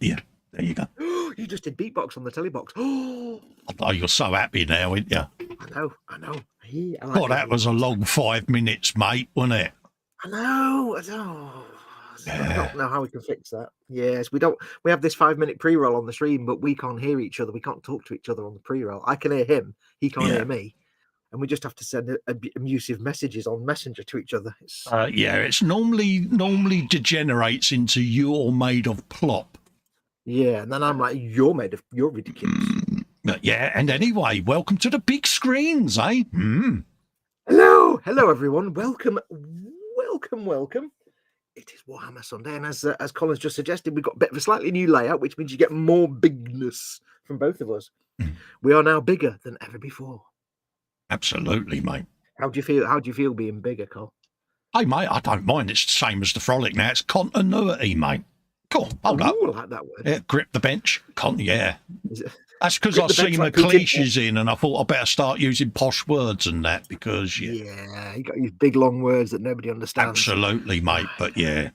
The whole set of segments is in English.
Yeah, there you go. You just did beatbox on the telebox. Oh, you're so happy now, aren't you? I know. I like that was a long 5 minutes, mate, wasn't it? I know. I don't know how we can fix that. Yes, we have this 5-minute pre-roll on the stream, but we can't hear each other. We can't talk to each other on the pre-roll. I can hear him. He can't hear me. And we just have to send abusive messages on Messenger to each other. It's normally degenerates into you're made of plop. Yeah, and then I'm like, you're ridiculous. Yeah, and anyway, welcome to the big screens, eh? Hello, everyone. Welcome. It is Warhammer Sunday, and as Colin's just suggested, we've got a bit of a slightly new layout, which means you get more bigness from both of us. We are now bigger than ever before. Absolutely, mate. How do you feel being bigger, Col? Hey, mate, I don't mind. It's the same as the frolic now. It's continuity, mate. Cool. Hold up. I like that word. Yeah, grip the bench. That's because I seen the cliches in, and I thought I better start using posh words and that because yeah, you got these big long words that nobody understands. Absolutely, mate. But yeah.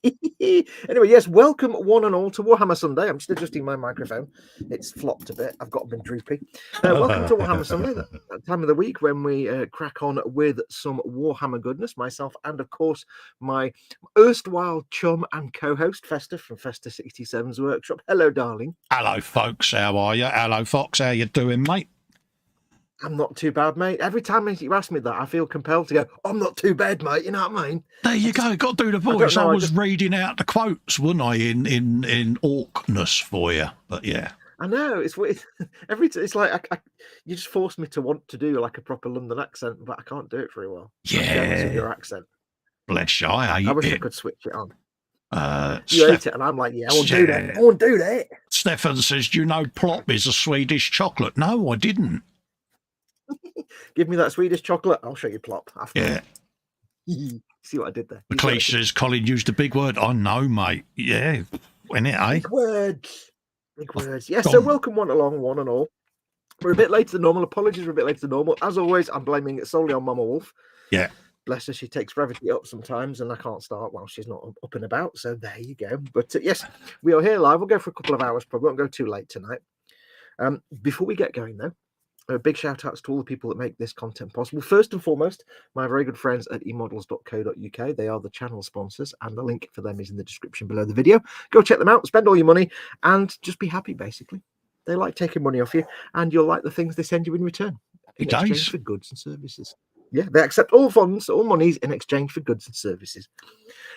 Anyway, yes, welcome one and all to Warhammer Sunday. I'm just adjusting my microphone. It's flopped a bit. I've got been droopy. Welcome to Warhammer Sunday, that time of the week when we crack on with some Warhammer goodness. Myself and, of course, my erstwhile chum and co-host, Festa from Festa 67's workshop. Hello, darling. Hello, folks. How are you? Hello, Fox. How you doing, mate? I'm not too bad, mate. Every time you ask me that, I feel compelled to go, I'm not too bad, mate. You know what I mean? There you go. Got to do the voice. I was reading out the quotes, wasn't I, in Orkness for you? But yeah. I know. It's like you just force me to want to do like a proper London accent, but I can't do it very well. Yeah. Your accent. Bless you. I wish I could switch it on. You hate it, and I'm like, yeah, I want to do that. I want to do that. Stefan says, do you know plop is a Swedish chocolate? No, I didn't. Give me that Swedish chocolate. I'll show you plop. After See what I did there. The cliche says Colin used a big word. I know, mate. Yeah. When it, eh? Big words. Yes, so welcome one and all. We're a bit later than normal. Apologies, we're a bit later than normal. As always, I'm blaming it solely on Mama Wolf. Yeah. Bless her, she takes forever to get up sometimes, and I can't start while she's not up and about. So there you go. But yes, we are here live. We'll go for a couple of hours, probably won't go too late tonight. Before we get going, though, big shout outs to all the people that make this content possible. First and foremost, my very good friends at emodels.co.uk. They are the channel sponsors, and the link for them is in the description below the video. Go check them out, spend all your money, and just be happy, basically. They like taking money off you, and you'll like the things they send you in return. In exchange for goods and services. Yeah, they accept all funds, all monies in exchange for goods and services.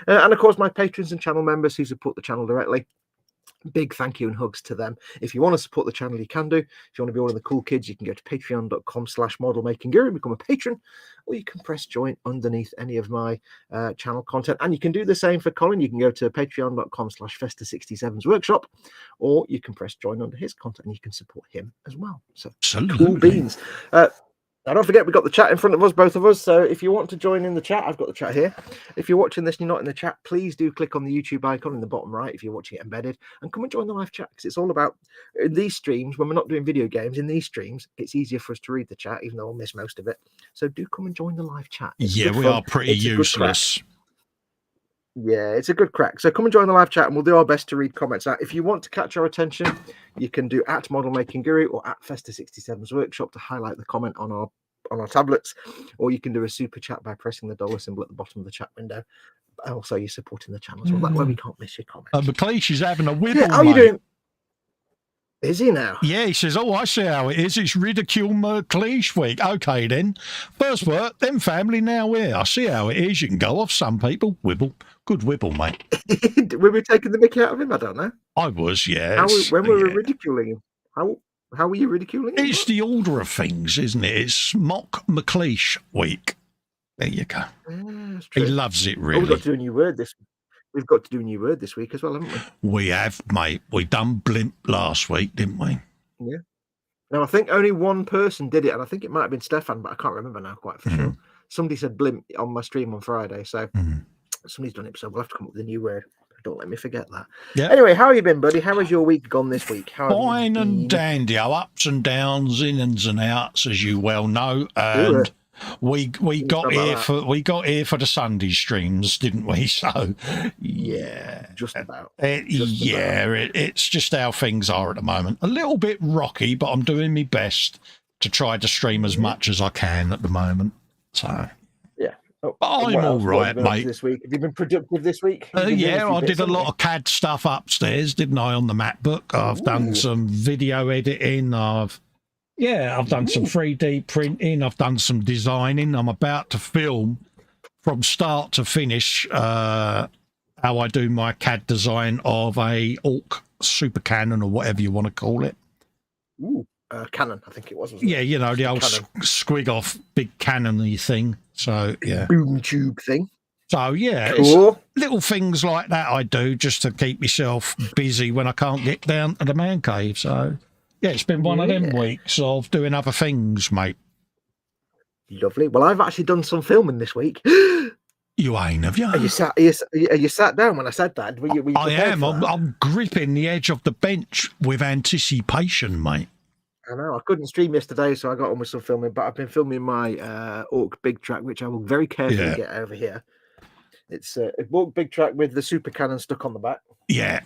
And of course, my patrons and channel members who support the channel directly. Big thank you and hugs to them. If you want to support the channel, you can do. If you want to be one of the cool kids, you can go to patreon.com/modelmakingguru and become a patron, or you can press join underneath any of my channel content. And you can do the same for Colin. You can go to patreon.com/Festa67's workshop, or you can press join under his content and you can support him as well. So absolutely. Cool beans. Now, don't forget, we've got the chat in front of us, both of us. So if you want to join in the chat, I've got the chat here. If you're watching this and you're not in the chat, please do click on the YouTube icon in the bottom right if you're watching it embedded, and come and join the live chat, because it's all about, in these streams, when we're not doing video games, in these streams, it's easier for us to read the chat, even though I'll miss most of it. So do come and join the live chat. Yeah, we are pretty useless. Yeah, it's a good crack. So come and join the live chat, and we'll do our best to read comments out. If you want to catch our attention, you can do at Model Making Guru or at Festa67's workshop to highlight the comment on our tablets, or you can do a super chat by pressing the dollar symbol at the bottom of the chat window. Also, you're supporting the channel as well. That way we can't miss your comments. McLeish is having a wibble, how are you doing? Is he now? Yeah, he says, oh, I see how it is. It's Ridicule McLeish week. Okay, then. First work, then family, now here. I see how it is. You can go off some people. Wibble. Good wibble, mate. Were we taking the mickey out of him? I don't know. I was, yeah. When we were ridiculing him? How were you ridiculing him? It's the order of things, isn't it? It's Mock McLeish week. There you go. Yeah, he loves it, really. We've got to do a new word this week. We've got to do a new word this week as well, haven't we? We have, mate. We done blimp last week, didn't we? Yeah. Now, I think only one person did it, and I think it might have been Stefan, but I can't remember now quite for sure. Somebody said blimp on my stream on Friday, so somebody's done it, so we'll have to come up with a new word. Don't let me forget that. Yeah. Anyway, how have you been, buddy? How has your week gone this week? Fine and dandy. Ups and downs, ins and outs, as you well know. And we got here for the Sunday streams, didn't we? So yeah, just about. It's just how things are at the moment. A little bit rocky, but I'm doing my best to try to stream as much as I can at the moment. So. Oh, I'm all right, mate. This week, have you been productive this week? Yeah, I did a lot of CAD stuff upstairs, didn't I, on the MacBook? I've done some video editing. I've done some 3D printing. I've done some designing. I'm about to film from start to finish how I do my CAD design of a Orc super cannon, or whatever you want to call it. Ooh. Cannon, I think it was. Yeah, you know, the old squig off big cannon-y thing. So, yeah. Boom tube thing. So, yeah, cool. Little things like that I do just to keep myself busy when I can't get down to the man cave. So, yeah, it's been one of them weeks of doing other things, mate. Lovely. Well, I've actually done some filming this week. You ain't, have you? Are you sat down when I said that? Were you I am. I'm gripping the edge of the bench with anticipation, mate. I know. I couldn't stream yesterday, so I got on with some filming, but I've been filming my Orc big track, which I will very carefully get over here. It's a Orc big track with the super cannon stuck on the back. Yeah.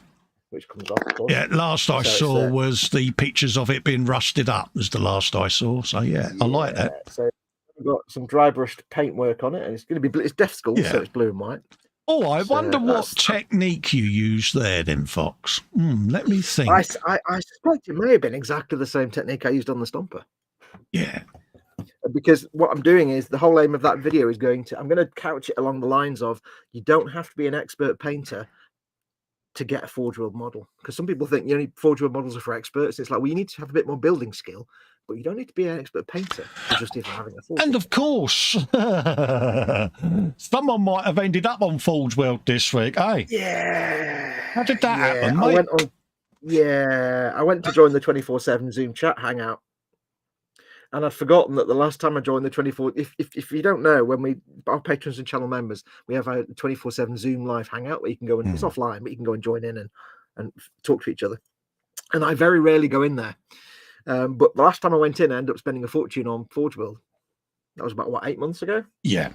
Which comes off, of course. Yeah, last I saw was the pictures of it being rusted up, was the last I saw. So, yeah, I like that. So I've got some dry brushed paintwork on it, and it's going to be, it's deaf school, so it's blue and white. Oh, I wonder what technique you use there, then, Fox. Let me think. I suspect it may have been exactly the same technique I used on the Stomper. Yeah. Because what I'm doing is, the whole aim of that video is I'm going to couch it along the lines of, you don't have to be an expert painter to get a Forge World model. Because some people think Forge World models are for experts. It's like, well, you need to have a bit more building skill, but you don't need to be an expert painter to justify having a Forge. And of course, someone might have ended up on Forge World this week, eh? Yeah. How did that happen, mate? I went to join the 24/7 Zoom chat hangout, and I'd forgotten that the last time I joined the 24. If you don't know, when our patrons and channel members, we have a 24/7 Zoom live hangout where you can go and it's offline, but you can go and join in and talk to each other. And I very rarely go in there. But the last time I went in, I ended up spending a fortune on Forge World. That was about, 8 months ago? Yeah.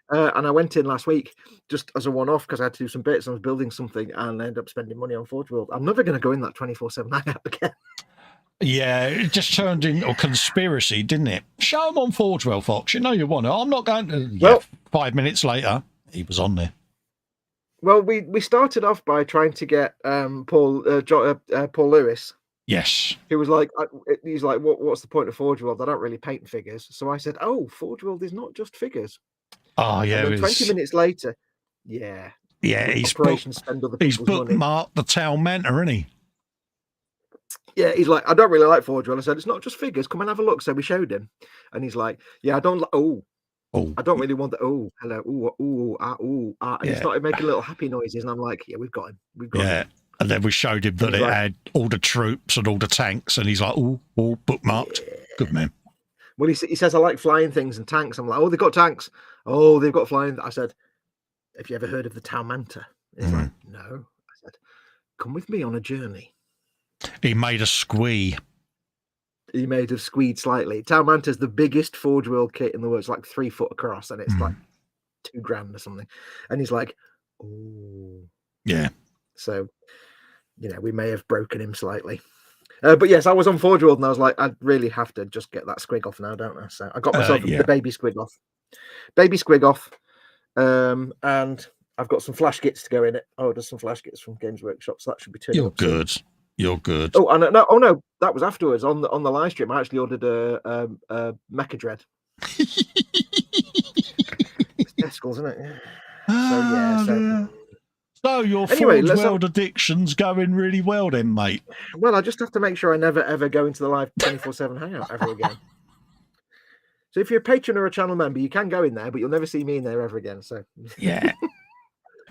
And I went in last week just as a one-off because I had to do some bits. I was building something and I ended up spending money on Forge World. I'm never going to go in that 24/7 hangout again. Yeah, it just turned into a conspiracy, didn't it? Show him on Forge World, Fox. You know you want it. I'm not going to... Well, 5 minutes later, he was on there. Well, we started off by trying to get Paul Lewis. Yes. He's like, what's the point of Forge World? I don't really paint figures. So I said, Forge World is not just figures. Oh, yeah. 20 minutes later, yeah, he's bookmarked the Tau Manta, isn't he? Yeah, he's like, I don't really like Forge World. I said, it's not just figures. Come and have a look. So we showed him. And he's like, yeah, I don't like, I don't really want the, hello, And he started making little happy noises. And I'm like, yeah, we've got him. Yeah. And then we showed him that it had all the troops and all the tanks, and he's like, bookmarked. Yeah. Good man. Well, he says, I like flying things and tanks. I'm like, oh, they've got tanks. Oh, they've got flying. I said, have you ever heard of the Taumanta? He's like, no. I said, come with me on a journey. He made a squee. He made of squeed slightly. Taumanta's the biggest Forge World kit in the world. It's like 3 foot across, and it's like $2,000 or something. And he's like, oh. Yeah. So, we may have broken him slightly. But yes, I was on Forge World, and I was like, I really have to just get that squig off now, don't I? So I got myself the baby squig off. Baby squig off. And I've got some flash kits to go in it. Oh, there's some flash kits from Games Workshop, so that should be turning up good. soon. You're good. Oh, and no, that was afterwards on the live stream. I actually ordered a Mecha Dread. It's testicles, isn't it? Yeah. So your Forge World addiction's going really well then, mate. Well, I just have to make sure I never ever go into the live 24/7 hangout ever again. So if you're a patron or a channel member, you can go in there, but you'll never see me in there ever again. So yeah,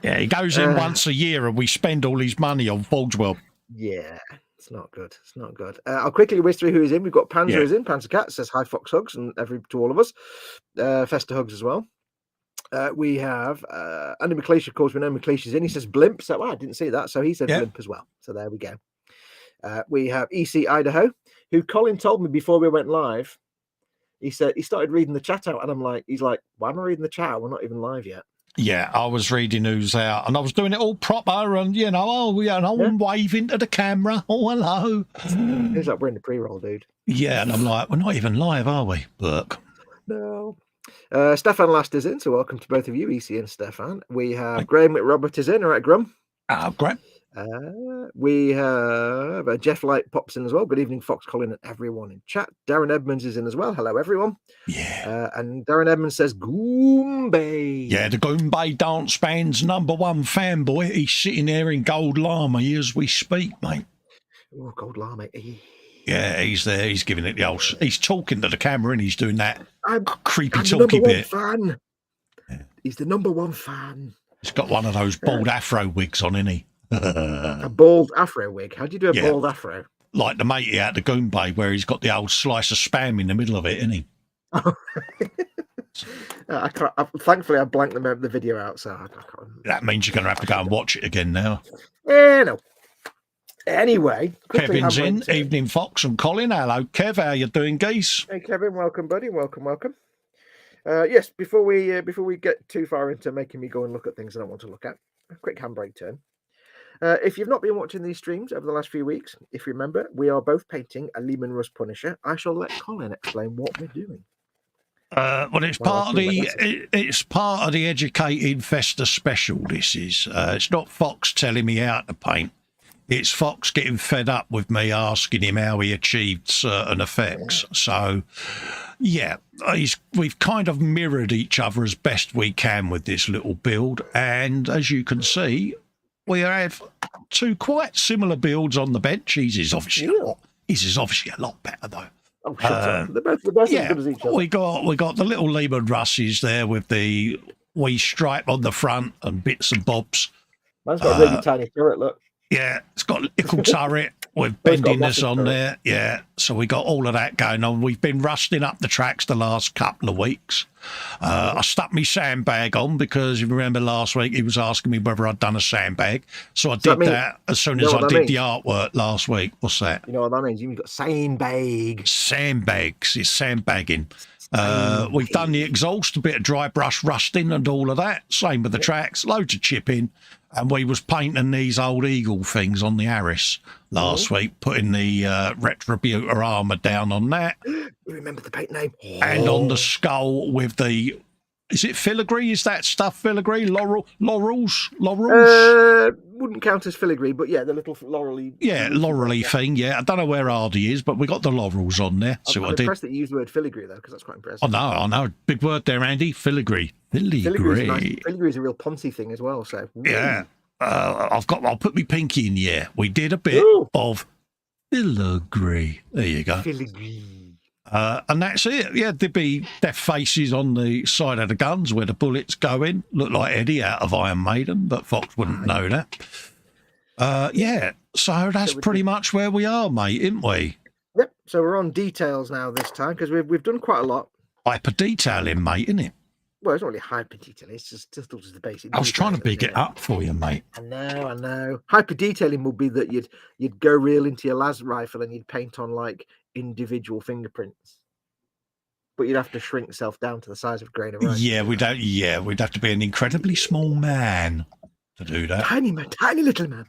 he goes in once a year, and we spend all his money on Forge World. Yeah, it's not good. It's not good. I'll quickly whiz through who is in. We've got Panzer is in. Panzer Cat says hi, Fox hugs, and to all of us. Festa hugs as well. We have Andy McLeish, of course. We know McLeish is in. He says blimp. So I didn't see that. So he said blimp as well. So there we go. We have EC Idaho, who Colin told me before we went live. He said he started reading the chat out, and I'm like, he's like, why am I reading the chat? We're not even live yet. Yeah, I was reading who's out, and I was doing it all proper, and I'm waving to the camera. Oh, hello. He's like, we're in the pre-roll, dude. Yeah, and I'm like, we're not even live, are we, Burke? No. Stefan Last is in, so welcome to both of you, EC and Stefan. We have Graham McRobert is in. All right, Grum. Graham. We have Jeff Light pops in as well. Good evening, Fox, Colin, and everyone in chat. Darren Edmonds is in as well. Hello, everyone. Yeah. And Darren Edmonds says Goombay. Yeah, the Goombay dance band's #1 fanboy. He's sitting there in gold llama as we speak, mate. Oh, gold llama. Yeah, he's there. He's giving it the old. He's talking to the camera, and he's doing that creepy I'm talky the #1 bit. Fan. Yeah. He's the #1 fan. He's got one of those bald afro wigs on, isn't he? A bald afro wig. How do you do a bald afro? Like the matey out the Goombay, where he's got the old slice of spam in the middle of it, isn't he? I can't. Thankfully, I blanked the video out, so I can't. That means you're going to have to go and watch it again now. No. Anyway, Kevin's in. Evening, Fox and Colin. Hello, Kev. How you doing, geese? Hey, Kevin. Welcome, buddy. Welcome. Yes. Before we get too far into making me go and look at things I don't want to look at, a quick handbrake turn. If you've not been watching these streams over the last few weeks, if you remember, we are both painting a Leman Russ Punisher. I shall let Colin explain what we're doing. Well, it's part of the educated Festa special. This is. It's not Fox telling me how to paint. It's Fox getting fed up with me asking him how he achieved certain effects. So, yeah, we've kind of mirrored each other as best we can with this little build, and as you can see, we have two quite similar builds on the bench. His is obviously a lot better though. Oh, shut up. They're both as good as each other. We got the little Leman Russes there with the wee stripe on the front and bits and bobs. Mine's got a really tiny turret, look. Yeah, it's got a little turret with bendiness on there. Yeah, so we got all of that going on. We've been rusting up the tracks the last couple of weeks. I stuck my sandbag on because if you remember last week he was asking me whether I'd done a sandbag. So I did that as soon as I did the artwork last week. What's that? You know what that means? You've got sandbag. Sandbags. It's sandbagging. We've done the exhaust, a bit of dry brush rusting and all of that. Same with the tracks, loads of chipping. And we was painting these old Eagle things on the Harris last week, putting the Retributor armour down on that. Remember the paint name? And on the skull with the... Is it filigree? Is that stuff filigree? Laurels? Wouldn't count as filigree, but yeah, the little laurel-y... Yeah, laurel-y thing, yeah. I don't know where Hardy is, but we got the laurels on there. I'm impressed that you used the word filigree, though, because that's quite impressive. I know. Big word there, Andy. Filigree. Filigree. Nice. Filigree is a real Ponzi thing as well, so... Yeah. I'll put my pinky in the air. We did a bit of filigree. There you go. Filigree. And that's it. Yeah, there'd be death faces on the side of the guns where the bullets go in. Look like Eddie out of Iron Maiden, but Fox wouldn't know that. Yeah, so that's pretty much where we are, mate, isn't we? Yep. So we're on details now this time because we've done quite a lot. Hyper detailing, mate, isn't it? Well, it's not really hyper detail. It's just the basic. I was trying to big it up for you, mate. I know. Hyper detailing would be that you'd go real into your las rifle and you'd paint on like individual fingerprints, but you'd have to shrink yourself down to the size of a grain of rice. Yeah, we'd have to be an incredibly small man to do that. Tiny man, tiny little man.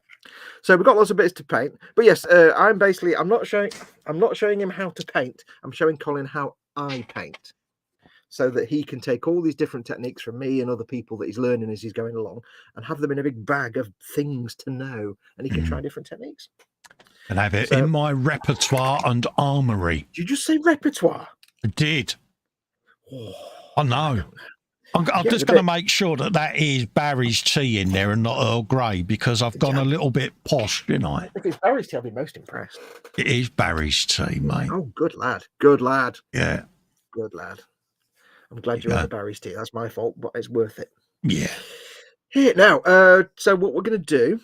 So we've got lots of bits to paint. But yes, I'm not showing him how to paint. I'm showing Colin how I paint, so that he can take all these different techniques from me and other people that he's learning as he's going along and have them in a big bag of things to know, and he can try different techniques. And have it in my repertoire and armory. Did you just say repertoire? I did. Oh, I know. I'm just going to make sure that is Barry's tea in there and not Earl Grey, because I've gone a little bit posh, you know. If it's Barry's tea, I'll be most impressed. It is Barry's tea, mate. Oh, good lad. Good lad. Yeah. Good lad. I'm glad you're on the Barry's tea. That's my fault, but it's worth it. Yeah. Here now. So what we're going to do,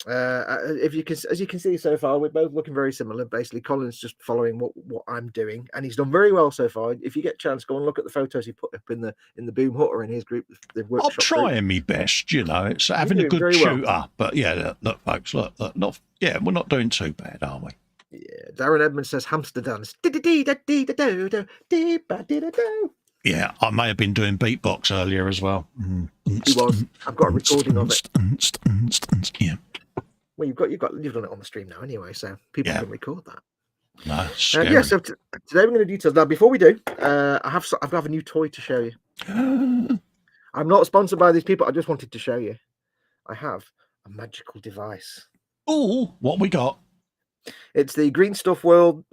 as you can see so far, we're both looking very similar. Basically, Colin's just following what I'm doing, and he's done very well so far. If you get a chance, go and look at the photos he put up in the Boom Hut or in his group, the workshop. I'm trying my best, you know. It's having a good shooter, but yeah, look, folks, look, we're not doing too bad, are we? Yeah, Darren Edmonds says hamster dance. Yeah, I may have been doing beatbox earlier as well. He was. I've got a recording of it. Yeah. Well, you've done it on the stream now anyway, so people can record that. No, so today we're going to do details. Now, before we do, I have a new toy to show you. I'm not sponsored by these people. I just wanted to show you. I have a magical device. Oh, what we got? It's the Green Stuff World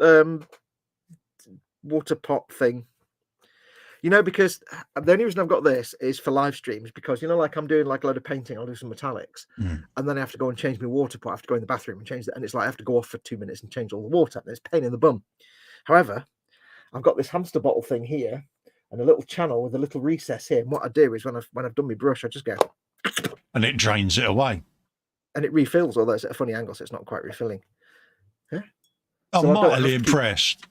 water pot thing. You know, because the only reason I've got this is for live streams, because, you know, like I'm doing like a load of painting, I'll do some metallics, and then I have to go and change my water pot. I have to go in the bathroom and change that. And it's like I have to go off for 2 minutes and change all the water. And it's a pain in the bum. However, I've got this hamster bottle thing here and a little channel with a little recess here. And what I do is when I've done my brush, I just go. And it drains it away. And it refills, although it's at a funny angle, so it's not quite refilling. Yeah. I'm mightily impressed.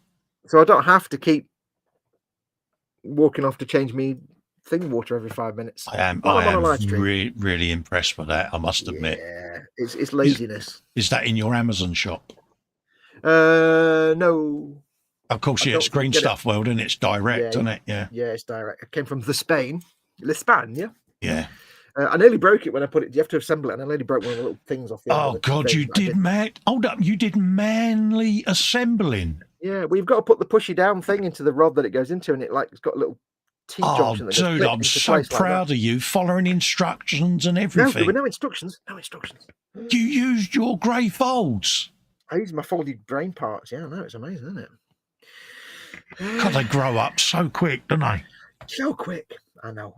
So I don't have to keep walking off to change me thing water every 5 minutes. I am really impressed with that, I must admit. Yeah, it's laziness. Is that in your Amazon shop? No. Of course, yeah, it's Green Stuff World, and it's direct, isn't it? Yeah. Yeah, it's direct. It came from Spain. Yeah? Yeah. I nearly broke it when I put it. You have to assemble it, and I nearly broke one of the little things off the end. Oh, God, you did, Matt. Hold up, you did manly assembling. Yeah, well, you've got to put the pushy down thing into the rod that it goes into, and it's got a little T-junction. Oh, dude, I'm so proud of you, following instructions and everything. No, there were no instructions. No instructions. You used your grey folds. I used my folded brain parts. Yeah, I know, it's amazing, isn't it? God, they grow up so quick, don't they? So quick. I know.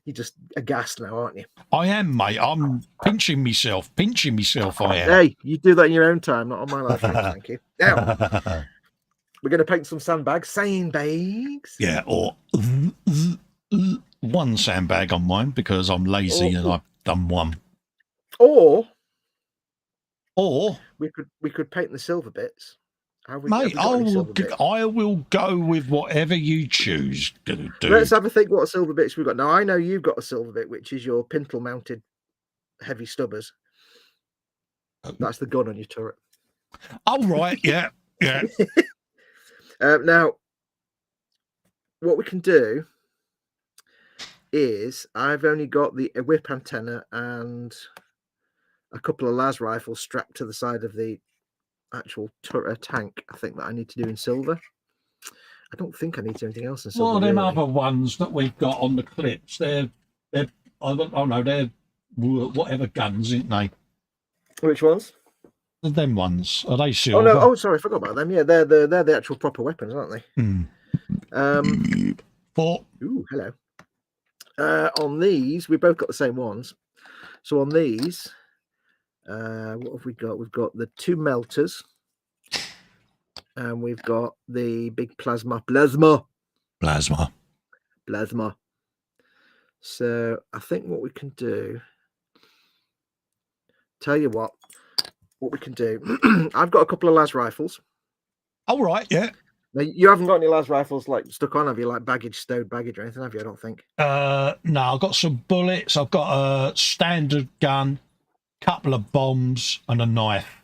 You're just aghast now, aren't you? I am, mate. I'm pinching myself. I am. Hey, you do that in your own time, not on my life. Thank you. Now, we're going to paint some sandbags. Yeah, or one sandbag on mine because I'm lazy and I've done one. Or we could paint the silver bits. Mate, I will go with whatever you choose to do. Let's have a think what silver bits we've got. Now, I know you've got a silver bit, which is your pintle-mounted heavy stubbers. That's the gun on your turret. Oh, right, yeah. Now, what we can do is I've only got the whip antenna and a couple of las rifles strapped to the side of the actual tank. I think that I need to do in silver. I don't think I need to do anything else in silver. Well, them other ones that we've got on the clips, they're whatever guns, aren't they? Which ones? Them ones. Are they silver? Oh no! Oh, sorry, I forgot about them. Yeah, they're the actual proper weapons, aren't they? Ooh, hello. On these, we both got the same ones. So on these, what have we got? We've got the 2 melters, and we've got the big plasma. So I think what we can do. Tell you what we can do. I've got a couple of las rifles. All right, yeah. Now, you haven't got any las rifles like stuck on, have you? Like stowed baggage or anything, have you? I don't think. No, I've got some bullets. I've got a standard gun, couple of bombs, and a knife.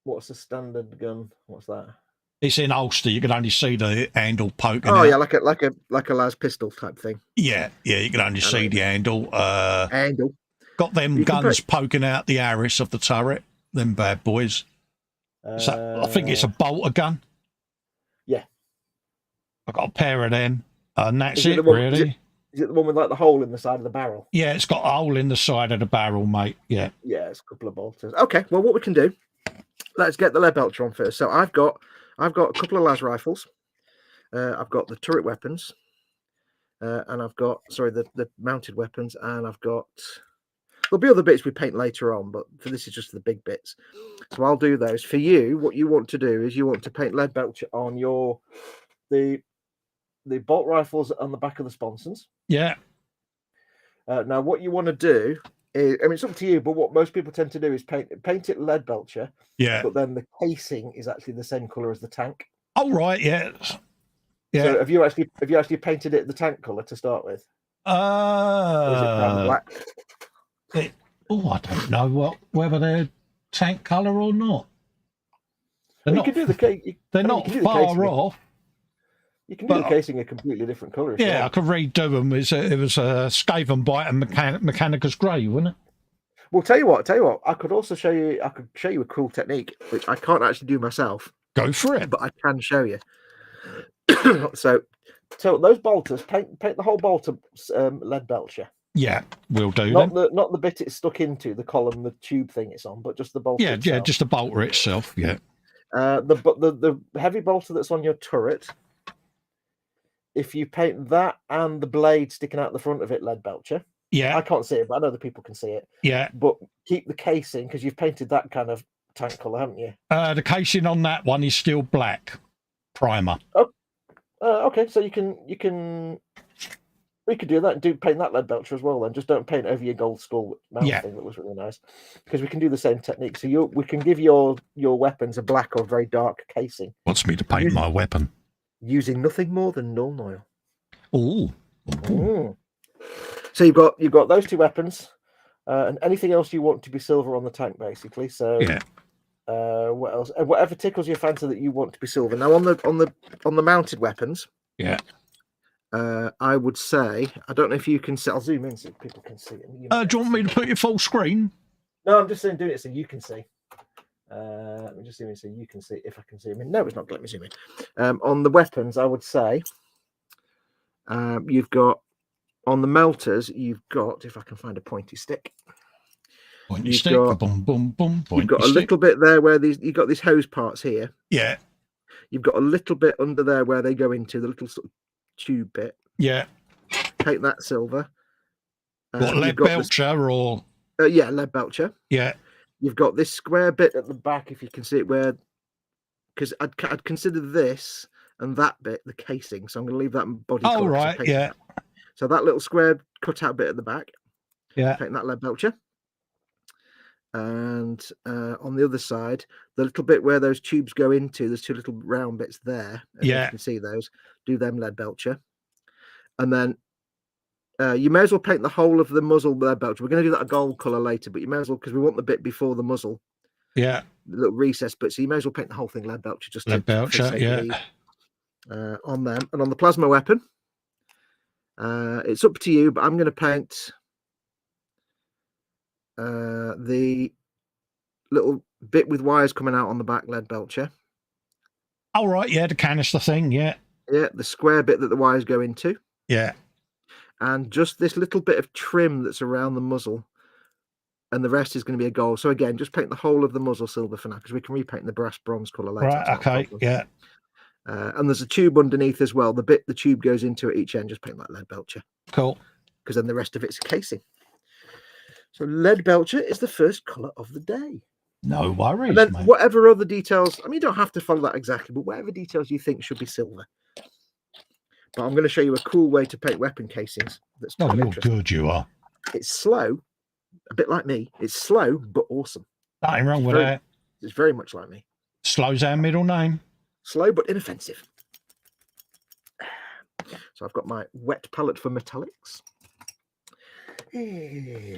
What's a standard gun? What's that? It's in holster. You can only see the handle poking Oh out. yeah, like a las pistol type thing. Yeah. You can only see the handle. Handle. Got them guns poking out the arris of the turret. Them bad boys. So I think it's a bolter gun. Yeah. I've got a pair of them. And that's it, one, really. Is it the one with like the hole in the side of the barrel? Yeah, it's got a hole in the side of the barrel, mate. Yeah. Yeah, it's a couple of bolters. Okay, well, what we can do, let's get the lead belcher on first. So I've got a couple of las rifles. I've got the turret weapons. And I've got, the mounted weapons. And I've got, there'll be other bits we paint later on, but for this is just the big bits. So I'll do those. For you, what you want to do is you want to paint lead belcher on the bolt rifles on the back of the sponsons. Yeah. Now, what you want to do is, I mean, it's up to you, but what most people tend to do is paint it lead belcher. Yeah. But then the casing is actually the same color as the tank. Oh, right. Yeah. Yeah. So have you actually painted it the tank color to start with? Or is it brown black? I don't know whether they're tank color or not. They're not. They're not far off. You can do the casing a completely different colour. Yeah, I could redo them. It was a Skaven Bite and Mechanicus Grey, wasn't it? Well, tell you what. I could also show you. I could show you a cool technique, which I can't actually do myself. Go for it. But I can show you. So those bolters, paint the whole bolter lead belcher. Yeah, we'll do. Not the bit it's stuck into, the column, the tube thing it's on, but just the bolter. Yeah, itself. just the bolter itself. Yeah. The heavy bolter that's on your turret. If you paint that and the blade sticking out the front of it lead belcher. Yeah. I can't see it, but I know the people can see it. Yeah. But keep the casing, because you've painted that kind of tank colour, haven't you? The casing on that one is still black. Primer. Oh. Okay, so we could do that and paint that lead belcher as well then. Just don't paint over your gold skull mount thing. That was really nice. Because we can do the same technique. So we can give your weapons a black or very dark casing. Wants me to paint my weapon. Using nothing more than null oil. Oh. So you've got those two weapons, and anything else you want to be silver on the tank, basically. So yeah. What else? Whatever tickles your fancy that you want to be silver. Now on the mounted weapons. Yeah. I would say, I don't know if you can see. I'll zoom in so people can see it. Do you want me to put your full screen? No, I'm just saying doing it so you can see. Let me just zoom in so you can see if I can zoom in. No, it's not. Let me zoom in. On the weapons, I would say you've got on the melters. You've got, if I can find a pointy stick. Pointy stick. Boom, boom, boom. You've got a little bit there where you've got these hose parts here. Yeah. You've got a little bit under there where they go into the little sort of tube bit. Yeah. Paint that silver. What, lead belcher or? Yeah, lead belcher. Yeah. You've got this square bit at the back, if you can see it, because I'd consider this and that bit the casing. So I'm going to leave that body. Oh, right. Yeah. So that little square cutout bit at the back. Yeah. Paint that lead belcher. And on the other side, the little bit where those tubes go into, there's two little round bits there. Yeah. You can see those. Do them lead belcher. And then you may as well paint the whole of the muzzle lead belcher. We're going to do that a gold colour later, but you may as well, because we want the bit before the muzzle. Yeah. The little recess bit. So you may as well paint the whole thing lead belcher. Just lead belcher, yeah. On them. And on the plasma weapon, it's up to you, but I'm going to paint the little bit with wires coming out on the back lead belcher. Oh, right, yeah, the canister thing, yeah. Yeah, the square bit that the wires go into. Yeah. And just this little bit of trim that's around the muzzle, and the rest is going to be a gold. So again, just paint the whole of the muzzle silver for now, because we can repaint the brass bronze colour later. Right, okay, yeah. And there's a tube underneath as well. The bit the tube goes into at each end, just paint that lead belcher. Cool. Because then the rest of it's casing. So lead belcher is the first colour of the day. No worries, and then mate. Whatever other details, I mean, you don't have to follow that exactly, but whatever details you think should be silver. But I'm going to show you a cool way to paint weapon casings. That's you're good, you are. It's slow, a bit like me. It's slow, but awesome. Nothing wrong with that. It's very much like me. Slow's our middle name. Slow but inoffensive. So I've got my wet palette for metallics.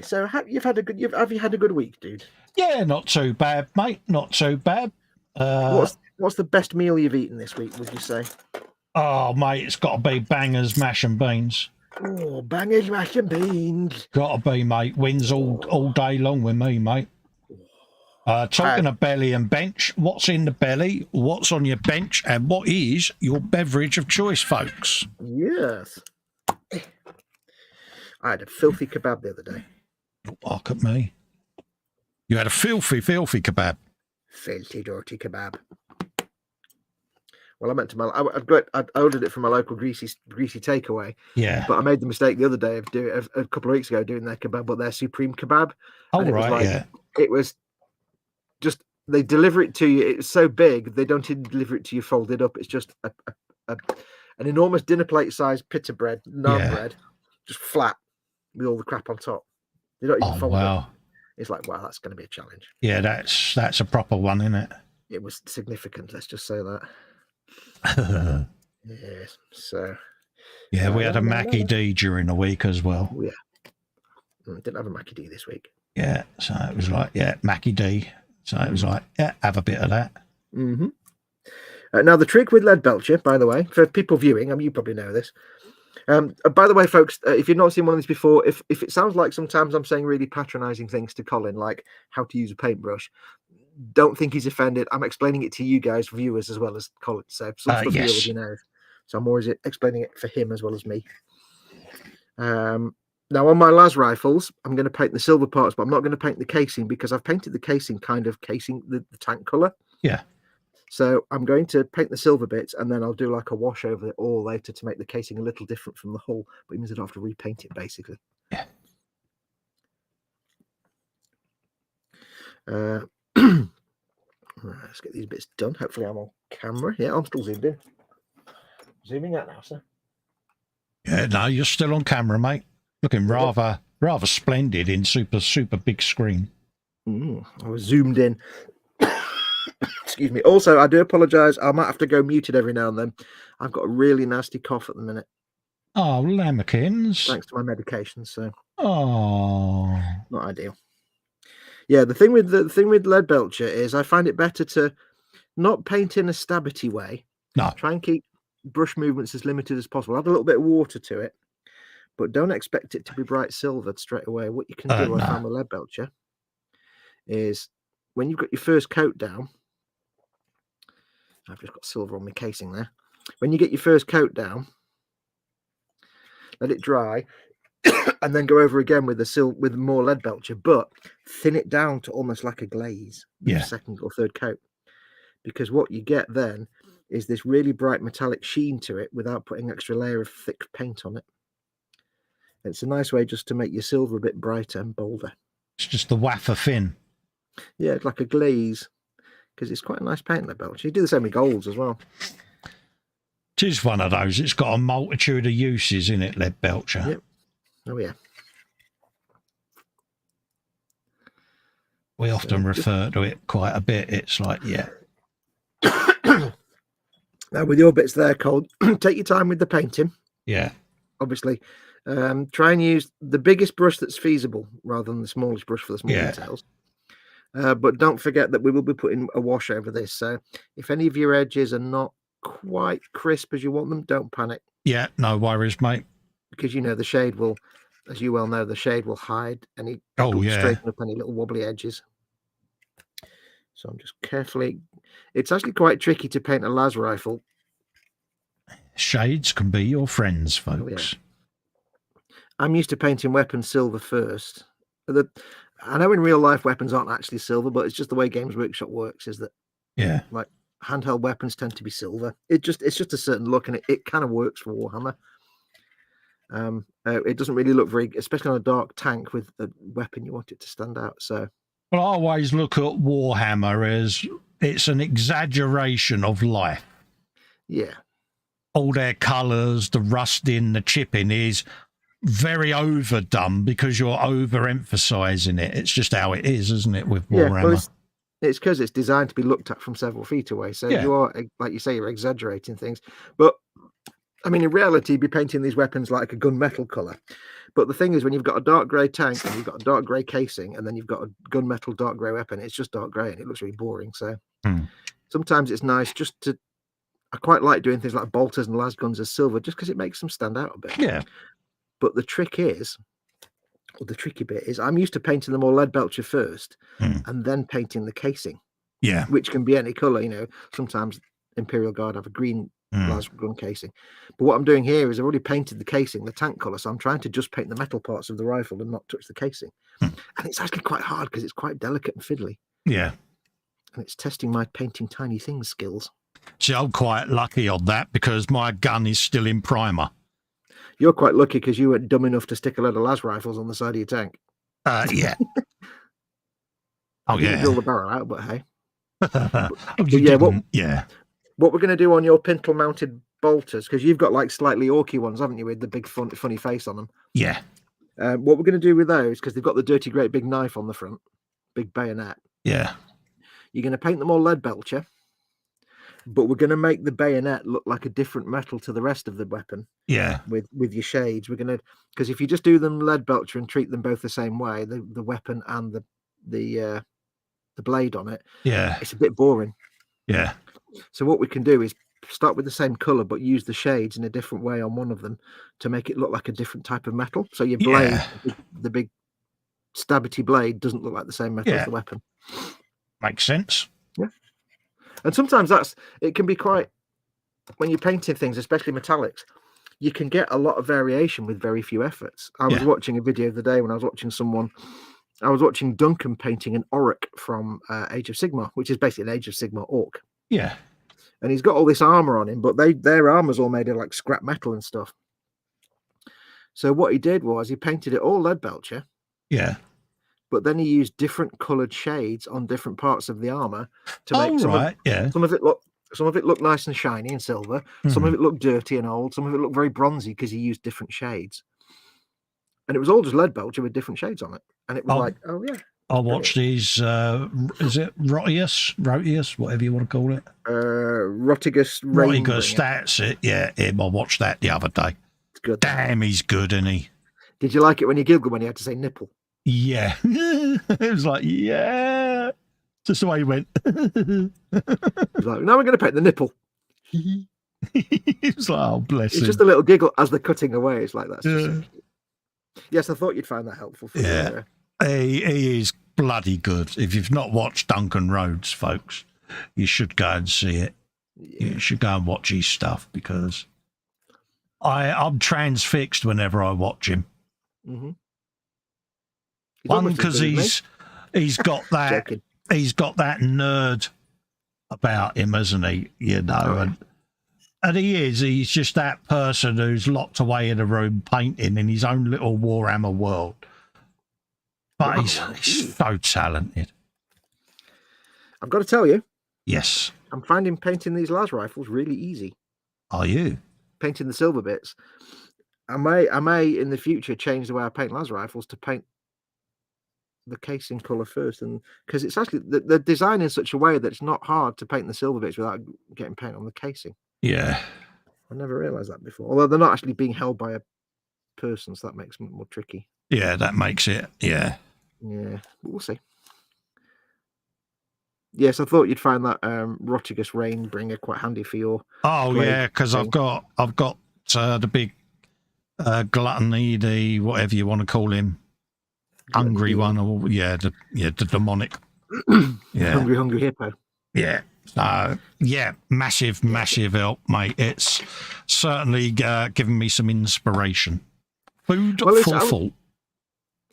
So have you had a good week, dude? Yeah, not too bad, mate. Not too bad. What's the best meal you've eaten this week, would you say? Oh, mate, it's got to be bangers, mash and beans. Oh, bangers, mash and beans. Got to be, mate. Wins all day long with me, mate. Talking of belly and bench, what's in the belly, what's on your bench, and what is your beverage of choice, folks? Yes. I had a filthy kebab the other day. Look at me. You had a filthy kebab. Filthy, dirty kebab. Well, I meant to. I ordered it from a local greasy takeaway. Yeah. But I made the mistake the other day of doing a couple of weeks ago doing their kebab, but their supreme kebab. Oh, right, yeah. It was just they deliver it to you. It's so big they don't even deliver it to you folded up. It's just an enormous dinner plate sized pita bread, naan bread, just flat with all the crap on top. They don't even fold it. It's like, wow, that's going to be a challenge. Yeah, that's a proper one, isn't it? It was significant. Let's just say that. Yes. So. Yeah, we had a Mackie D during the week as well. Oh, yeah. Didn't have a Mackie D this week. Yeah, so it was like, Mackie D. So it was like, have a bit of that. Mm-hmm. Now, the trick with lead belcher, by the way, for people viewing, you probably know this. By the way, folks, if you've not seen one of these before, if it sounds like sometimes I'm saying really patronizing things to Colin, like how to use a paintbrush, don't think he's offended. I'm explaining it to you guys, viewers, as well as Colin. So some stuff yes. you know. So I'm always explaining it for him as well as me. Now, on my las rifles, I'm going to paint the silver parts, but I'm not going to paint the casing because I've painted the casing the tank color. Yeah. So I'm going to paint the silver bits and then I'll do like a wash over it all later to make the casing a little different from the hull, but it means I don't have to repaint it basically. Yeah. Let's get these bits done. Hopefully I'm on camera. Yeah, I'm still zoomed in. Zooming out now, sir. Yeah, no, you're still on camera, mate. Looking rather splendid in super big screen. I was zoomed in. Excuse me. Also, I do apologise. I might have to go muted every now and then. I've got a really nasty cough at the minute. Oh, lamekins. Thanks to my medication, so. Oh. Not ideal. Yeah, the thing with lead belcher is I find it better to not paint in a stabby way. No. Try and keep brush movements as limited as possible. Add a little bit of water to it, but don't expect it to be bright silvered straight away. What you can do I found with lead belcher is when you've got your first coat down, I've just got silver on my casing there. When you get your first coat down, let it dry, and then go over again with more lead belcher, but thin it down to almost like a glaze. Yeah. Second or third coat, because what you get then is this really bright metallic sheen to it without putting an extra layer of thick paint on it. It's a nice way just to make your silver a bit brighter and bolder. It's just the wafer thin. Yeah, it's like a glaze, because it's quite a nice paint, lead belcher. You do the same with golds as well. It is one of those. It's got a multitude of uses in it, lead belcher. Yep. Oh, yeah. We often refer to it quite a bit. It's like, yeah. Now, with your bits there, Cole, take your time with the painting. Yeah. Obviously. Try and use the biggest brush that's feasible rather than the smallest brush for the small details. But don't forget that we will be putting a wash over this. So if any of your edges are not quite crisp as you want them, don't panic. Yeah, no worries, mate. Because, the shade will, as you well know, the shade will hide any, straighten up any little wobbly edges. So I'm just carefully, it's actually quite tricky to paint a las rifle. Shades can be your friends, folks. Oh, yeah. I'm used to painting weapons silver first. I know in real life weapons aren't actually silver, but it's just the way Games Workshop works is that, like handheld weapons tend to be silver. It's just a certain look, and it kind of works for Warhammer. It doesn't really look very, especially on a dark tank with a weapon, you want it to stand out. So, well, I always look at Warhammer as it's an exaggeration of life. Yeah. All their colours, the rusting, the chipping is very overdone because you're overemphasizing it. It's just how it is, isn't it, with Warhammer? Well, It's because it's designed to be looked at from several feet away. So Yeah. you are, like you say, you're exaggerating things. But I mean, in reality, you'd be painting these weapons like a gunmetal color. But the thing is, when you've got a dark grey tank and you've got a dark grey casing, and then you've got a gunmetal dark grey weapon, it's just dark grey and it looks really boring. So sometimes it's nice just to. I quite like doing things like bolters and las guns as silver, just because it makes them stand out a bit. Yeah. But the trick is, or the tricky bit is, I'm used to painting them all lead belcher first, and then painting the casing. Yeah. Which can be any color. You know, sometimes Imperial Guard have a green las gun casing. But what I'm doing here is I've already painted the casing, the tank color, so I'm trying to just paint the metal parts of the rifle and not touch the casing. And it's actually quite hard because it's quite delicate and fiddly. Yeah. And it's testing my painting tiny things skills. See, I'm quite lucky on that because my gun is still in primer. You're quite lucky because you weren't dumb enough to stick a load of las rifles on the side of your tank. Yeah. Oh, yeah. Drill the barrel out, but hey. What we're going to do on your pintle mounted bolters, because you've got like slightly orky ones, haven't you, with the big funny face on them? Yeah. What we're going to do with those, because they've got the dirty great big knife on the front, big bayonet. Yeah. You're going to paint them all lead belcher, but we're going to make the bayonet look like a different metal to the rest of the weapon. Yeah. With your shades, we're going to, because if you just do them lead belcher and treat them both the same way, the weapon and the blade on it, yeah, it's a bit boring. Yeah. So what we can do is start with the same color, but use the shades in a different way on one of them to make it look like a different type of metal. So your blade, the big stabbity blade, doesn't look like the same metal as the weapon. Makes sense. Yeah. And sometimes it can be quite, when you're painting things, especially metallics, you can get a lot of variation with very few efforts. I was watching a video the other day when I was watching Duncan painting an Auric from Age of Sigmar, which is basically an Age of Sigmar orc. Yeah. And he's got all this armor on him, but their armor's all made of like scrap metal and stuff. So what he did was he painted it all lead belcher. Yeah. But then he used different coloured shades on different parts of the armor to make some of it look nice and shiny and silver. Some of it looked dirty and old. Some of it looked very bronzy because he used different shades. And it was all just lead belcher with different shades on it. And it was I watched these, is it Rotius, whatever you want to call it? Rotigus, that's it. Yeah, him. I watched that the other day. It's good. Damn, he's good, isn't he? Did you like it when you giggled when he had to say nipple? Yeah. It was like, yeah. Just the way he went. He was like, now we're going to paint the nipple. He was like, oh, bless him. It's just a little giggle as they're cutting away. It's like, that's just yes, I thought you'd find that helpful. For you. He is bloody good. If you've not watched Duncan Rhodes, folks, you should go and see it. Yeah. You should go and watch his stuff because I'm transfixed whenever I watch him. Mm-hmm. One, because he's got that he's got that nerd about him, hasn't he? You know, and he's just that person who's locked away in a room painting in his own little Warhammer world. But he's so talented. I've got to tell you. Yes. I'm finding painting these las rifles really easy. Are you? Painting the silver bits. I may in the future change the way I paint las rifles to paint the casing color first, and because it's actually the design in such a way that it's not hard to paint the silver bits without getting paint on the casing. Yeah. I never realized that before. Although they're not actually being held by a person, so that makes it more tricky. Yeah, that makes it. Yeah. Yeah, but we'll see. Yes, I thought you'd find that Rotigus Rainbringer quite handy for your. Oh yeah, because I've got the big gluttony, the whatever you want to call him, hungry one, or the demonic. Yeah, hungry hippo. Yeah. So yeah, massive help, mate. It's certainly given me some inspiration. Food for thought.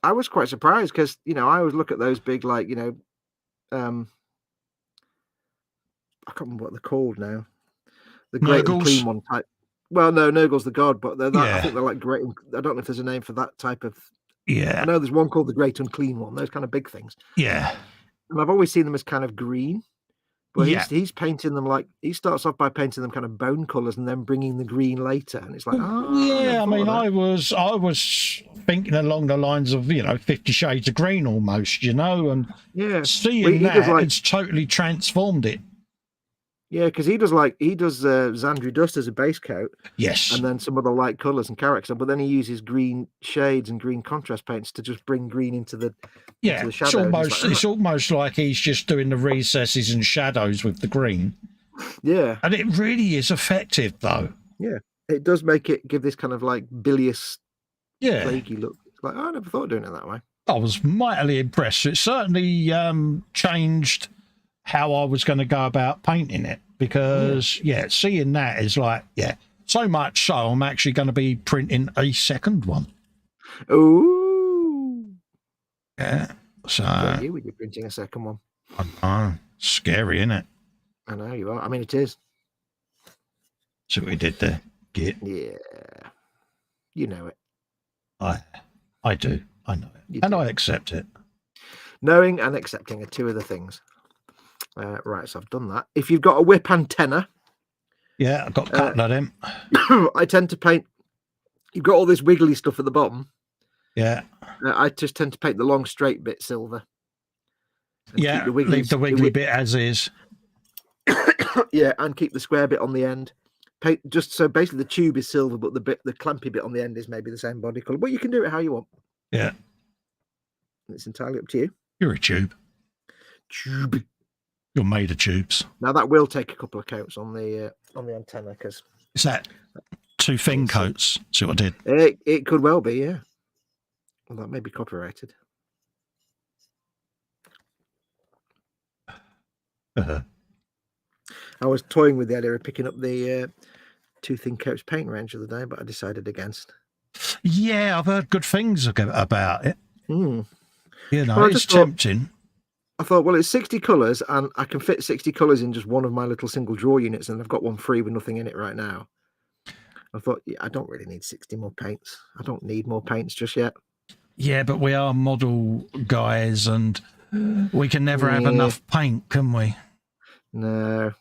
I was quite surprised because I always look at those big I can't remember what they're called now. The great and clean one type. Well, no, Nurgle's the god, but they're I think they're like great. I don't know if there's a name for that type of. Yeah. I know there's one called the great unclean one. Those kind of big things. Yeah. And I've always seen them as kind of green, but he's painting them like he starts off by painting them kind of bone colors and then bringing the green later, and it's like, I mean, I was thinking along the lines of, 50 Shades of Green almost, and Yeah. seeing he does, that, like, it's totally transformed it. yeah, because he does Xandri Dust as a base coat, Yes. and then some other light colours and character, but then he uses green shades and green contrast paints to just bring green into the shadows. It's almost like he's just doing the recesses and shadows with the green. Yeah. And it really is effective, though. Yeah. It does make it give this kind of like bilious, plaguey look. It's like, I never thought of doing it that way. I was mightily impressed. It certainly changed how I was going to go about painting it, because seeing that is like, so much so I'm actually going to be printing a second one. Ooh. Yeah. So you would be printing a second one. I know. Scary, isn't it? I know you are. I mean, it is. See what we did there? Git. Yeah. You know it. I do. I know it. I accept it. Knowing and accepting are two of the things. Right, so I've done that. If you've got a whip antenna. Yeah, I've got a couple of them. I tend to paint. You've got all this wiggly stuff at the bottom. Yeah. I just tend to paint the long straight bit silver. Yeah, leave the wiggly bit as is. Yeah, and keep the square bit on the end. Paint just so basically the tube is silver, but the clampy bit on the end is maybe the same body color. But you can do it how you want. Yeah. It's entirely up to you. You're a tube. You're made of tubes. Now that will take a couple of coats on the antenna, because is that 2 thin coats? See what I did? It could well be, yeah. Well, that may be copyrighted. I was toying with the idea of picking up the 2 thin coats paint range the other day, but I decided against. Yeah, I've heard good things about it. Well, it's tempting. I thought, well, it's 60 colours, and I can fit 60 colours in just one of my little single drawer units, and I've got one free with nothing in it right now. I thought, I don't really need 60 more paints. I don't need more paints just yet. Yeah, but we are model guys, and we can never have enough paint, can we? No.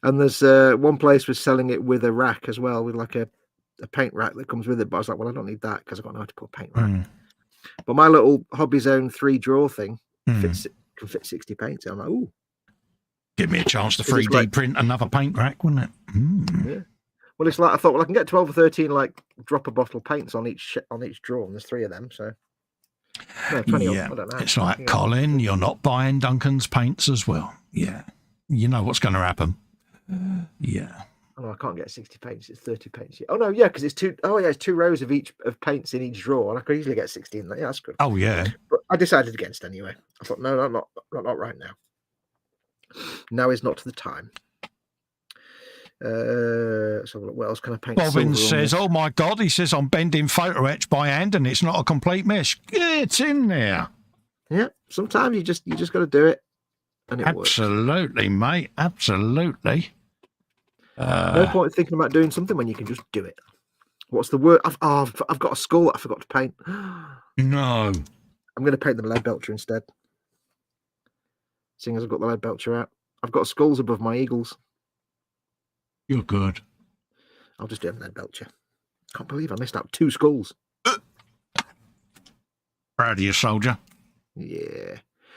And there's one place was selling it with a rack as well, with like a paint rack that comes with it. But I was like, well, I don't need that because I've got no how to put a paint rack. But my little Hobby Zone 3 drawer thing can fit 60 paints. I'm like, ooh. Give me a chance to 3D print another paint rack, wouldn't it? Yeah. Well, it's like I thought, well, I can get 12 or 13 like dropper bottle paints on each drawer, and there's 3 of them, so no, 20 I don't know. It's like, Colin, you're not buying Duncan's paints as well. Yeah. You know what's going to happen. Yeah. Oh, no, I can't get 60 paints. It's 30 paints. Oh no, yeah, because it's 2. Oh yeah, it's 2 rows of paints in each drawer, and I could easily get 60 in there. Yeah, that's good. Oh yeah. But I decided against anyway. I thought, no, not right now. Now is not the time. So what else can I paint? Bobbin says, "Oh my God!" He says, "I'm bending photo etch by hand, and it's not a complete mess. It's in there." Yeah, sometimes you just got to do it, and it absolutely works. Mate. Absolutely. No point thinking about doing something when you can just do it. What's the word? I've got a skull that I forgot to paint. No. I'm going to paint the lead belcher instead. Seeing as I've got the lead belcher out, I've got skulls above my eagles. You're good. I'll just do a lead belcher. Can't believe I missed out 2 skulls. Proud of you, soldier. Yeah.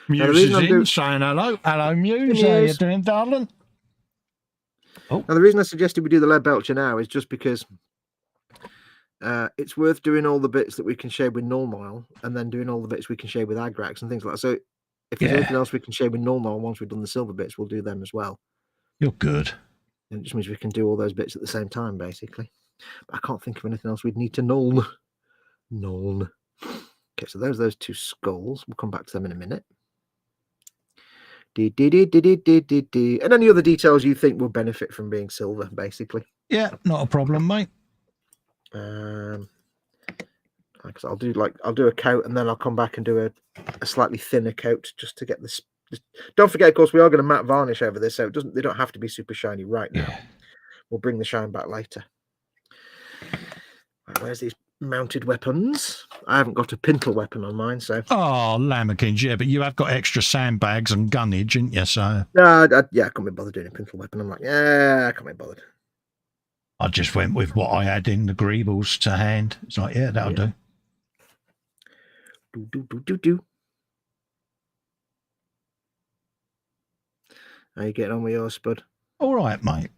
Muse is in, saying hello. Hello, Muse. How you doing, darling? Oh. Now, the reason I suggested we do the lead belcher now is just because it's worth doing all the bits that we can shade with null nile, and then doing all the bits we can shade with agrax and things like that. So if there's anything else we can shade with null nile, once we've done the silver bits, we'll do them as well. You're good. And it just means we can do all those bits at the same time, basically. But I can't think of anything else we'd need to null. Null. Okay, so those 2 skulls. We'll come back to them in a minute. And any other details you think will benefit from being silver, basically. Yeah, not a problem, mate. Because I'll do a coat, and then I'll come back and do a slightly thinner coat just to get this. Don't forget, of course, we are going to matte varnish over this, so they don't have to be super shiny right now. We'll bring the shine back later. Right, where's these mounted weapons? I haven't got a pintle weapon on mine, so. Oh, Lamekins, yeah, but you have got extra sandbags and gunnage, haven't you? So. I can't be bothered doing a pintle weapon. I'm like, I can't be bothered. I just went with what I had in the greebles to hand. It's like, that'll do. Do, do, do, do, do. How you getting on with yours, Spud? All right, mate.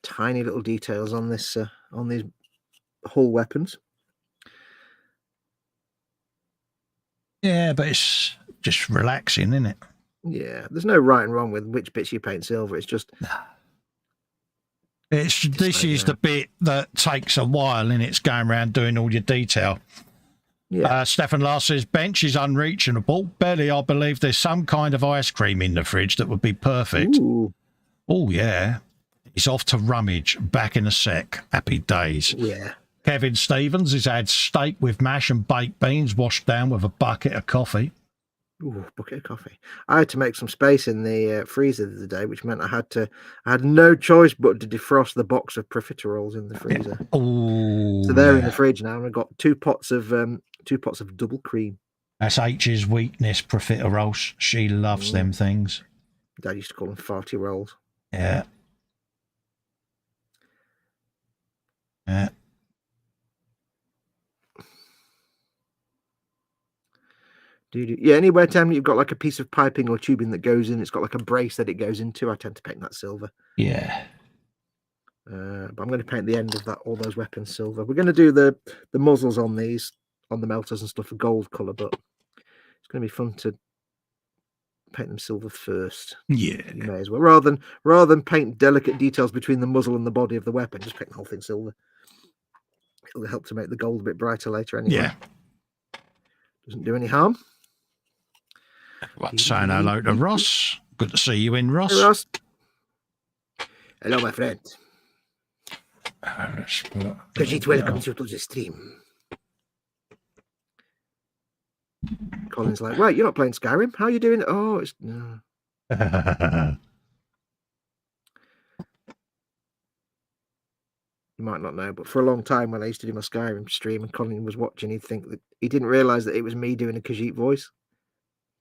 Tiny little details on this, on these hull weapons. Yeah, but it's just relaxing, isn't it? Yeah, there's no right and wrong with which bits you paint silver. It's just this is the bit that takes a while, and it's going around doing all your detail. Yeah. Stefan Lars says bench is unreachable. Belly, I believe there's some kind of ice cream in the fridge that would be perfect. Ooh. Oh yeah, he's off to rummage. Back in a sec. Happy days. Yeah. Kevin Stevens has had steak with mash and baked beans washed down with a bucket of coffee. Ooh, bucket of coffee. I had to make some space in the freezer the other day, which meant I had no choice but to defrost the box of profiteroles in the freezer. Oh, so they're in the fridge now, and I've got two pots of double cream. That's H's weakness, profiteroles. She loves them things. Dad used to call them farty rolls. Yeah. Yeah. Yeah, anywhere time you've got like a piece of piping or tubing that goes in, it's got like a brace that it goes into. I tend to paint that silver. Yeah. But I'm going to paint the end of that, all those weapons silver. We're going to do the muzzles on these, on the melters and stuff, a gold color, but it's going to be fun to paint them silver first. Yeah. You may as well, rather than paint delicate details between the muzzle and the body of the weapon, just paint the whole thing silver. It'll help to make the gold a bit brighter later anyway. Yeah. Doesn't do any harm. Saying hello to Ross. Good to see you in, Ross. Hey, Ross. Hello, my friend. Khajiit welcomes you to the stream. Colin's like, wait, you're not playing Skyrim? How are you doing? Oh, it's no. You might not know, but for a long time when I used to do my Skyrim stream and Colin was watching, he'd think that he didn't realise that it was me doing a Khajiit voice.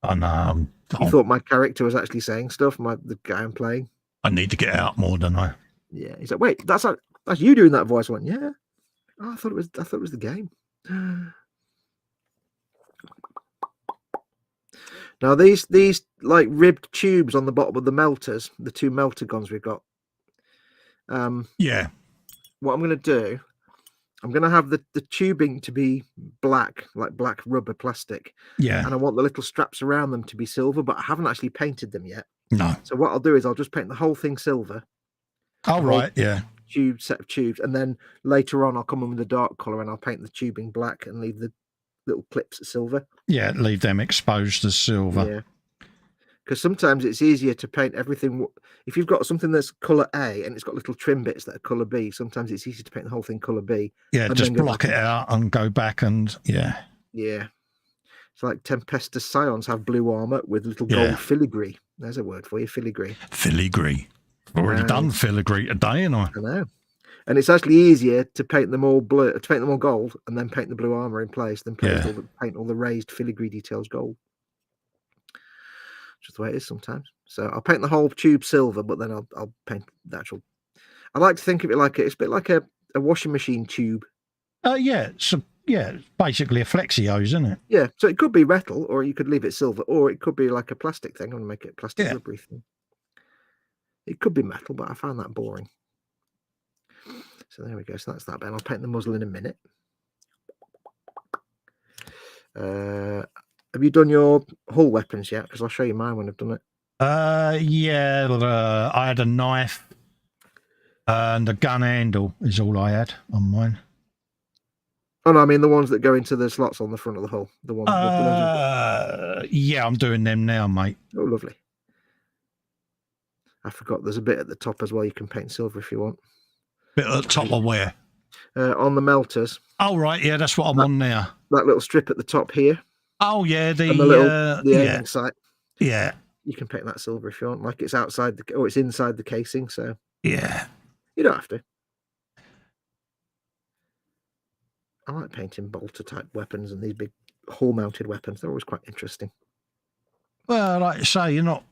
I know. He thought my character was actually saying stuff, the guy I'm playing. I need to get out more, don't I? Yeah. He's like, wait, that's you doing that voice. I went, yeah. Oh, I thought it was the game. Now these like ribbed tubes on the bottom of the melters, the two melter guns we've got. Yeah. What I'm going to do, I'm going to have the tubing to be black, like black rubber plastic. Yeah. And I want the little straps around them to be silver, but I haven't actually painted them yet. No. So what I'll do is I'll just paint the whole thing silver. Oh, right. Yeah. Set of tubes, and then later on I'll come in with a dark color and I'll paint the tubing black and leave the little clips silver. Yeah, leave them exposed as silver. Yeah, because sometimes it's easier to paint everything. If you've got something that's color A and it's got little trim bits that are color B, sometimes it's easy to paint the whole thing color B. Yeah, just block it out and go back and yeah. It's like Tempesta Scions have blue armor with little gold filigree. There's a word for you, filigree. Filigree. Already done filigree today, and I know. And it's actually easier to paint them all blue, to paint them all gold, and then paint the blue armor in place than paint all the raised filigree details gold. Just the way it is sometimes. So I'll paint the whole tube silver, but then I'll paint the actual. I like to think of it like it's a bit like a washing machine tube. Yeah. So yeah, basically a flexi hose, isn't it? Yeah. So it could be metal, or you could leave it silver, or it could be like a plastic thing. I'm gonna make it a plastic rubbery thing. It could be metal, but I found that boring. So there we go. So that's that bit. I'll paint the muzzle in a minute. Have you done your hull weapons yet? Because I'll show you mine when I've done it. Yeah. I had a knife and a gun handle is all I had on mine. Oh no, I mean the ones that go into the slots on the front of the hull. The ones. Yeah, I'm doing them now, mate. Oh, lovely. I forgot. There's a bit at the top as well. You can paint silver if you want. Bit at the top of where? On the melters. Oh right, yeah, that's what I'm on now. That little strip at the top here. Oh yeah, the aiming sight. Yeah. You can paint that silver if you want. Like it's outside it's inside the casing. So yeah, you don't have to. I like painting bolter type weapons and these big hull mounted weapons. They're always quite interesting. Well, like you say, you're not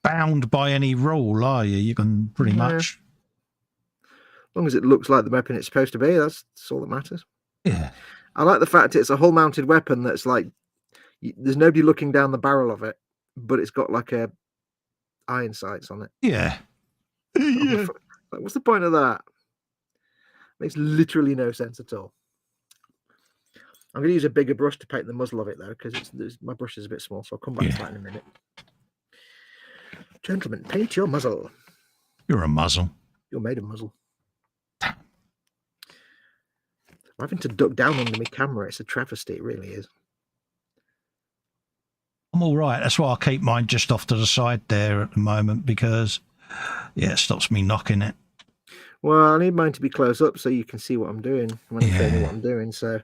bound by any rule, are you? You can pretty much. As long as it looks like the weapon it's supposed to be, that's all that matters. Yeah. I like the fact it's a hull-mounted weapon that's like there's nobody looking down the barrel of it, but it's got like a iron sights on it. Yeah. Yeah. What's the point of that? Makes literally no sense at all. I'm going to use a bigger brush to paint the muzzle of it though, because my brush is a bit small, so I'll come back to that in a minute. Gentlemen, paint your muzzle. You're a muzzle. You're made of muzzle. I'm having to duck down under my camera. It's a travesty, it really is. I'm all right. That's why I keep mine just off to the side there at the moment, because, yeah, it stops me knocking it. Well, I need mine to be close up so you can see what I'm doing when I'm showing you what I'm doing. So,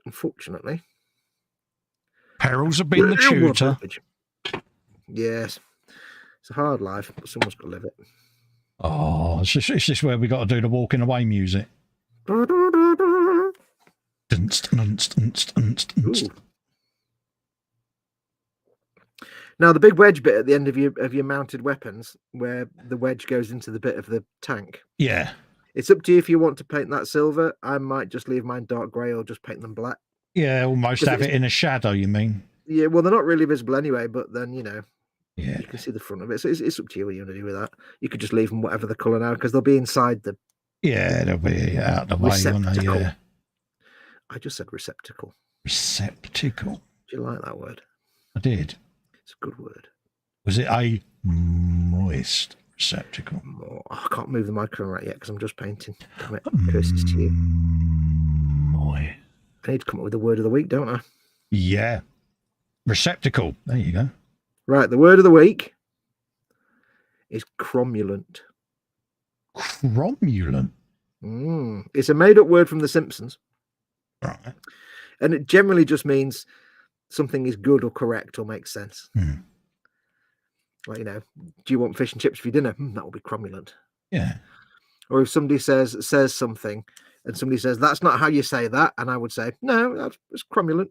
unfortunately, perils have been the tutor. Yes, it's a hard life, but someone's got to live it. Oh, is this where we got to do the walking away music? Now, the big wedge bit at the end of your mounted weapons, where the wedge goes into the bit of the tank. Yeah. It's up to you if you want to paint that silver. I might just leave mine dark grey or just paint them black. Yeah, almost have it in a shadow, you mean? Yeah, well, they're not really visible anyway, but then, you know, yeah, you can see the front of it. So it's up to you what you want to do with that. You could just leave them whatever the colour now, because they'll be inside the... Yeah, they'll be out of the way, won't they? Yeah. I just said receptacle. Receptacle. Do you like that word? I did. It's a good word. Was it a moist receptacle? Oh, I can't move the microphone right yet because I'm just painting. Damn it. Curses to you. Moist. I need to come up with the word of the week, don't I? Yeah. Receptacle. There you go. Right, the word of the week is cromulent. Cromulent? It's a made-up word from The Simpsons. Right. And it generally just means something is good or correct or makes sense. Like, you know, do you want fish and chips for your dinner? That will be cromulent. Yeah. Or if somebody says something and somebody says, that's not how you say that. And I would say, no, that's cromulent.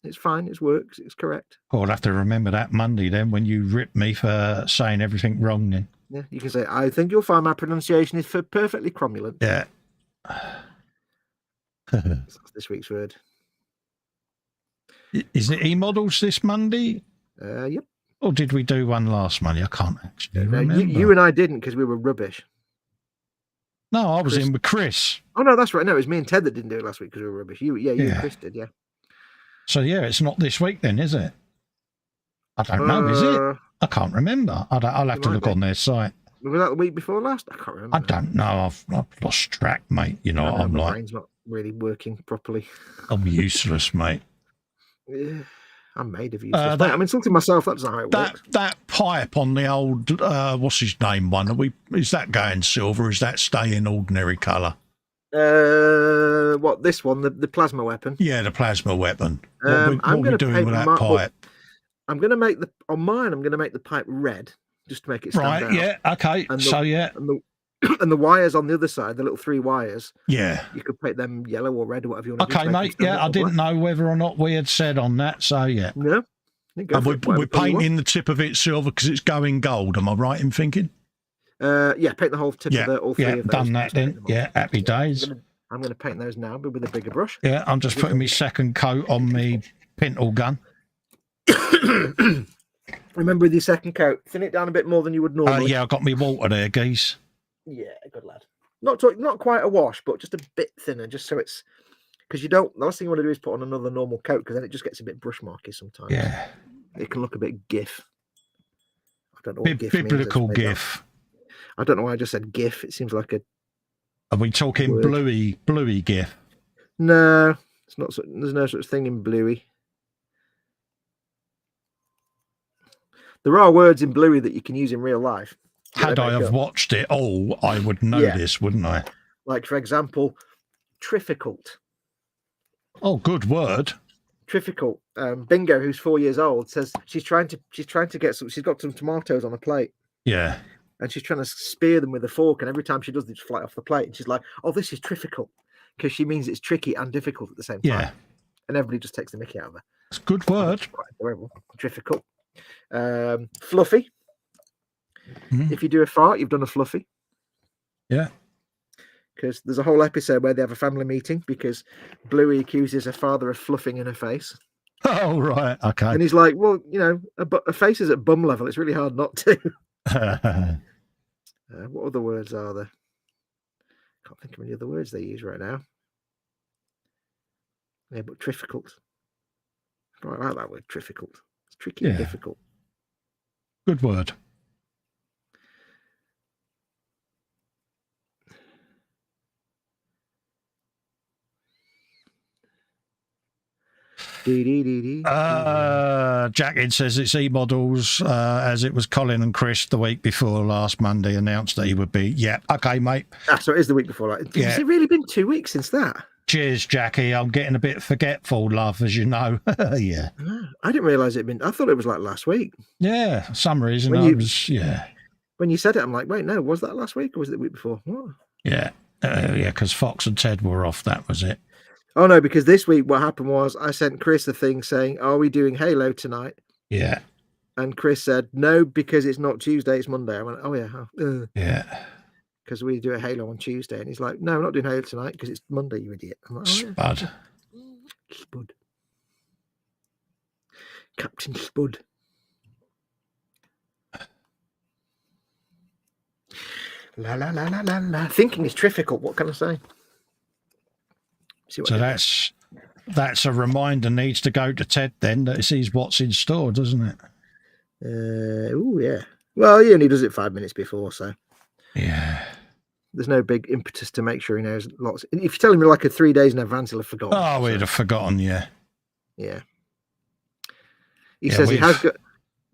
It's fine. It works. It's correct. Oh, I'll have to remember that Monday then when you rip me for saying everything wrong then. Yeah, you can say, I think you'll find my pronunciation is perfectly cromulent. Yeah. That's this week's word. Is it e-models this Monday? Yep. Or did we do one last Monday? I can't actually remember. You and I didn't because we were rubbish. No, I was in with Chris. Oh, no, that's right. No, it was me and Ted that didn't do it last week because we were rubbish. You and Chris did, yeah. So, yeah, it's not this week then, is it? I don't know, is it? I can't remember. I'll have to look on their site. Was that the week before last? I can't remember. I don't know. I've lost track, mate. You know, I'm my like... brain's not really working properly. I'm useless, mate. Yeah, I'm made of useless. I'm insulting myself. That's not how it works. That pipe on the old, what's his name one? Is that going silver? Is that staying ordinary colour? What, this one, the plasma weapon? Yeah, the plasma weapon. What are we doing with that pipe? I'm going to make I'm going to make the pipe red just to make it stand out. Right, yeah, okay. And the wires on the other side, the little 3 wires. Yeah. You could paint them yellow or red or whatever you want to do. Okay, mate. Yeah, I didn't know whether or not we had said on that, so yeah. No. And we're painting the tip of it silver because it's going gold. Am I right in thinking? Yeah, paint the whole tip of all 3 of those. Done that then. Yeah, happy days. I'm going to paint those now, but with a bigger brush. Yeah, I'm just putting my second coat on my pintle gun. Remember with your second coat, thin it down a bit more than you would normally. Yeah, I got me water there, geese. Yeah, good lad. Not quite a wash, but just a bit thinner, just so it's because the last thing you want to do is put on another normal coat because then it just gets a bit brush marky sometimes. Yeah, it can look a bit GIF. I don't know what GIF biblical means. GIF. I don't know why I just said GIF. It seems like a. Are we talking word. bluey GIF? No, it's not. There's no such thing in bluey. There are words in bluey that you can use in real life. Had I have watched it all, I would know this, wouldn't I? Like, for example, trifficult. Oh, good word. Trifficult. Bingo, who's 4 years old, says she's trying to get some. She's got some tomatoes on a plate. Yeah. And she's trying to spear them with a fork, and every time she does, they just fly off the plate. And she's like, "Oh, this is trifficult," because she means it's tricky and difficult at the same time. Yeah. And everybody just takes the mickey out of her. It's a good word. It's quite adorable. Trifficult. Fluffy. If you do a fart, you've done a fluffy. Yeah. because there's a whole episode where they have a family meeting because Bluey accuses her father of fluffing in her face. Oh, right. Okay. And he's like, well, you know, a face is at bum level. It's really hard not to. What other words are there? Can't think of any other words they use right now. Yeah, but difficult. I like that word, difficult. It's tricky and difficult. Good word. Jackin says it's E-Models, as it was Colin and Chris the week before last Monday announced that he would be. Yeah, okay, mate. So it is the week before. Has it really been 2 weeks since that? Cheers, Jackie. I'm getting a bit forgetful, love, as you know. Yeah. I didn't realise it'd been. I thought it was like last week. Yeah, for some reason When you said it, I'm like, wait, no, was that last week or was it the week before? What? Yeah, because Fox and Ted were off. That was it. Oh no, because this week what happened was I sent Chris a thing saying, "Are we doing Halo tonight?" Yeah. And Chris said, "No, because it's not Tuesday, it's Monday." I went, "Oh yeah, yeah." Because we do a Halo on Tuesday, and he's like, "No, we're not doing Halo tonight because it's Monday, you idiot." I'm like, Spud. Spud. Captain Spud. La la la la la la. Thinking is difficult. What can I say? So that's a reminder needs to go to Ted then that he sees what's in store, doesn't it? Oh yeah. Well, he only does it 5 minutes before, so yeah. There's no big impetus to make sure he knows lots. If you're telling me like 3 days in advance, he'll have forgotten. Oh, he'd have forgotten, yeah. Yeah. He says he has got.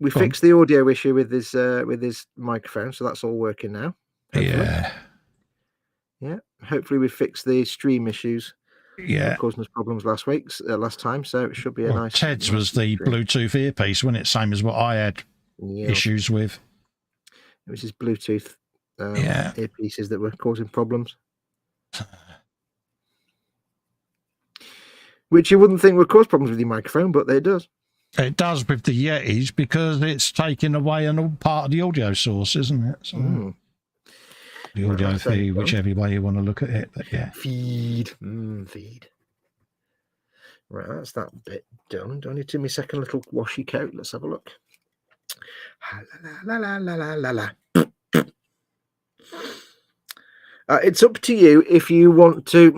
We fixed the audio issue with his microphone, so that's all working now. Hopefully. Yeah. Yeah. Hopefully we fixed the stream issues. Yeah. Causing us problems last time, so it should be a nice. Ted's was the stream. Bluetooth earpiece, wasn't it? Same as what I had issues with. It was his Bluetooth earpieces that were causing problems. Which you wouldn't think would cause problems with your microphone, but it does. It does with the Yetis because it's taking away an part of the audio source, isn't it? So the audio feed, whichever way you want to look at it, but yeah. Feed. Right, that's that bit done. Do I need to do my second little washy coat? Let's have a look. La la la la la la. It's up to you if you want to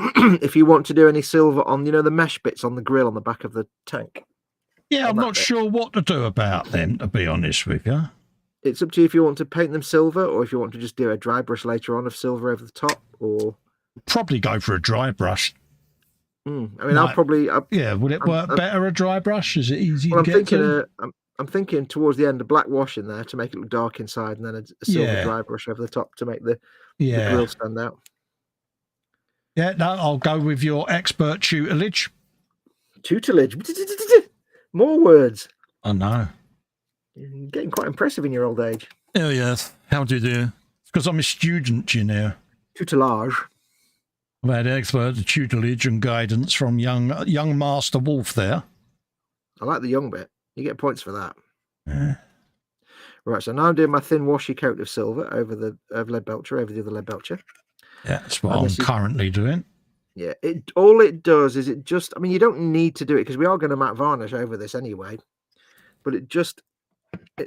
do any silver on the mesh bits on the grill on the back of the tank. Yeah, I'm not sure what to do about them, to be honest with you. It's up to you if you want to paint them silver or if you want to just do a dry brush later on of silver over the top, or probably go for a dry brush. I mean, I'll probably. Would it work better a dry brush? Is it easy to get to? I'm thinking towards the end a black wash in there to make it look dark inside, and then a silver dry brush over the top to make the grill stand out. Yeah, no, I'll go with your expert tutelage. Tutelage. More words. I know. You're getting quite impressive in your old age. Oh, yes. How do you do? It's because I'm a student, you know. Tutelage. I've had expert tutelage and guidance from young Master Wolf there. I like the young bit. You get points for that. Yeah. Right, so now I'm doing my thin washy coat of silver over the lead belcher, over the other lead belcher. Yeah, that's what I'm currently doing. Yeah, all it does is it just, I mean, you don't need to do it because we are going to matte varnish over this anyway. But it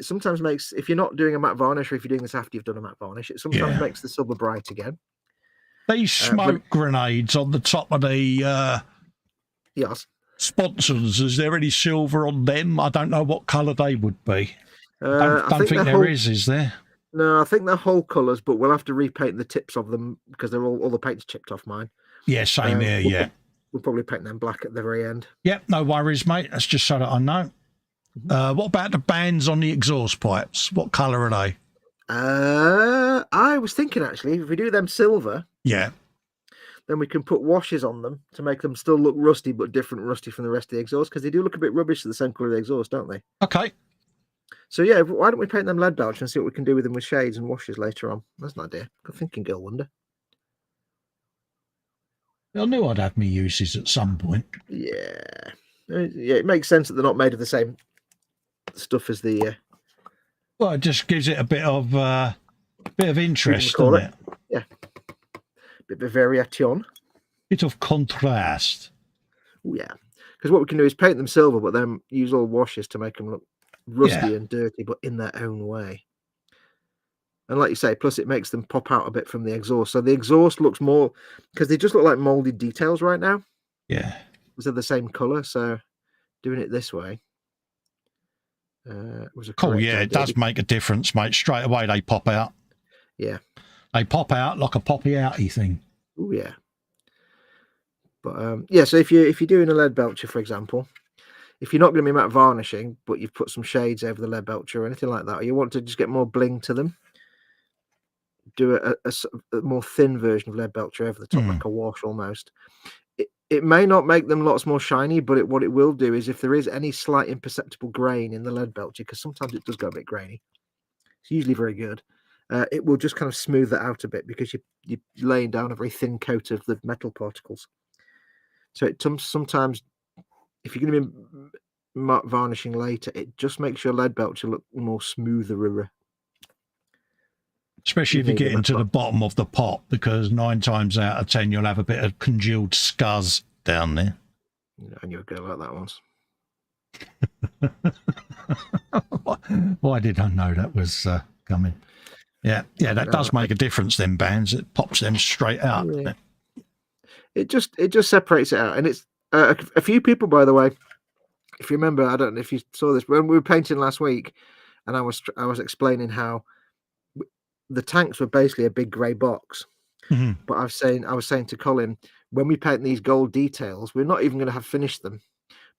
sometimes makes, if you're not doing a matte varnish or if you're doing this after you've done a matte varnish, it sometimes makes the silver bright again. These smoke grenades on the top of the yes. sponsors, is there any silver on them? I don't know what colour they would be. I don't think there is there? No, I think they're whole colours, but we'll have to repaint the tips of them because they're all the paint's chipped off mine. Yeah, same here, We'll probably paint them black at the very end. Yep, no worries, mate. That's just so that I know. What about the bands on the exhaust pipes? What colour are they? I was thinking, actually, if we do them silver... Yeah. Then we can put washes on them to make them still look rusty, but different rusty from the rest of the exhaust, because they do look a bit rubbish to the same colour of the exhaust, don't they? Okay. So, yeah, why don't we paint them lead belcher and see what we can do with them with shades and washes later on? That's an idea. Good thinking, girl wonder. I knew I'd have me uses at some point. Yeah. Yeah, it makes sense that they're not made of the same stuff as the... Well, it just gives it a bit of interest, doesn't it? Yeah. Bit of variation. Bit of contrast. Oh yeah, because what we can do is paint them silver, but then use all washes to make them look rusty and dirty, but in their own way. And like you say, plus it makes them pop out a bit from the exhaust. So the exhaust looks more, because they just look like molded details right now. Yeah. Because they're the same color. So doing it this way was a cool. correct Yeah, idea. it does make a difference, mate. Straight away they pop out. Yeah. They pop out like a poppy outy thing. Oh yeah. But yeah, so if you're doing a lead belcher, for example, if you're not going to be matte varnishing, but you've put some shades over the lead belcher or anything like that, or you want to just get more bling to them, do a more thin version of lead belcher over the top, like a wash almost. It may not make them lots more shiny, but what it will do is if there is any slight imperceptible grain in the lead belcher, because sometimes it does go a bit grainy, it's usually very good. It will just kind of smooth that out a bit because you're laying down a very thin coat of the metal particles. So it sometimes, if you're going to be matte varnishing later, it just makes your lead belcher look more smoother. Especially if you get into the bottom of the pot, because 9 times out of 10 you'll have a bit of congealed scuzz down there. And you'll go like that once. Why did I know that was coming? Yeah, that does make a difference. Them bands, it pops them straight out. Yeah. It just separates it out, and it's a few people, by the way. If you remember, I don't know if you saw this when we were painting last week, and I was explaining how the tanks were basically a big grey box. But I was saying to Colin, when we paint these gold details, we're not even going to have finished them,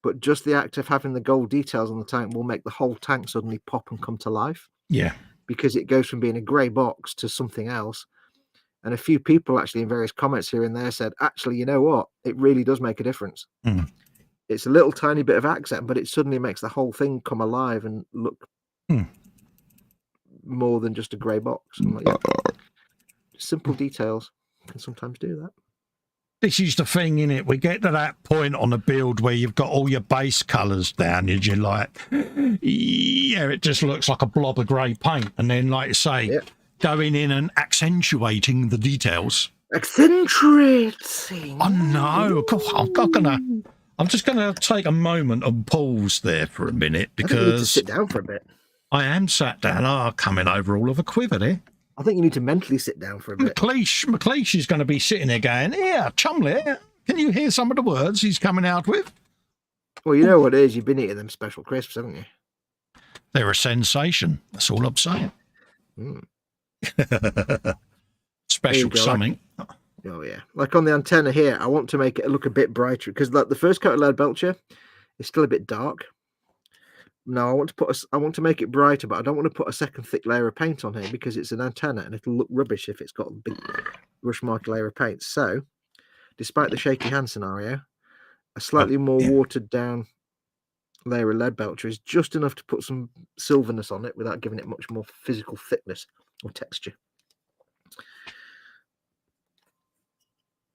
but just the act of having the gold details on the tank will make the whole tank suddenly pop and come to life. Yeah, because it goes from being a grey box to something else. And a few people actually in various comments here and there said, actually, you know what? It really does make a difference. It's a little tiny bit of accent, but it suddenly makes the whole thing come alive and look more than just a grey box. I'm like, yeah. Simple details can sometimes do that. This is the thing, innit? We get to that point on a build where you've got all your base colours down and you're like, yeah, it just looks like a blob of grey paint. And then, like you say, going in and accentuating the details. Accentuating. Oh, no. I'm just going to take a moment and pause there for a minute because... I think you need to sit down for a bit. I am sat down. Oh, coming over all of a quiver there. I think you need to mentally sit down for a bit. McLeish is going to be sitting there going, yeah, Chumley, can you hear some of the words he's coming out with? Well, you know what it is. You've been eating them special crisps, haven't you? They're a sensation. That's all I'm saying. Special something. Oh, yeah. Like on the antenna here, I want to make it look a bit brighter because like the first coat of lead belcher is still a bit dark. Now I want to make it brighter, but I don't want to put a second thick layer of paint on here because it's an antenna and it'll look rubbish if it's got a big brush mark layer of paint. So, despite the shaky hand scenario, a slightly more watered down layer of lead belcher is just enough to put some silverness on it without giving it much more physical thickness or texture.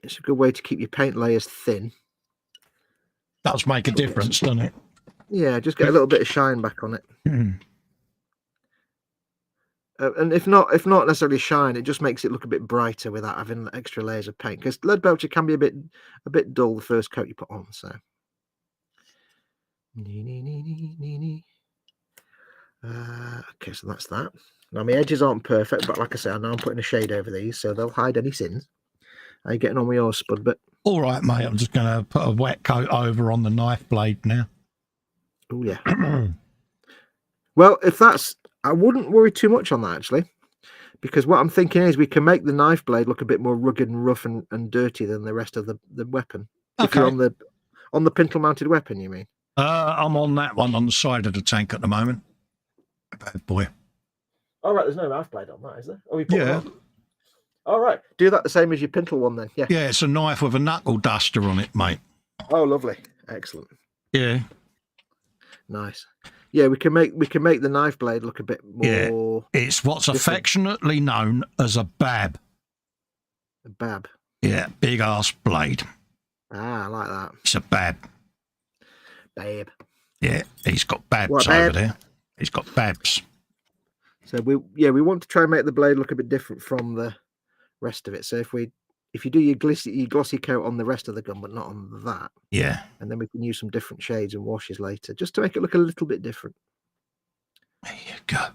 It's a good way to keep your paint layers thin. Does make a difference, doesn't it? Yeah, just get a little bit of shine back on it. And if not necessarily shine, it just makes it look a bit brighter without having extra layers of paint. Because lead belcher can be a bit dull the first coat you put on. So, okay, so that's that. Now my edges aren't perfect, but like I say, I know I'm putting a shade over these, so they'll hide any sins. How you getting on with yours, Spud? But all right, mate. I'm just going to put a wet coat over on the knife blade now. Oh, yeah. Well, if that's... I wouldn't worry too much on that, actually. Because what I'm thinking is we can make the knife blade look a bit more rugged and rough and dirty than the rest of the weapon. Okay. If you're on the pintle-mounted weapon, you mean? I'm on that one on the side of the tank at the moment. Bad boy. All right, there's no knife blade on that, is there? Oh, yeah. All right. Do that the same as your pintle one, then. Yeah. Yeah, it's a knife with a knuckle duster on it, mate. Oh, lovely. Excellent. Yeah. Nice. Yeah, we can make the knife blade look a bit more. Yeah, it's what's affectionately known as a bab. A bab. Yeah, big ass blade. Ah, I like that. It's a bab. Bab. Yeah, he's got babs over there. He's got babs. So we want to try and make the blade look a bit different from the rest of it. So if we if you do your glossy coat on the rest of the gun, but not on that, Yeah. and then we can use some different shades and washes later, just to make it look a little bit different. There you go.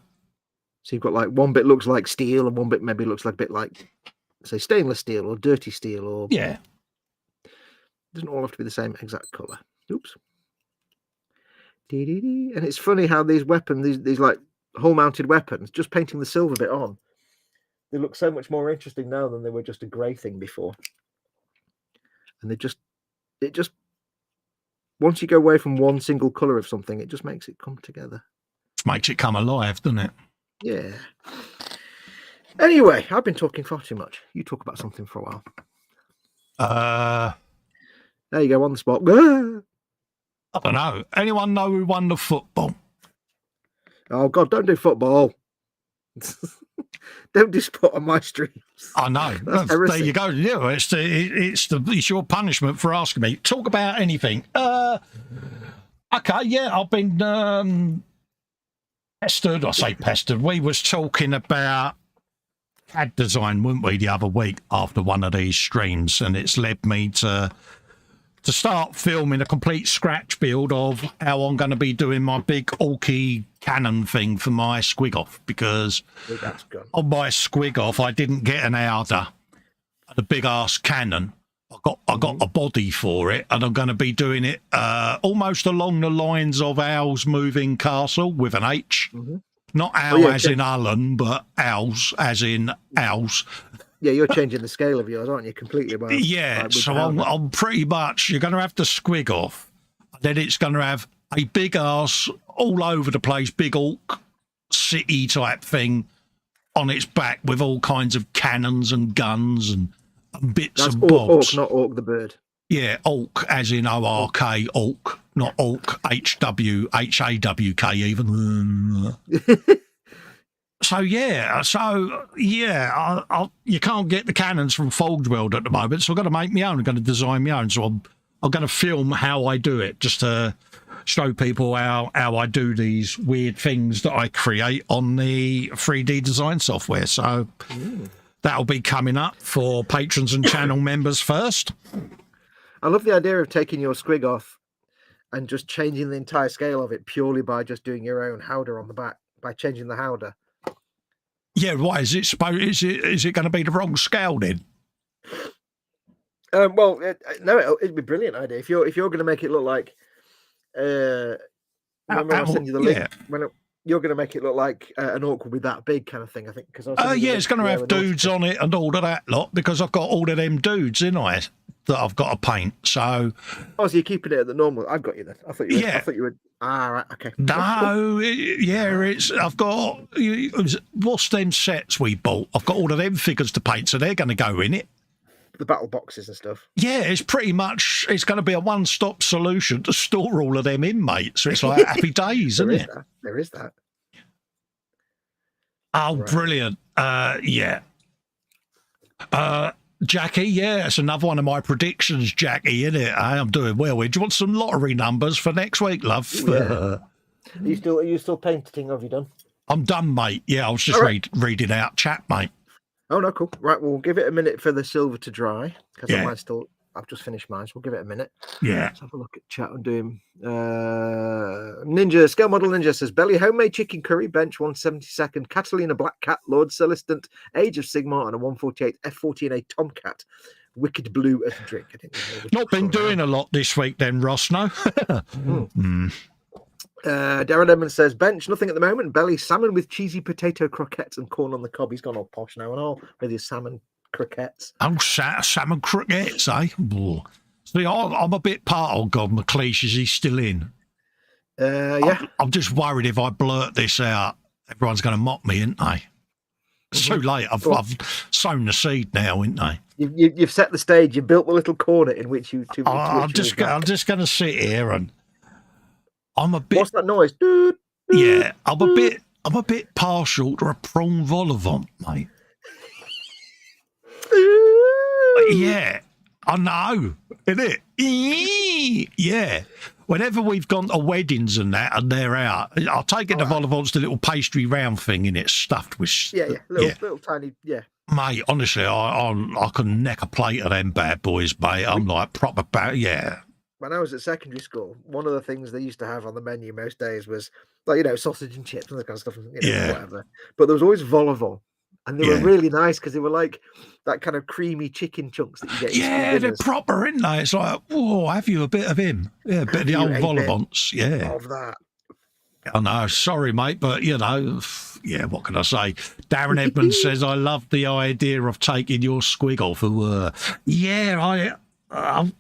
So you've got like one bit looks like steel, and one bit maybe looks like a bit like, say, stainless steel or dirty steel, or Yeah. It doesn't all have to be the same exact color. Oops. And it's funny how these weapons, these like hull-mounted weapons, just painting the silver bit on, they look so much more interesting now than they were just a grey thing before. And it just once you go away from one single colour of something, it just makes it come together. Makes it come alive, doesn't it? Yeah. Anyway, I've been talking far too much. You talk about something for a while. There you go, on the spot. I don't know. Anyone know who won the football? Oh God, don't do football. Don't do sport on my streams. I know. There you go. Yeah, it's your punishment for asking me. Talk about anything. Okay, yeah, I've been pestered. I say pestered. We was talking about CAD design, weren't we, the other week after one of these streams, and it's led me to start filming a complete scratch build of how I'm going to be doing my big Orky cannon thing for my squig off, because on my squig off I didn't get an outer, the big ass cannon. I got a body for it, and I'm going to be doing it almost along the lines of Owl's Moving Castle with an H. Not Owl as in Alan, but Owls as in Owls. Yeah, you're changing the scale of yours, aren't you? Completely. Yeah, so I'm pretty much, you're going to have to squig off. Then it's going to have a big ass, all over the place, big orc city type thing on its back with all kinds of cannons and guns and bits and bobs. Orc, not Orc the bird. Yeah, orc as in O-R-K, orc, not orc, H-W-H-A-W-K even. So yeah, you can't get the cannons from Forge World at the moment, so I've got to make my own. I'm going to design my own, so I'm going to film how I do it, just to show people how I do these weird things that I create on the 3D design software. So that'll be coming up for patrons and channel members first. I love the idea of taking your squig off and just changing the entire scale of it purely by just doing your own howdah on the back, by changing the howdah. Yeah, why is it going to be the wrong scale then? Well, no, it'd be a brilliant idea if you're going to make it look like. Remember, I'll send you the link. When you're going to make it look like an orc will be that big, kind of thing. I think because it's going to have dudes on it and all of that lot, because I've got all of them dudes in I that I've got to paint. So you're keeping it at the normal. I've got you then. I thought you were. Right, okay. No, I've got, what's them sets we bought? I've got all of them figures to paint, so they're going to go in it. The battle boxes and stuff. Yeah, it's pretty much, it's going to be a one-stop solution to store all of them in, mate. So it's like happy days, isn't it? There is that. Oh, right. Brilliant. Yeah. Jackie, yeah, it's another one of my predictions, Jackie, isn't it? I'm doing well. Do you want some lottery numbers for next week, love? Yeah. Are you still painting? Have you done? I'm done, mate. Yeah, I was just reading out chat, mate. Oh, no, cool. Right, we'll give it a minute for the silver to dry, because I've just finished mine, so we'll give it a minute. Yeah. Let's have a look at chat and do him. Ninja, Scale Model Ninja says, Belly, homemade chicken curry, bench 172nd, Catalina Black Cat, Lord Celestant, Age of Sigmar, and a 148 F14A Tomcat. Wicked Blue as a drink. I didn't know. Not been doing a lot this week then, Ross, no? Darren Edmonds says, bench, nothing at the moment. Belly, salmon with cheesy potato croquettes and corn on the cob. He's gone all posh now and all with his salmon croquettes. Oh, salmon croquettes, eh? See, I'm a bit part, oh God, McLeish, is he still in? Yeah. I'm just worried if I blurt this out, everyone's going to mock me, isn't they? It's too late. I've sown the seed now, isn't they? You've set the stage. You've built the little corner in which you. I'm just going to sit here and I'm a bit. What's that noise? Yeah, I'm a bit partial to a prawn vol au vent, mate. Yeah, I know, isn't it? Yeah. Whenever we've gone to weddings and that, and they're out, I'll take it to vol au vent's the little pastry round thing in it, stuffed with. Little tiny, Mate, honestly, I can neck a plate of them bad boys, mate. I'm like proper bad, yeah. When I was at secondary school, one of the things they used to have on the menu most days was, like, sausage and chips and that kind of stuff, whatever. But there was always vol au vent. And they were really nice because they were like that kind of creamy chicken chunks that you get in Yeah, they're proper, isn't they? It's like, whoa, have you a bit of him? Yeah, a bit of the old vol au vents, yeah. Of that. I know, sorry, mate, but, yeah, what can I say? Darren Edmonds says, I love the idea of taking your squiggle for yeah, I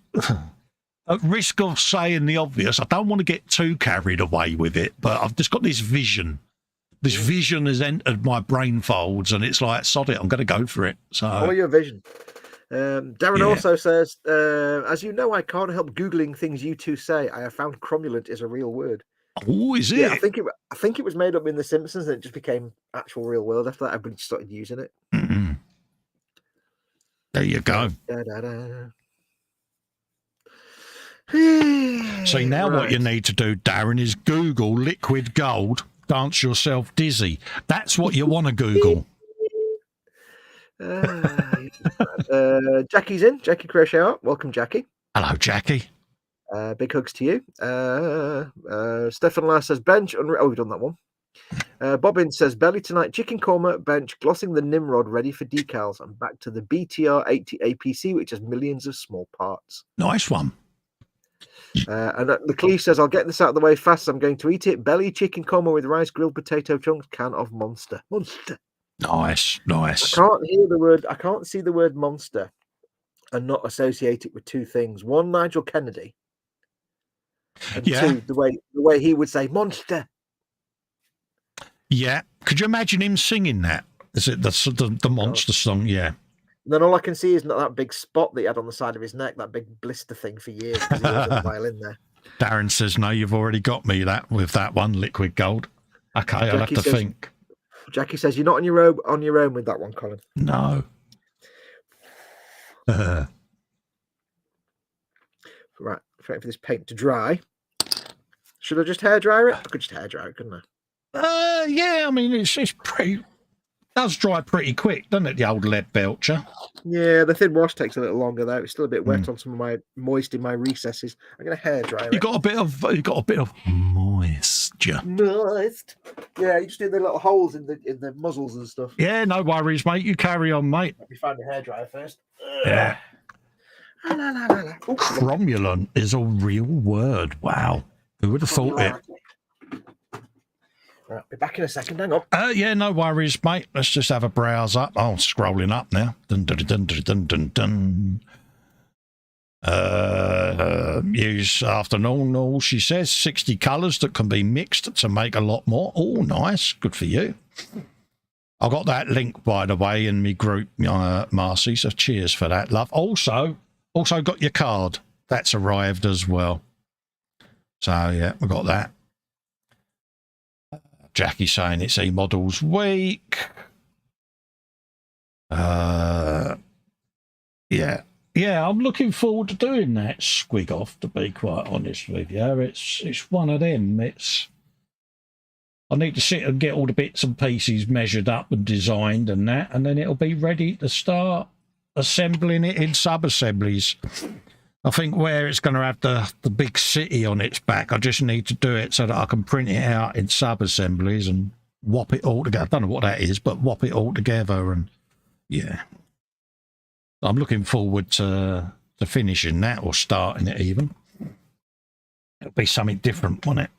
at risk of saying the obvious, I don't want to get too carried away with it, but I've just got this vision. This vision has entered my brain folds, and it's like, sod it, I'm going to go for it. So, follow your vision. Darren also says, as you know, I can't help Googling things you two say. I have found cromulent is a real word. Oh, is it? Yeah, I think it was made up in The Simpsons, and it just became actual real world after that. Everybody started using it. Mm-hmm. There you go. See, now what you need to do, Darren, is Google liquid gold, dance yourself dizzy. That's what you want to Google. Jackie's in. Jackie Crochet Art. Welcome, Jackie. Hello, Jackie. Big hugs to you. Stefan Lass says bench. Oh, we've done that one. Bobbin says belly tonight, chicken korma, bench, glossing the Nimrod ready for decals. And back to the BTR 80 APC, which has millions of small parts. Nice one. And the Cleve says, I'll get this out of the way fast. I'm going to eat it. Belly chicken korma with rice, grilled potato chunks, can of Monster. Nice. I can't see the word monster and not associate it with two things. One, Nigel Kennedy. And two, the way he would say monster. Yeah. Could you imagine him singing that? Is it the monster song? Yeah. And then all I can see is not that big spot that he had on the side of his neck, that big blister thing for years, because he had a violin there. Darren says, no, you've already got me with that one, liquid gold. Okay, I'll have to think. Jackie says, you're not on your own with that one, Colin. No. Right, waiting for this paint to dry. Should I just hairdryer it? I could just hairdryer it, couldn't I? Yeah, I mean, it's pretty... does dry pretty quick, doesn't it, the old lead belcher? Yeah, the thin wash takes a little longer though. It's still a bit wet on some of my moist in my recesses. I'm gonna hairdryer it. You got a bit of moisture. Moist. Yeah, you just do the little holes in the muzzles and stuff. Yeah, no worries, mate. You carry on, mate. Let me find the hairdryer first. Yeah. Cromulent is a real word. Wow. Who would have thought it? Right, be back in a second. Hang on. Yeah, no worries, mate. Let's just have a browse up. Oh, scrolling up now. Dun, dun, dun, dun, dun, dun, dun. Use afternoon, all she says. 60 colours that can be mixed to make a lot more. Oh, nice. Good for you. I got that link, by the way, in my group, Marcy. So cheers for that, love. Also got your card. That's arrived as well. So yeah, we got that. Jackie saying it's E-Models week. Yeah, I'm looking forward to doing that squig off, to be quite honest with you. It's one of them. I need to sit and get all the bits and pieces measured up and designed and that, and then it'll be ready to start assembling it in sub-assemblies. I think where it's going to have the big city on its back, I just need to do it so that I can print it out in sub-assemblies and whop it all together. I don't know what that is, but whop it all together. And yeah, I'm looking forward to finishing that or starting it even. It'll be something different, won't it?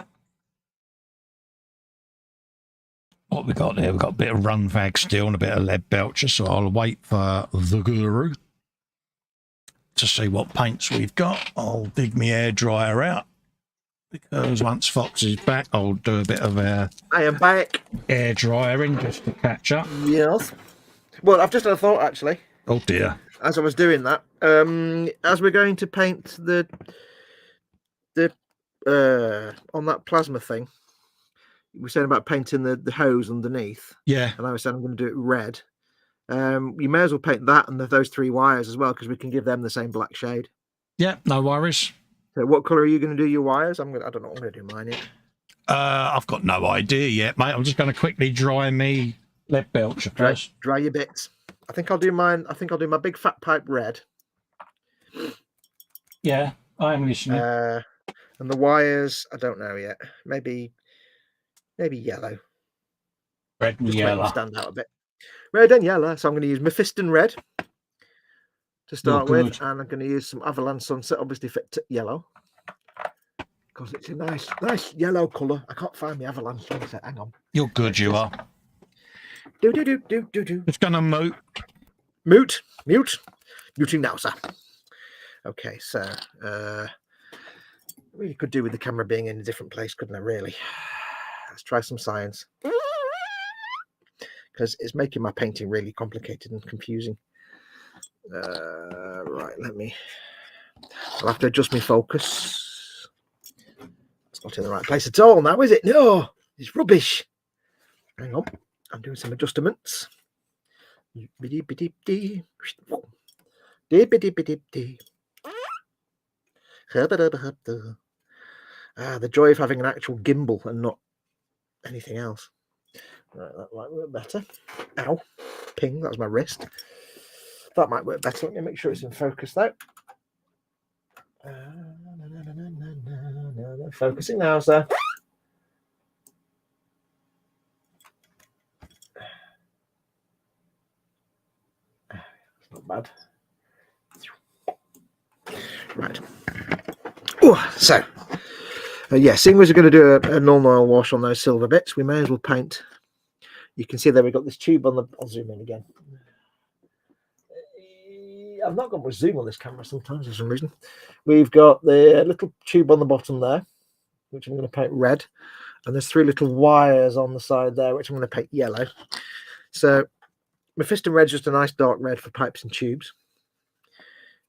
What we got there? We've got a bit of run fag steel and a bit of lead belcher, so I'll wait for the guru to see what paints we've got. I'll dig my air dryer out because once Fox is back, I'll do a bit of I am back air dryering just to catch up. Yes. Well, I've just had a thought actually. Oh dear. As I was doing that, as we're going to paint the on that plasma thing, we were saying about painting the hose underneath. Yeah. And I was saying I'm going to do it red. You may as well paint that and those three wires as well, because we can give them the same black shade. Yeah, no worries. So what colour are you going to do your wires? I don't know what I'm going to do mine yet. I've got no idea yet, mate. I'm just going to quickly dry me lead belcher first. Dry your bits. I think I'll do mine. I think I'll do my big fat pipe red. Yeah, I'm listening. And the wires, I don't know yet. Maybe yellow. Red and Just to make them yellow. stand out a bit. Red and yellow. So I'm going to use Mephiston red to start with, and I'm going to use some Avalanche Sunset, obviously for yellow, because it's a nice yellow colour. I can't find the Avalanche Sunset. Hang on. You're good, you are. Do. It's going to Mute. Muting now, sir. Okay, so really could do with the camera being in a different place, couldn't I? Really. Let's try some science, because it's making my painting really complicated and confusing. Right, I'll have to adjust my focus. It's not in the right place at all now, is it? No, it's rubbish. Hang on, I'm doing some adjustments. The joy of having an actual gimbal and not anything else. Right, that might work better. Ow, ping, that was my wrist. That might work better. Let me make sure it's in focus though. Focusing now, sir. Not bad. Right. Oh, so yeah, seeing as we're going to do a non-oil wash on those silver bits, we may as well paint. You can see there we've got this tube on the. I'll zoom in again. I've not got much zoom on this camera sometimes for some reason. We've got the little tube on the bottom there, which I'm going to paint red, and there's 3 little wires on the side there, which I'm going to paint yellow. So Mephiston red is just a nice dark red for pipes and tubes.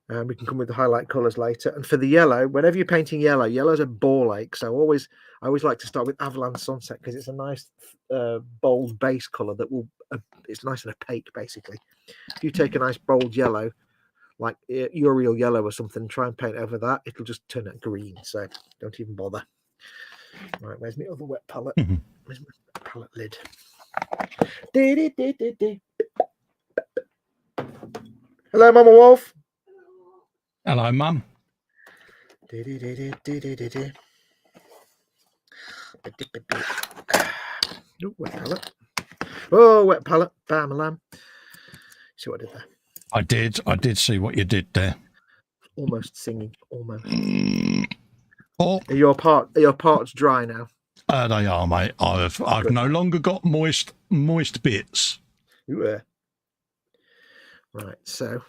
We can come with the highlight colours later. And for the yellow, whenever you're painting yellow's a ball ache. So I always like to start with Avalanche Sunset, because it's a nice bold base colour that will. It's nice and opaque, basically. If you take a nice bold yellow, like Uriel yellow or something, try and paint over that, it'll just turn out green. So don't even bother. Right, where's my other wet palette? Where's my palette lid? Hello, Mama Wolf. Hello, Mum. Oh, wet palette. Oh, wet palette. Bam, lamb. See what I did there? I did see what you did there. Almost singing. Almost. Oh, Are your parts dry now? they are, mate. I've no longer got moist bits. Right. So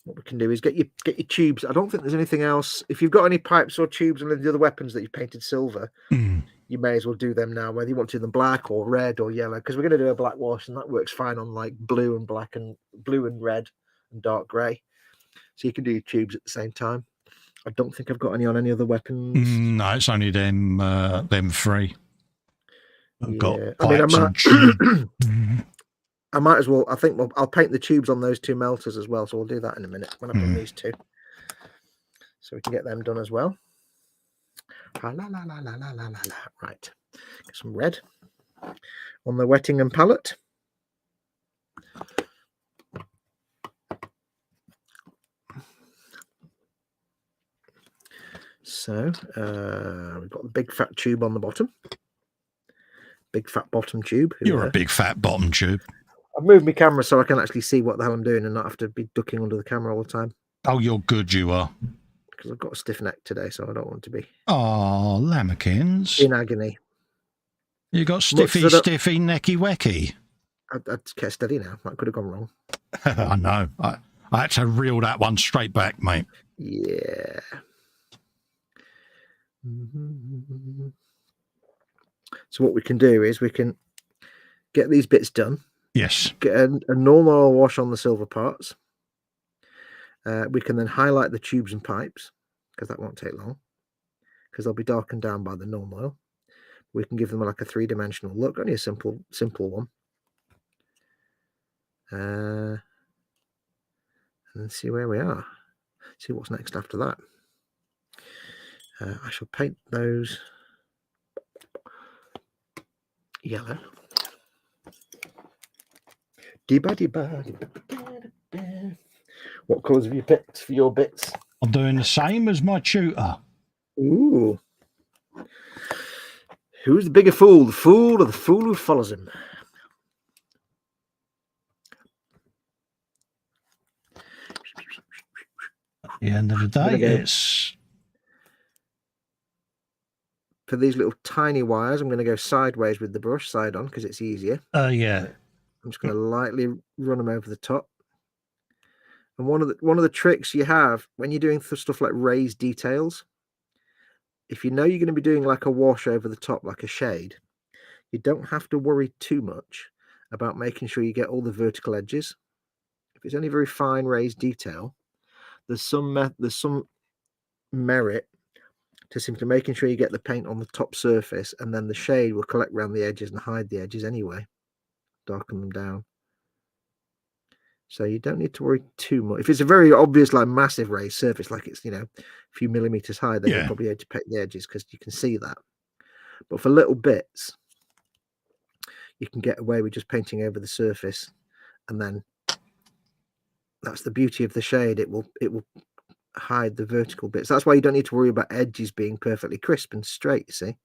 what we can do is get your tubes. I don't think there's anything else. If you've got any pipes or tubes and the other weapons that you've painted silver, you may as well do them now, whether you want to do them black or red or yellow, because we're going to do a black wash, and that works fine on like blue and black and blue and red and dark grey. So you can do your tubes at the same time. I don't think I've got any on any other weapons. No, it's only them 3. I've got pipes and tubes. I might as well. I think I'll paint the tubes on those 2 melters as well. So we'll do that in a minute when I paint these 2, so we can get them done as well. Right, get some red on the wetting and palette. So we've got the big fat tube on the bottom. Big fat bottom tube. You're a big fat bottom tube. I've moved my camera so I can actually see what the hell I'm doing and not have to be ducking under the camera all the time. Oh, you're good, you are. Because I've got a stiff neck today, so I don't want to be. Oh, lamekins. In agony. You got stiffy necky wecky. I get steady now. That could have gone wrong. I know. I had to reel that one straight back, mate. Yeah. So what we can do is we can get these bits done. Yes. Get a normal oil wash on the silver parts. We can then highlight the tubes and pipes, because that won't take long, because they'll be darkened down by the normal oil. We can give them like a 3-dimensional look, only a simple one. And then see where we are. See what's next after that. I shall paint those yellow. What colours have you picked for your bits? I'm doing the same as my tutor. Ooh. Who's the bigger fool? The fool or the fool who follows him? At the end of the day, it's... For these little tiny wires, I'm going to go sideways with the brush, side on, because it's easier. Yeah. I'm just going to lightly run them over the top. And one of the tricks you have when you're doing stuff like raised details, if you know you're going to be doing like a wash over the top, like a shade, you don't have to worry too much about making sure you get all the vertical edges. If it's only very fine raised detail, there's some merit to simply making sure you get the paint on the top surface, and then the shade will collect around the edges and hide the edges anyway, darken them down. So you don't need to worry too much. If it's a very obvious, like massive raised surface, like it's, a few millimeters high, then you'll probably have to paint the edges because you can see that. But for little bits, you can get away with just painting over the surface, and then that's the beauty of the shade. It will hide the vertical bits. That's why you don't need to worry about edges being perfectly crisp and straight, you see.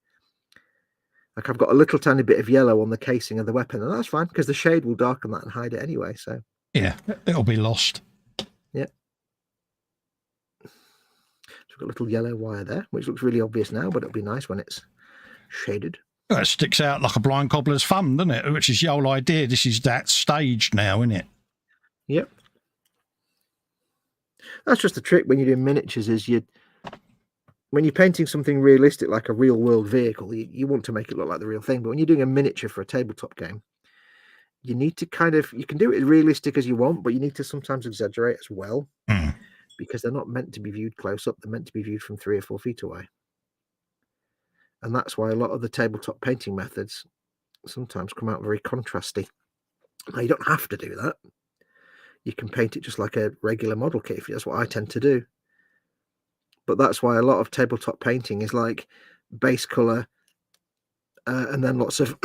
Like I've got a little tiny bit of yellow on the casing of the weapon, and that's fine because the shade will darken that and hide it anyway. So yeah, it'll be lost. Yeah. So we've got a little yellow wire there, which looks really obvious now, but it'll be nice when it's shaded. Well, it sticks out like a blind cobbler's thumb, doesn't it? Which is the whole idea. This is that stage now, isn't it? Yep. That's just the trick when you're doing miniatures, is when you're painting something realistic like a real world vehicle, you want to make it look like the real thing. But when you're doing a miniature for a tabletop game, you need to you can do it as realistic as you want, but you need to sometimes exaggerate as well, because they're not meant to be viewed close up. They're meant to be viewed from 3 or 4 feet away. And that's why a lot of the tabletop painting methods sometimes come out very contrasty. Now, you don't have to do that. You can paint it just like a regular model kit, if that's what I tend to do. But that's why a lot of tabletop painting is like base color and then lots of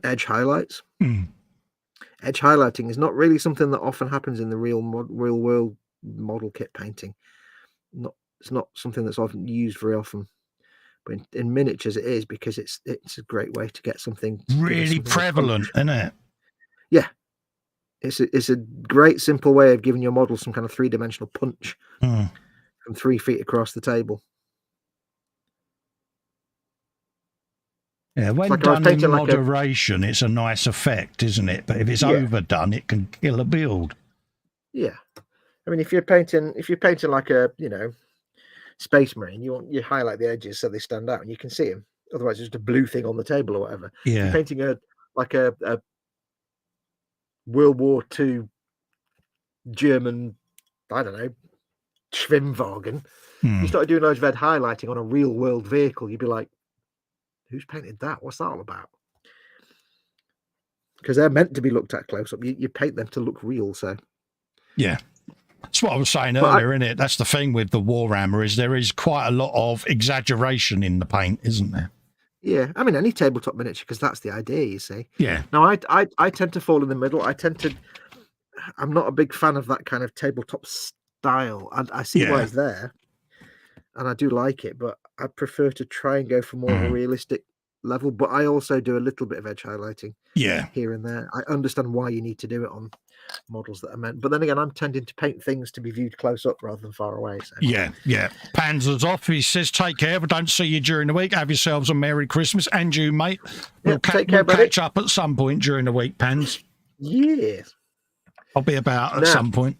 edge highlights. Edge highlighting is not really something that often happens in the real world model kit painting. It's not something that's often used very often. But in miniatures, it is, because it's a great way to get something really prevalent, isn't it? Yeah. It's a great simple way of giving your model some kind of 3-dimensional punch from 3 feet across the table. Yeah, when done in moderation, it's a nice effect, isn't it? But if it's overdone, it can kill a build. Yeah, I mean, if you're painting like a Space Marine, you highlight the edges so they stand out and you can see them. Otherwise, it's just a blue thing on the table or whatever. Yeah, if you're painting a World War II German, I don't know, Schwimmwagen. You started doing loads of red highlighting on a real world vehicle, you'd be like, who's painted that? What's that all about? Because they're meant to be looked at close up. You paint them to look real. So yeah, that's what I was saying earlier, isn't it? That's the thing with the Warhammer, is there is quite a lot of exaggeration in the paint, isn't there? Yeah, I mean, any tabletop miniature, because that's the idea, you see. Yeah. Now, I tend to fall in the middle. I'm not a big fan of that kind of tabletop style. I see why it's there, and I do like it, but I prefer to try and go for more of a realistic level. But I also do a little bit of edge highlighting here and there. I understand why you need to do it on models that are meant, but then again, I'm tending to paint things to be viewed close up rather than far away. So. Yeah. Panzer's off. He says, take care, but don't see you during the week. Have yourselves a Merry Christmas. And you, mate. We'll catch up at some point during the week, Pans. Yes. I'll be about at some point.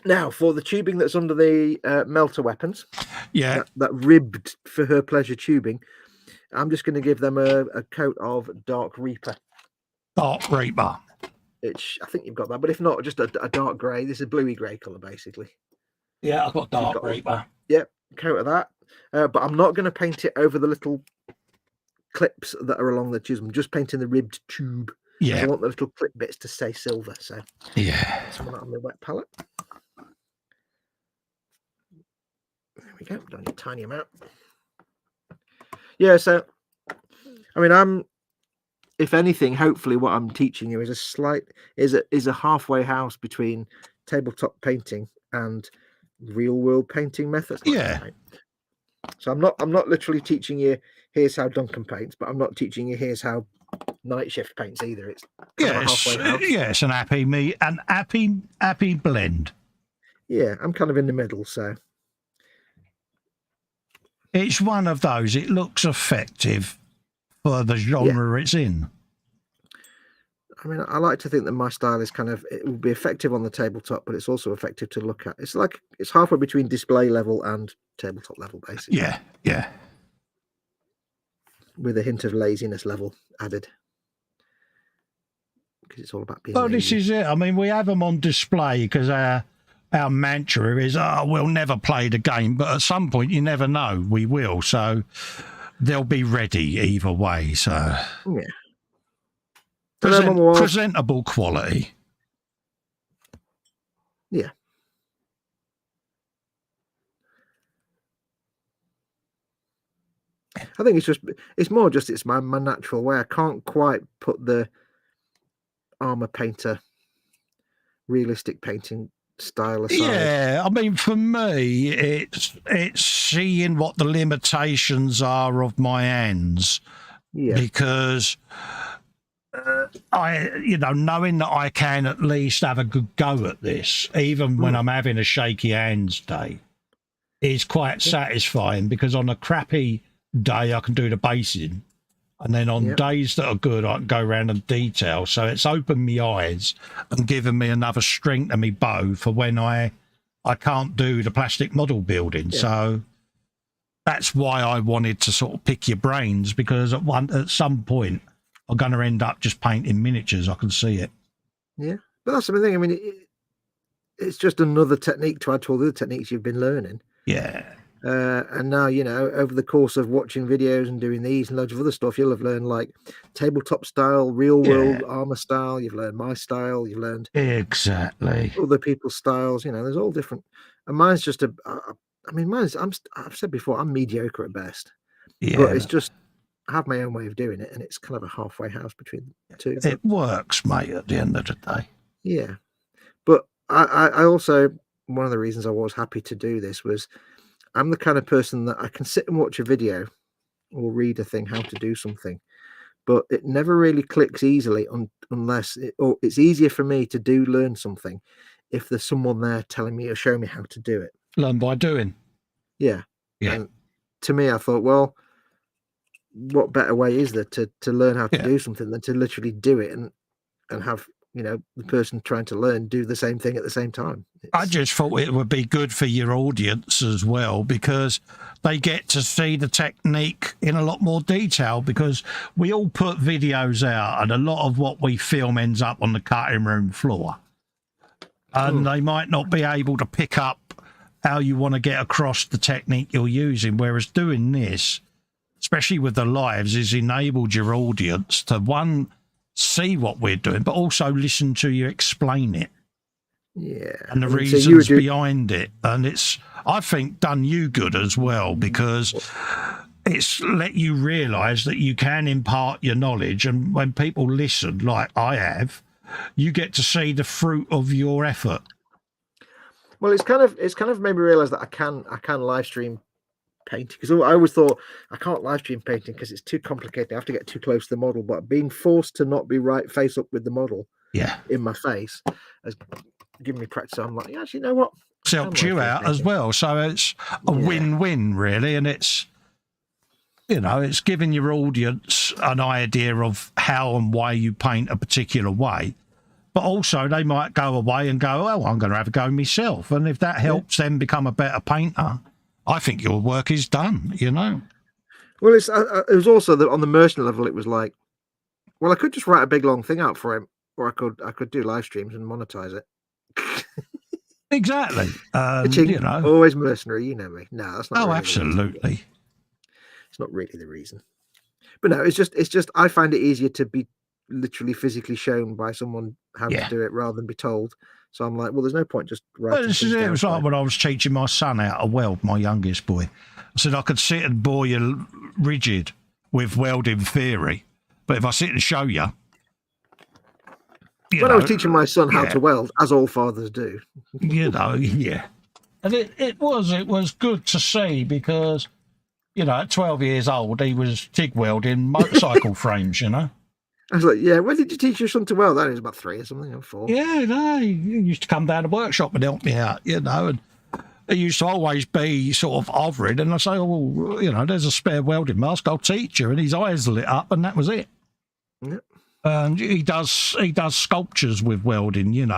Now, for the tubing that's under the melter weapons, that ribbed for her pleasure tubing, I'm just going to give them a coat of Dark Reaper. Dark Reaper. I think you've got that, but if not, just a dark grey. This is a bluey grey colour, basically. Yeah, I've got Dark Reaper. Yep, coat of that. But I'm not going to paint it over the little clips that are along the tubes. I'm just painting the ribbed tube. Yeah. I want the little clip bits to stay silver. So some of that on the wet palette. There we go. Don't need a tiny amount. Yeah, so I mean, if anything, hopefully what I'm teaching you is a halfway house between tabletop painting and real world painting methods. Yeah. So I'm not literally teaching you here's how Duncan paints, but I'm not teaching you here's how Night Shift paints either. It's kind of a halfway house. It's an happy blend. Yeah, I'm kind of in the middle, so it's one of those. It looks effective for the genre it's in. I mean, I like to think that my style is it will be effective on the tabletop, but it's also effective to look at. It's like it's halfway between display level and tabletop level, basically. Yeah. With a hint of laziness level added. Because it's all about being lazy. This is it. I mean, we have them on display because our mantra is, we'll never play the game, but at some point, you never know, we will. So they'll be ready either way. So yeah. Presentable quality. Yeah. I think it's more just it's my natural way. I can't quite put the armor painter realistic painting style aside. Yeah, I mean, for me, it's seeing what the limitations are of my hands. Yeah. Because knowing that I can at least have a good go at this, even when I'm having a shaky hands day, is quite satisfying, because on a crappy day I can do the basing, and then on days that are good I can go around and detail. So it's opened my eyes and given me another string to me bow for when I can't do the plastic model building. So that's why I wanted to sort of pick your brains, because at some point I'm going to end up just painting miniatures. I can see it. Yeah, but that's the thing. I mean, it's just another technique to add to all the other techniques you've been learning. Yeah. And now, over the course of watching videos and doing these and loads of other stuff, you'll have learned like tabletop style, real world armor style. You've learned my style. You've learned exactly other people's styles. There's all different. And mine's just I've said before, I'm mediocre at best. Yeah. But it's just, I have my own way of doing it, and it's kind of a halfway house between the two. It works, mate, at the end of the day. Yeah. But I also, one of the reasons I was happy to do this was I'm the kind of person that I can sit and watch a video or read a thing, how to do something, but it never really clicks easily unless it's easier for me to learn something if there's someone there telling me or showing me how to do it. Learn by doing. Yeah. Yeah. And to me, I thought, well, what better way is there to learn how to do something than to literally do it and have the person trying to learn do the same thing at the same time. I just thought it would be good for your audience as well, because they get to see the technique in a lot more detail, because we all put videos out and a lot of what we film ends up on the cutting room floor, and they might not be able to pick up how you want to get across the technique you're using, whereas doing this, especially with the lives, has enabled your audience to see what we're doing, but also listen to you explain it. Yeah. And the reasons behind it. And it's, I think, done you good as well, because it's let you realise that you can impart your knowledge, and when people listen, like I have, you get to see the fruit of your effort. Well, it's kind of made me realise that I can live stream painting, because I always thought I can't live stream painting because it's too complicated. I have to get too close to the model, but being forced to not be right face up with the model in my face has given me practice. I'm like, actually, you know what? It's helped you out as well. So it's a win-win, really, and it's it's giving your audience an idea of how and why you paint a particular way. But also they might go away and go, oh, I'm going to have a go myself. And if that helps them become a better painter, I think your work is done, Well, it was also that on the merchant level, it was like, well, I could just write a big long thing out for him, or I could do live streams and monetize it. Exactly. Always mercenary, you know me. No, that's not. Oh, really absolutely. It's not really the reason. But no, it's just I find it easier to be literally physically shown by someone how to do it rather than be told. So I'm like, well, there's no point just writing. It was like when I was teaching my son how to weld, my youngest boy. I said I could sit and bore you rigid with welding theory, but if I sit and show you, when I was teaching my son how to weld, as all fathers do. Yeah. And it was good to see because, at 12 years old, he was TIG welding motorcycle frames, I was like, yeah, when did you teach your son to weld? That was about 3 or something, or 4. Yeah, no, he used to come down to the workshop and help me out, and he used to always be sort of hovering, and I say, oh, well, there's a spare welding mask, I'll teach you, and his eyes lit up, and that was it. Yep. And he does sculptures with welding,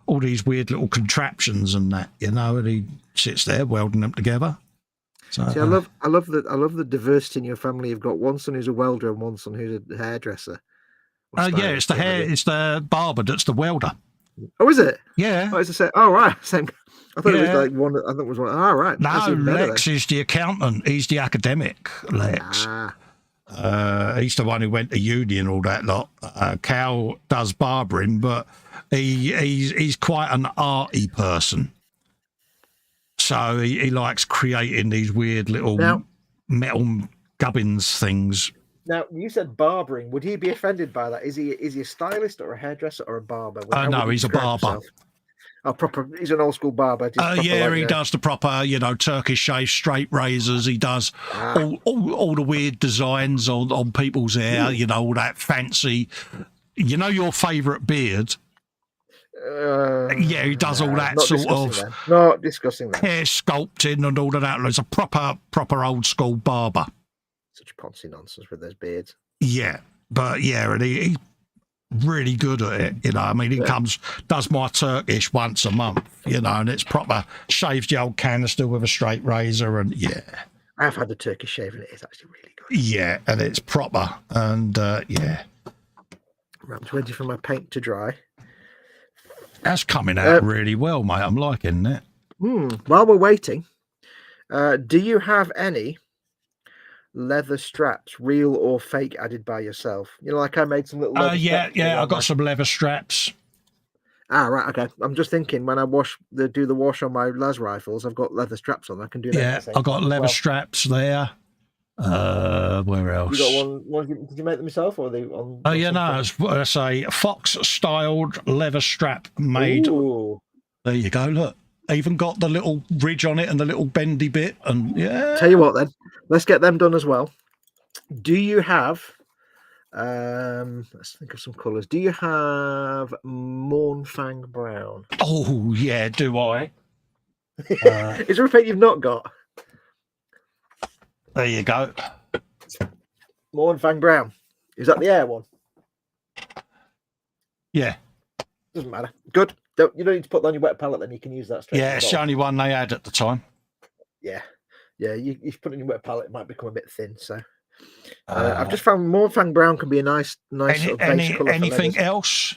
all these weird little contraptions and that, and he sits there welding them together. So, see, I love the diversity in your family. You've got one son who's a welder and one son who's a hairdresser. It's the barber that's the welder. Oh, is it? Yeah. Oh, right. Same. I thought it was like one. I thought it was one. Oh, right. No, Lex is the accountant. He's the academic. Lex. He's the one who went to uni and all that lot. Cal does barbering, but he's quite an arty person. So he likes creating these weird little metal gubbins things. Now, you said barbering. Would he be offended by that? Is he a stylist or a hairdresser or a barber? No, he's a barber. Himself? Oh, proper. He's an old school barber. He does the proper, Turkish shave, straight razors. He does all the weird designs on people's hair. All that fancy. Your favourite beard. He does all that sort of. Not discussing that. Hair sculpting and all of that. It's a proper old school barber. Such poncy nonsense with those beards. Yeah, but and he's really good at it. He does my Turkish once a month. And it's proper. Shaves the old canister with a straight razor, and I've had the Turkish shave, and it is actually really good. Yeah, and it's proper, and I'm waiting for my paint to dry. That's coming out really well, mate. I'm liking it. While we're waiting, do you have any leather straps, real or fake, added by yourself? Like I made some little leather straps. I got some leather straps. Right, okay. I'm just thinking when I do the wash on my las rifles, I've got leather straps on. I can do that. Yeah, I've got leather straps there. Where else? You got one? Did you make them yourself, or are they on? It's a Foxx styled leather strap made. Ooh. There you go. Look, even got the little ridge on it and the little bendy bit, and Tell you what, then let's get them done as well. Do you have? Let's think of some colours. Do you have Mornfang brown? Oh yeah, do I? Is there a paint you've not got? There you go. Mornfang brown. Is that the air one? Yeah. Doesn't matter. Good. You don't need to put that on your wet palette. Then you can use that straight. Yeah, it's the only one they had at the time. Yeah. You put it in your wet palette, it might become a bit thin. So I've just found Mornfang brown can be a nice sort of base colour. Anything else?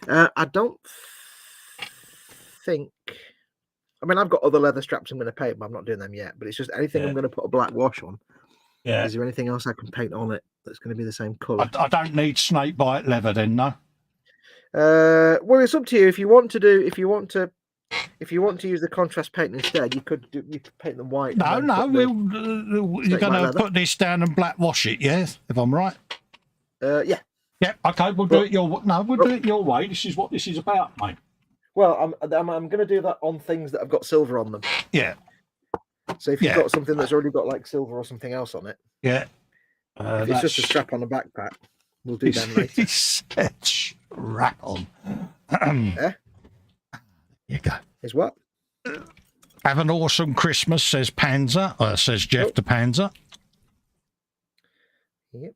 I don't think. I mean, I've got other leather straps I'm going to paint, but I'm not doing them yet. But it's just anything I'm going to put a black wash on. Yeah. Is there anything else I can paint on it that's going to be the same colour? I don't need snakebite leather then, no. Well, it's up to you. If you want to use the contrast paint instead, you could paint them white. No, you're going to put this down and black wash it, yeah? If I'm right. Yeah. Yeah. Okay, we'll do it your way. This is what this is about, mate. Well, I'm going to do that on things that have got silver on them. Yeah. So if you've got something that's already got like silver or something else on it. Yeah. If it's just a strap on a backpack, we'll do them later. Strap on. Yeah. You go. Is what? Have an awesome Christmas, says Panzer. Says Jeff the Panzer. Yep.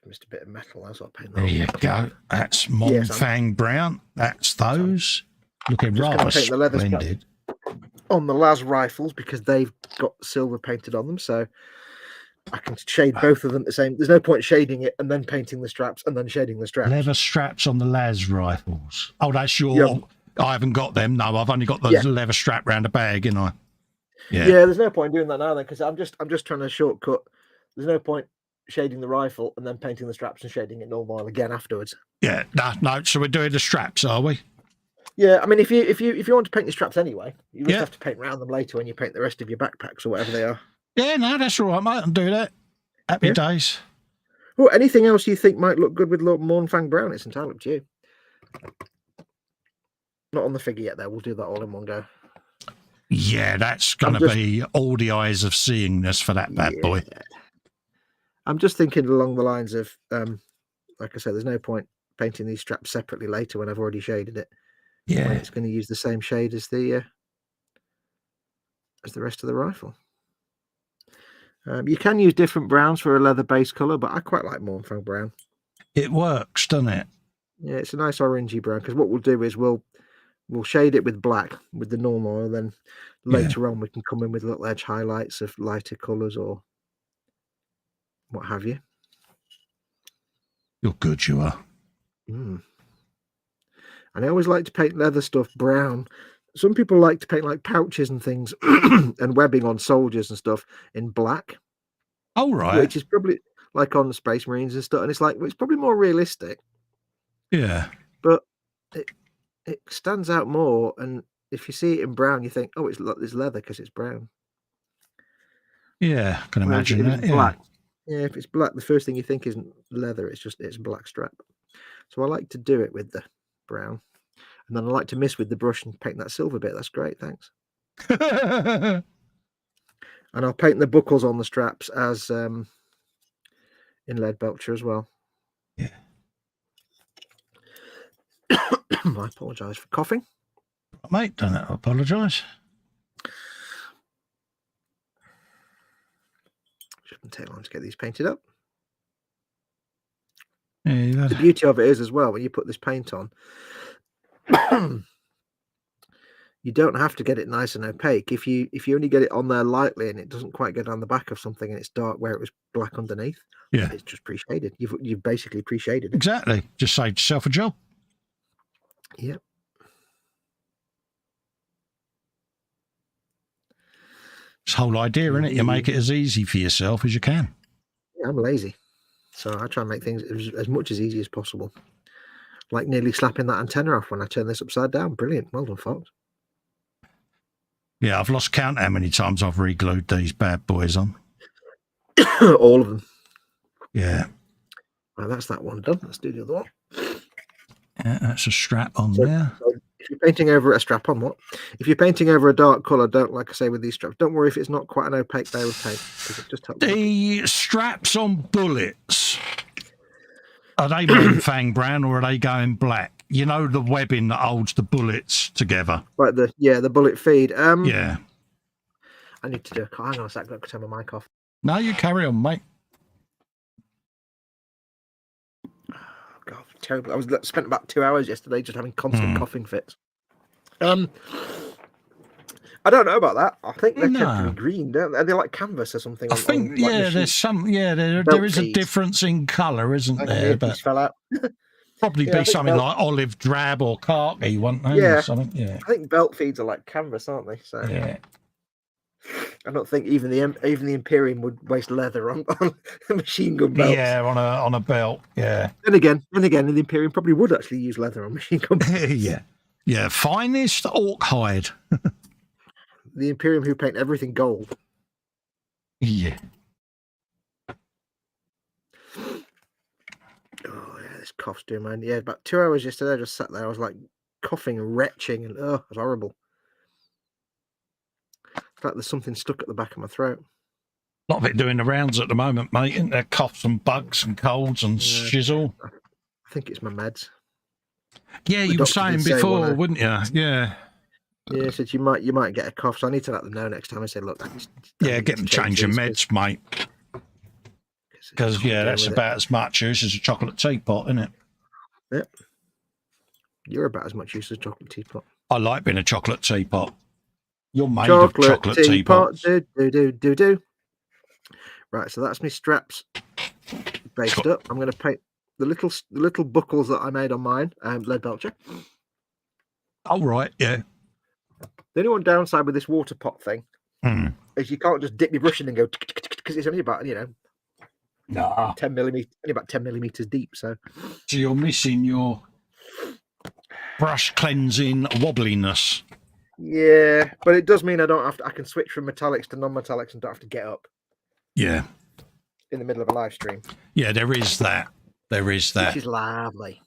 Missed a bit of metal. That's what paint. There you go. That's Mornfang brown. That's those. Looking rather splendid. On the las rifles because they've got silver painted on them, so I can shade both of them the same. There's no point shading it and then painting the straps and then shading the straps. Leather straps on the las rifles. Oh, that's your. I haven't got them. No, I've only got the leather strap round the bag, you know. Yeah. There's no point doing that now then because I'm just trying to shortcut. There's no point shading the rifle and then painting the straps and shading it normal again afterwards. Yeah, no. So we're doing the straps, are we? Yeah, I mean, if you want to paint your straps anyway, you just have to paint around them later when you paint the rest of your backpacks or whatever they are. Yeah, no, that's all right, mate. I'll do that. Happy days. Oh, anything else you think might look good with Mornfang Brown? It's entirely up to you. Not on the figure yet, though. We'll do that all in one go. Yeah, that's going to be all the eyes of seeingness for that bad boy. I'm just thinking along the lines of, like I said, there's no point painting these straps separately later when I've already shaded it. Yeah, when it's going to use the same shade as the rest of the rifle. You can use different browns for a leather base color, but I quite like Mornfang Brown. It works, doesn't it? Yeah, it's a nice orangey brown, because what we'll do is we'll shade it with black with the normal oil, then later on we can come in with little edge highlights of lighter colors or what have you. You're good, you are. And I always like to paint leather stuff brown. Some people like to paint like pouches and things and webbing on soldiers and stuff in black. Oh, right. Which is probably like on the Space Marines and stuff. And it's like, well, it's probably more realistic. Yeah. But it stands out more. And if you see it in brown, you think, oh, it's leather because it's brown. Yeah, I can imagine that. Black. Yeah, if it's black, the first thing you think isn't leather. It's black strap. So I like to do it with the brown. And then I like to mess with the brush and paint that silver bit. That's great, thanks. And I'll paint the buckles on the straps as in lead belcher as well. Yeah. I apologise for coughing. Mate, don't apologise. Shouldn't take long to get these painted up. Yeah, the beauty of it is as well, when you put this paint on, you don't have to get it nice and opaque. If you only get it on there lightly and it doesn't quite go down the back of something and it's dark where it was black underneath, it's just pre-shaded. You've basically pre-shaded it. Exactly. Just saved yourself a job. Yep. It's the whole idea, isn't it? You make it as easy for yourself as you can. Yeah, I'm lazy, so I try and make things as much as easy as possible. Like nearly slapping that antenna off when I turn this upside down. Brilliant. Well done, Fox. Yeah, I've lost count how many times I've re-glued these bad boys on. All of them. Yeah. Well, that's that one done. Let's do the other one. Yeah, that's a strap on there. So if you're painting over a strap on, what? If you're painting over a dark colour, don't, like I say with these straps, don't worry if it's not quite an opaque layer of paint, because it just helps. The straps on bullets, are they Mornfang Brown or are they going black? You know, the webbing that holds the bullets together. Like the bullet feed. Yeah. I need to do a hang on a sec, I've got to turn my mic off. No, you carry on, mate. God, terrible. I spent about 2 hours yesterday just having constant coughing fits. I don't know about that. I think they tend to be green, don't they? They're like canvas or something. I think, there's some, there is a difference in colour, isn't there? But fell out. Probably be something like olive drab or khaki, wouldn't they? Yeah. Or something? Yeah. I think belt feeds are like canvas, aren't they? So yeah. I don't think even the Imperium would waste leather on a machine gun belt. Yeah, on a belt. Yeah. Then again, the Imperium probably would actually use leather on machine gun belts. Yeah. Finest orc hide. The Imperium who paint everything gold. Yeah. Oh yeah, this cough's doing man. Yeah, about 2 hours yesterday. I just sat there. I was like coughing and retching, and it was horrible. It's like there's something stuck at the back of my throat. A lot of it doing the rounds at the moment, mate. Isn't there? Coughs and bugs and colds and shizzle. I think it's my meds. Yeah, you were saying before, wouldn't you? Yeah. Yeah, so you might get a cough. So I need to let them know next time. I say, look, get them change your meds, mate. Because that's about as much use as a chocolate teapot, isn't it? Yep. You're about as much use as a chocolate teapot. I like being a chocolate teapot. You're made of chocolate teapots. Do. Right, so that's my straps based up. I'm going to paint the little buckles that I made on mine, lead belcher. Oh, right, yeah. The only one downside with this water pot thing is you can't just dip your brush in and go, because it's only about 10 millimeters deep. So you're missing your brush cleansing wobbliness. Yeah, but it does mean I don't have to. I can switch from metallics to non-metallics and don't have to get up. Yeah. in the middle of a live stream. Yeah, there is that. There is that. Which is lovely.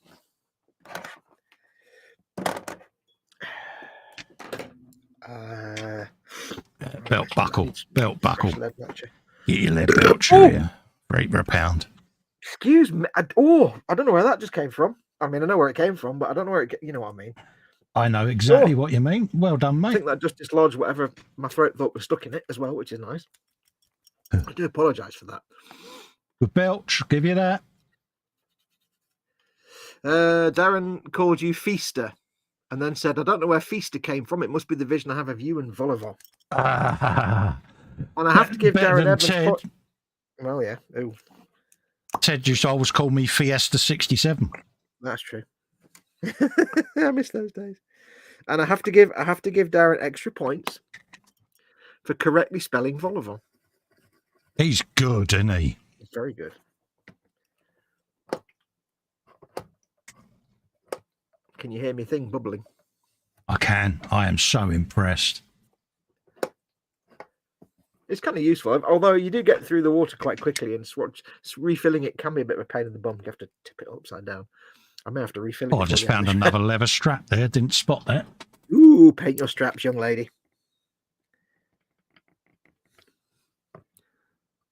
Belt buckle. Belt buckle. Lead belcher. Get your lead belcher here. £8 a pound. Excuse me. I don't know where that just came from. I mean, I know where it came from, but I don't know where you know what I mean. I know exactly what you mean. Well done, mate. I think that just dislodged whatever my throat thought was stuck in it as well, which is nice. I do apologise for that. Good belch, give you that. Darren called you Festa and then said, I don't know where Festa came from. It must be the vision I have of you and Volivar. And I have to give Darren Evans... Well, yeah. Ooh. Ted used to always call me Fiesta 67. That's true. I miss those days. And I have to give Darren extra points for correctly spelling Volivar. He's good, isn't he? He's very good. Can you hear me thing bubbling? I can. I am so impressed. It's kind of useful, although you do get through the water quite quickly, and refilling it can be a bit of a pain in the bum. You have to tip it upside down. I may have to refill it. Oh, I just found another leather strap there. Didn't spot that. Ooh, paint your straps, young lady.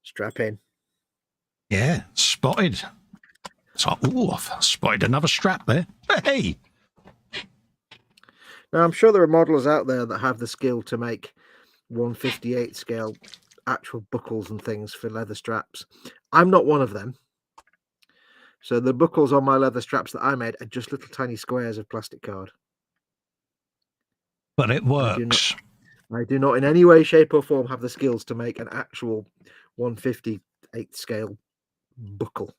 Strap in. Yeah, spotted. So, I've spotted another strap there. Hey! Now, I'm sure there are modelers out there that have the skill to make 1/58 scale actual buckles and things for leather straps. I'm not one of them. So the buckles on my leather straps that I made are just little tiny squares of plastic card. But it works. I do not in any way, shape or form have the skills to make an actual 1/58 scale buckle.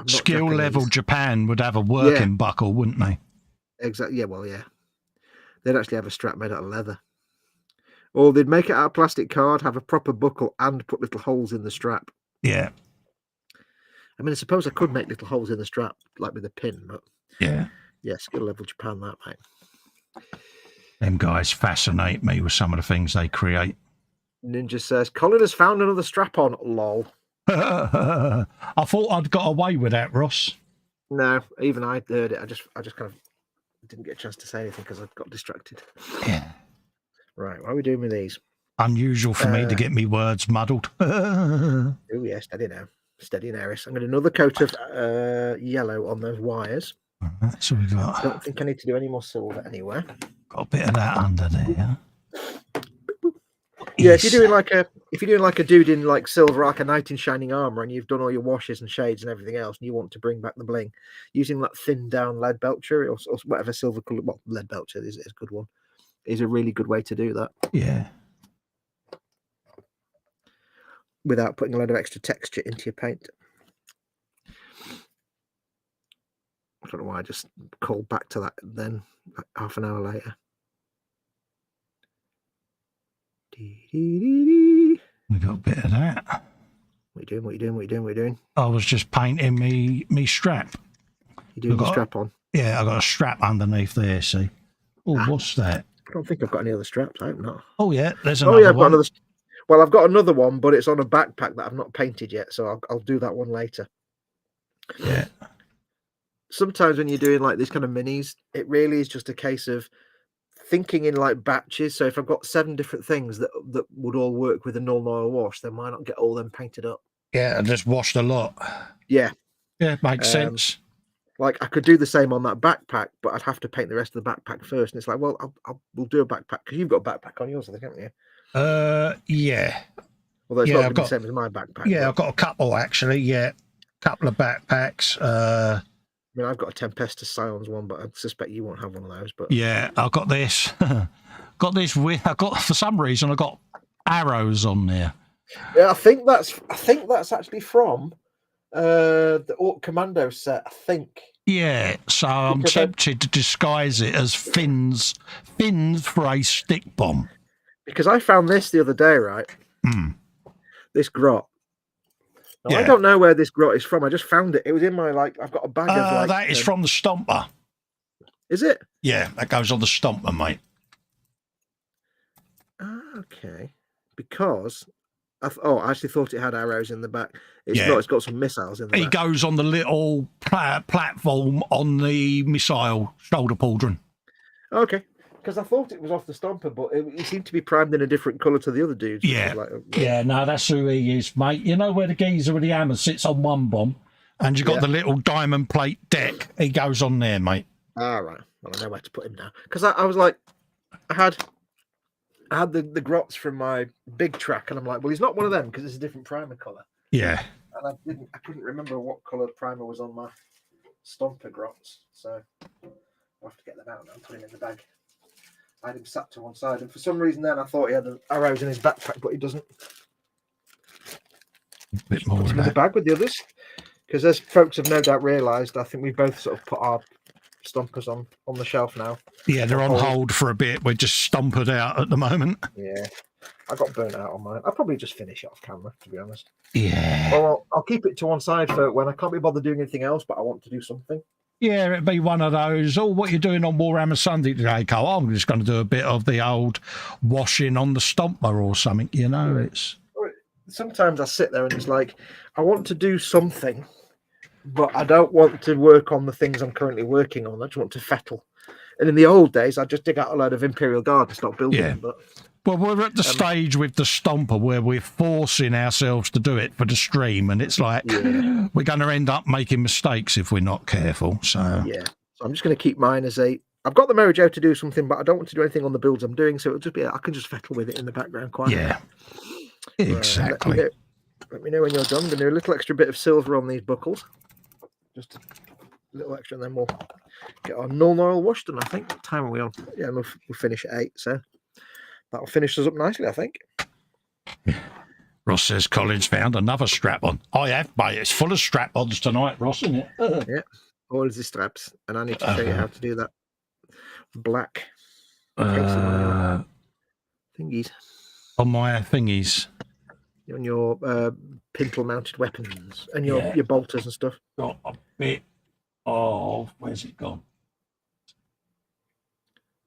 Skill level Japan would have a working buckle, wouldn't they? Exactly. Yeah, well, yeah. They'd actually have a strap made out of leather. Or they'd make it out of plastic card, have a proper buckle, and put little holes in the strap. Yeah. I mean, I suppose I could make little holes in the strap, like with a pin, but... Yeah. Yeah, skill level Japan, that, mate. Them guys fascinate me with some of the things they create. Ninja says, Colin has found another strap on, lol. I thought I'd got away with that, Ross. No, even I heard it. I just kind of didn't get a chance to say anything because I got distracted. Yeah. Right, what are we doing with these? Unusual for me to get me words muddled. Oh, yeah, steady now. Steady and Eris. I'm going to do another coat of yellow on those wires. That's what we got. I don't think I need to do any more silver anywhere. Got a bit of that under there. Yeah, if you're doing like a dude in like silver arc, a knight in shining armor, and you've done all your washes and shades and everything else, and you want to bring back the bling, using that thin down lead belcher or whatever silver color, well, lead belcher is a good one, is a really good way to do that. Yeah. Without putting a load of extra texture into your paint. I don't know why I just called back to that then, like half an hour later. We got a bit of that. What are you doing? I was just painting me strap. You doing the strap on? Yeah, I got a strap underneath there, see. Oh, what's that? I don't think I've got any other straps. I hope not. Oh, yeah, there's another one. I've got another. Well, I've got another one, but it's on a backpack that I've not painted yet, so I'll do that one later. Yeah. Sometimes when you're doing like these kind of minis, it really is just a case of thinking in like batches. So if I've got 7 different things that would all work with a null oil wash, then why not get all them painted up? Yeah, I just washed a lot. Yeah. Yeah, makes sense. Like I could do the same on that backpack, but I'd have to paint the rest of the backpack first. And it's like, well, we'll do a backpack because you've got a backpack on yours, I think, haven't you? Yeah. Although it's not going to be the same as my backpack. Yeah, I've got a couple actually. Yeah, couple of backpacks. I mean, I've got a Tempesta Scions one, but I suspect you won't have one of those. But yeah, I've got this. For some reason I got arrows on there. Yeah, I think that's actually from the Orc Commando set. I think. Yeah, so I'm tempted to disguise it as fins for a stick bomb. Because I found this the other day, right? This grot. Now, I don't know where this grot is from. I just found it. It was in my, I've got a bag of, that is from the Stomper. Is it? Yeah, that goes on the Stomper, mate. Okay. Because I actually thought it had arrows in the back. It's Yeah. not. It's got some missiles in the He back. goes on the little platform on the missile shoulder pauldron. Okay, because I thought it was off the Stomper, but it seemed to be primed in a different colour to the other dudes. Which Yeah. was like, Yeah, no, that's who he is, mate. You know where the geezer with the hammer sits on one bomb, and you've got the little diamond plate deck. He goes on there, mate. All right. Well, I know where to put him now. Because I was like, I had the grots from my big track, and I'm like, well, he's not one of them because it's a different primer colour. Yeah. And I couldn't remember what colour primer was on my Stomper grots, so I'll have to get them out now and put him in the bag. I had him sat to one side, and for some reason then I thought he had arrows in his backpack, but he doesn't. A bit more Put of him in the that. bag with the others, because as folks have no doubt realised, I think we both sort of put our Stompers on the shelf now. Yeah, they're on hold for a bit. We're just stompered out at the moment. Yeah, I got burnt out on mine. I'll probably just finish it off camera, to be honest. Yeah. Well, I'll keep it to one side for when I can't be bothered doing anything else, but I want to do something. Yeah, it'd be one of those, what are you doing on Warhammer Sunday today, Cole? I'm just going to do a bit of the old washing on the Stomper or something, you know. It's Sometimes I sit there and it's like, I want to do something, but I don't want to work on the things I'm currently working on. I just want to fettle. And in the old days, I'd just dig out a load of Imperial Guard and start building them. But well, we're at the stage with the Stomper where we're forcing ourselves to do it for the stream, and it's like we're going to end up making mistakes if we're not careful. So yeah, so I'm just going to keep mine as I've got the Mojo to do something, but I don't want to do anything on the builds I'm doing. So it'll just be I can just fettle with it in the background quietly. Yeah, exactly. Let me know when you're done. I'm going to do a little extra bit of silver on these buckles, just a little extra, and then we'll get our null oil washed. And I think what time are we on? Yeah, we'll finish at 8. So that'll finish us up nicely, I think. Ross says Colin's found another strap-on. I have, mate. It's full of strap-ons tonight, Ross, isn't it? Yeah, all of the straps, and I need to show you how to do that. Black thingies on my thingies. On your pintle mounted weapons and your bolters and stuff. Got a bit of where's it gone?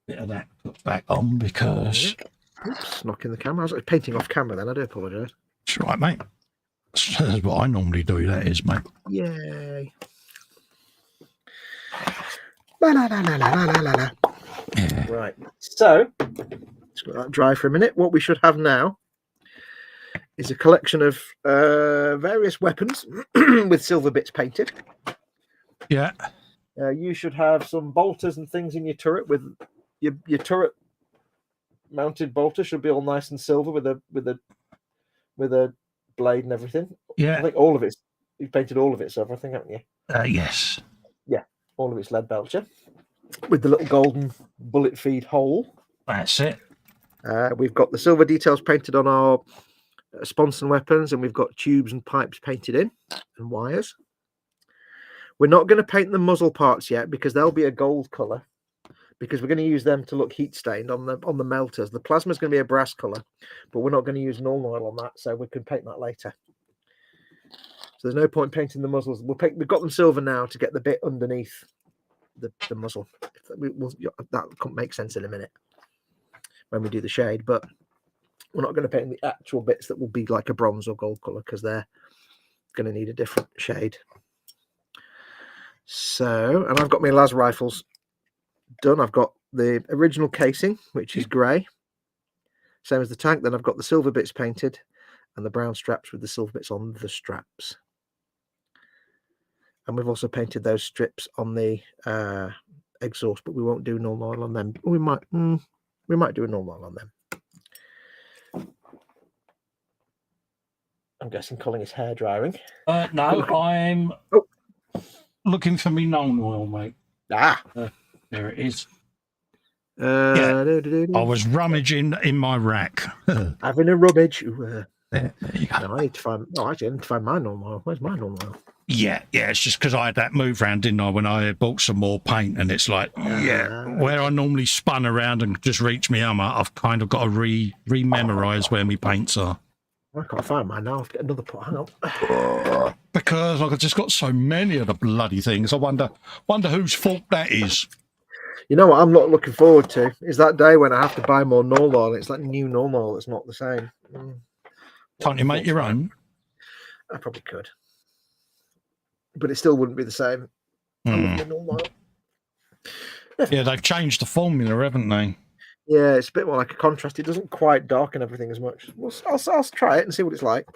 Bit of that put back on because oops, knocking the camera. I was painting off camera then. I do apologise. It's right, mate. That's what I normally do. That is, mate. Yay! La, la, la, la, la, la, la. Yeah. Right. So let's let that dry for a minute. What we should have now is a collection of various weapons with silver bits painted. Yeah. You should have some bolters and things in your turret with your turret mounted bolter should be all nice and silver with a blade and everything. Yeah. I think all of it. You've painted all of it silver, I think, haven't you? Yes. Yeah. All of it's lead belcher with the little golden bullet feed hole. That's it. We've got the silver details painted on our sponson weapons, and we've got tubes and pipes painted in and wires. We're not going to paint the muzzle parts yet because they'll be a gold color, because we're going to use them to look heat stained on the melters. The plasma is going to be a brass color, but we're not going to use null oil on that, so we can paint that later. So there's no point painting the muzzles. We've got them silver now to get the bit underneath the muzzle. That could make sense in a minute when we do the shade, but we're not going to paint the actual bits that will be like a bronze or gold color because they're going to need a different shade. So, and I've got my las rifles done. I've got the original casing, which is grey, same as the tank. Then I've got the silver bits painted and the brown straps with the silver bits on the straps. And we've also painted those strips on the exhaust, but we won't do null oil on them. We might do a null oil on them. I'm guessing Colin is hair drying. No, I'm looking for me null oil, mate. There it is. I was rummaging in my rack. Having a rummage. There you go. No, I need to find. No, actually, I need to find my null oil. Where's my null oil? Yeah. It's just because I had that move round, didn't I, when I bought some more paint, and it's like, where I normally spun around and just reach me hammer, I've kind of got to re-memorise where my paints are. I can't find mine now. I'll get another pot. Hang on. Because I've just got so many of the bloody things. I wonder whose fault that is. You know what I'm not looking forward to is that day when I have to buy more null oil. It's like new null oil. It's not the same. Can't you make your own? I probably could, but it still wouldn't be the same. I love the normal oil. Yeah, they've changed the formula, haven't they? Yeah, it's a bit more like a contrast. It doesn't quite darken everything as much. Well, I'll try it and see what it's like.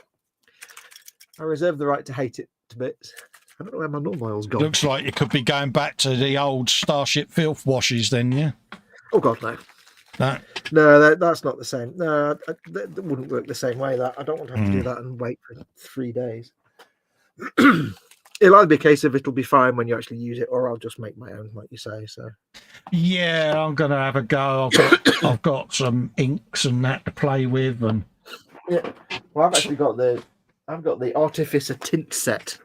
I reserve the right to hate it to bits. I don't know where my normal oil's gone. Looks like you could be going back to the old Starship filth washes then, yeah? Oh, God, no. No, that's not the same. No, that wouldn't work the same way. That I don't want to have to do that and wait for 3 days. It'll either be a case of it'll be fine when you actually use it, or I'll just make my own, like you say. So yeah, I'm gonna have a go. I've got some inks and that to play with, and yeah. Well, I've actually got the Artificer tint set,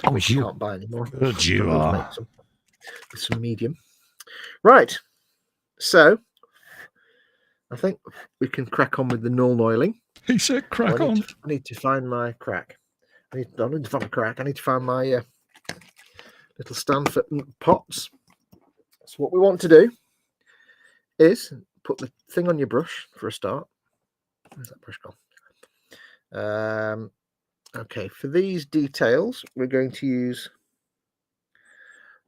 which you can't buy anymore. Good you are. Some medium, right? So I think we can crack on with the null oiling. He said, "Crack on." I need to find my crack. I need to find a crack. I need to find my little stand for pots. So what we want to do is put the thing on your brush for a start. Where's that brush gone? Okay, for these details, we're going to use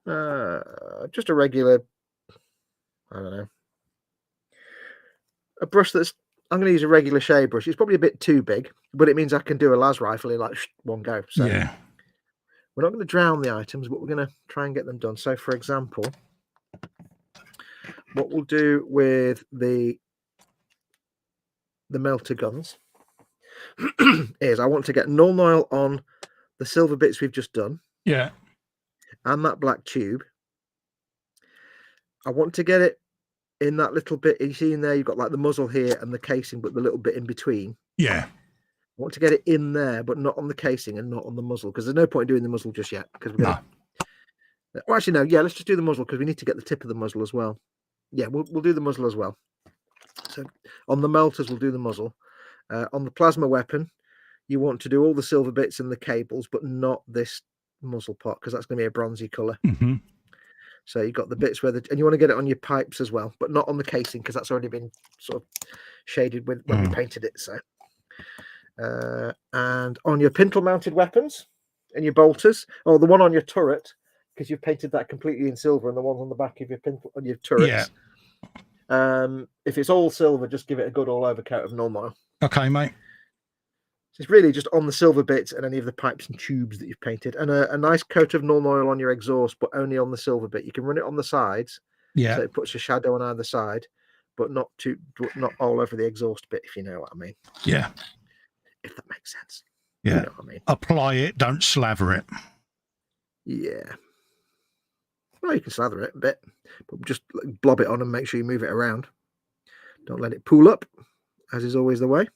just a regular, I don't know, a brush that's, I'm going to use a regular shade brush. It's probably a bit too big, but it means I can do a las rifle in like one go. So yeah. We're not going to drown the items, but we're going to try and get them done. So, for example, what we'll do with the melter guns is I want to get null oil on the silver bits we've just done. Yeah. And that black tube. I want to get it in that little bit. You see in there, you've got like the muzzle here and the casing, but the little bit in between. Yeah. I want to get it in there, but not on the casing and not on the muzzle, because there's no point in doing the muzzle just yet. Because we're gonna... Well, actually, no. Yeah, let's just do the muzzle because we need to get the tip of the muzzle as well. Yeah, we'll do the muzzle as well. So on the melters, we'll do the muzzle. On the plasma weapon, you want to do all the silver bits and the cables, but not this muzzle pot because that's going to be a bronzy color. Mm-hmm. So you've got the bits where and you want to get it on your pipes as well, but not on the casing because that's already been sort of shaded with when we painted it. So, and on your pintle mounted weapons and your bolters, or the one on your turret, because you've painted that completely in silver, and the ones on the back of your pintle on your turrets. Yeah. If it's all silver, just give it a good all over coat of null oil. Okay, mate. So it's really just on the silver bits and any of the pipes and tubes that you've painted, and a nice coat of null oil on your exhaust, but only on the silver bit. You can run it on the sides, yeah, so it puts a shadow on either side, but not all over the exhaust bit, if you know what I mean. Yeah, if that makes sense. Yeah, you know what I mean. Apply it, don't slather it. Yeah. Well, you can slather it a bit, but just blob it on and make sure you move it around. Don't let it pool up, as is always the way.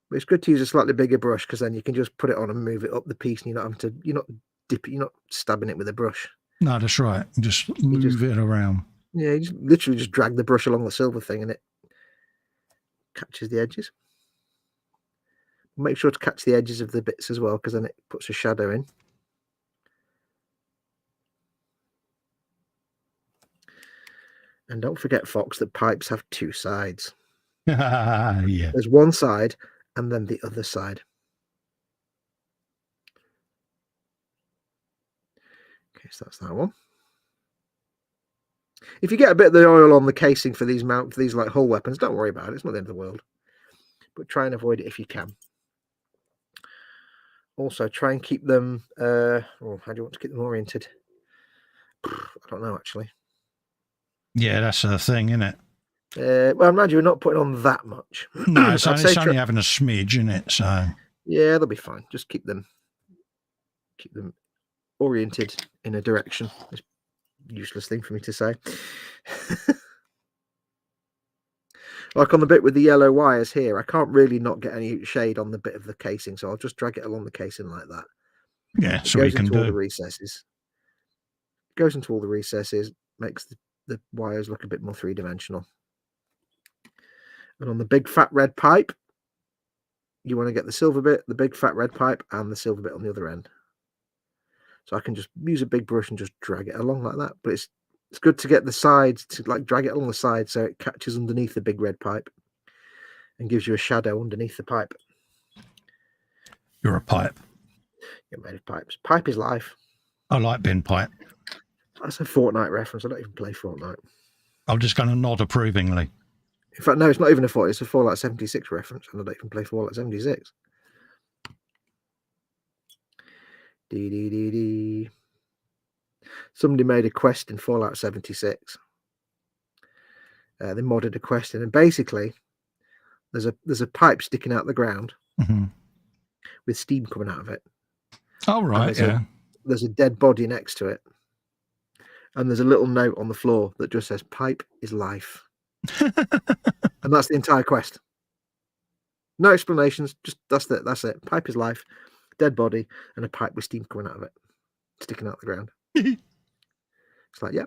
But it's good to use a slightly bigger brush because then you can just put it on and move it up the piece, and you're not having to, you're not stabbing it with a brush. No, that's right. Just move it around. Yeah, you just literally just drag the brush along the silver thing and it catches the edges. Make sure to catch the edges of the bits as well, because then it puts a shadow in. And don't forget, Fox, that pipes have two sides. Yeah. There's one side and then the other side. Okay, so that's that one. If you get a bit of the oil on the casing for these like hull weapons, don't worry about it. It's not the end of the world. But try and avoid it if you can. Also, try and keep them. How do you want to keep them oriented? I don't know, actually. Yeah, that's the thing, isn't it? Well, I'm glad you're not putting on that much. No, it's only having a smidge, isn't it? So yeah, they'll be fine. Just keep them oriented in a direction. It's a useless thing for me to say. Like on the bit with the yellow wires here, I can't really not get any shade on the bit of the casing, so I'll just drag it along the casing like that. Yeah, so we can do all the recesses. Goes into all the recesses, makes the wires look a bit more three-dimensional. And on the big fat red pipe, you want to get the silver bit, the big fat red pipe, and the silver bit on the other end. So I can just use a big brush and just drag it along like that. But it's good to get the sides to like drag it along the side so it catches underneath the big red pipe. and gives you a shadow underneath the pipe. You're a pipe. You're made of pipes. Pipe is life. I like bin pipe. That's a Fortnite reference. I don't even play Fortnite. I'm just going to nod approvingly. In fact, no, it's not even a Fortnite. It's a Fallout 76 reference, and I don't even play Fallout 76. Dee. Somebody made a quest in Fallout 76. They modded a quest in, and basically, there's a pipe sticking out the ground with steam coming out of it. Oh, right, There's a dead body next to it, and there's a little note on the floor that just says, "Pipe is life." And that's the entire quest. No explanations, just that's it. Pipe is life, dead body, and a pipe with steam coming out of it, sticking out the ground. It's like, yeah,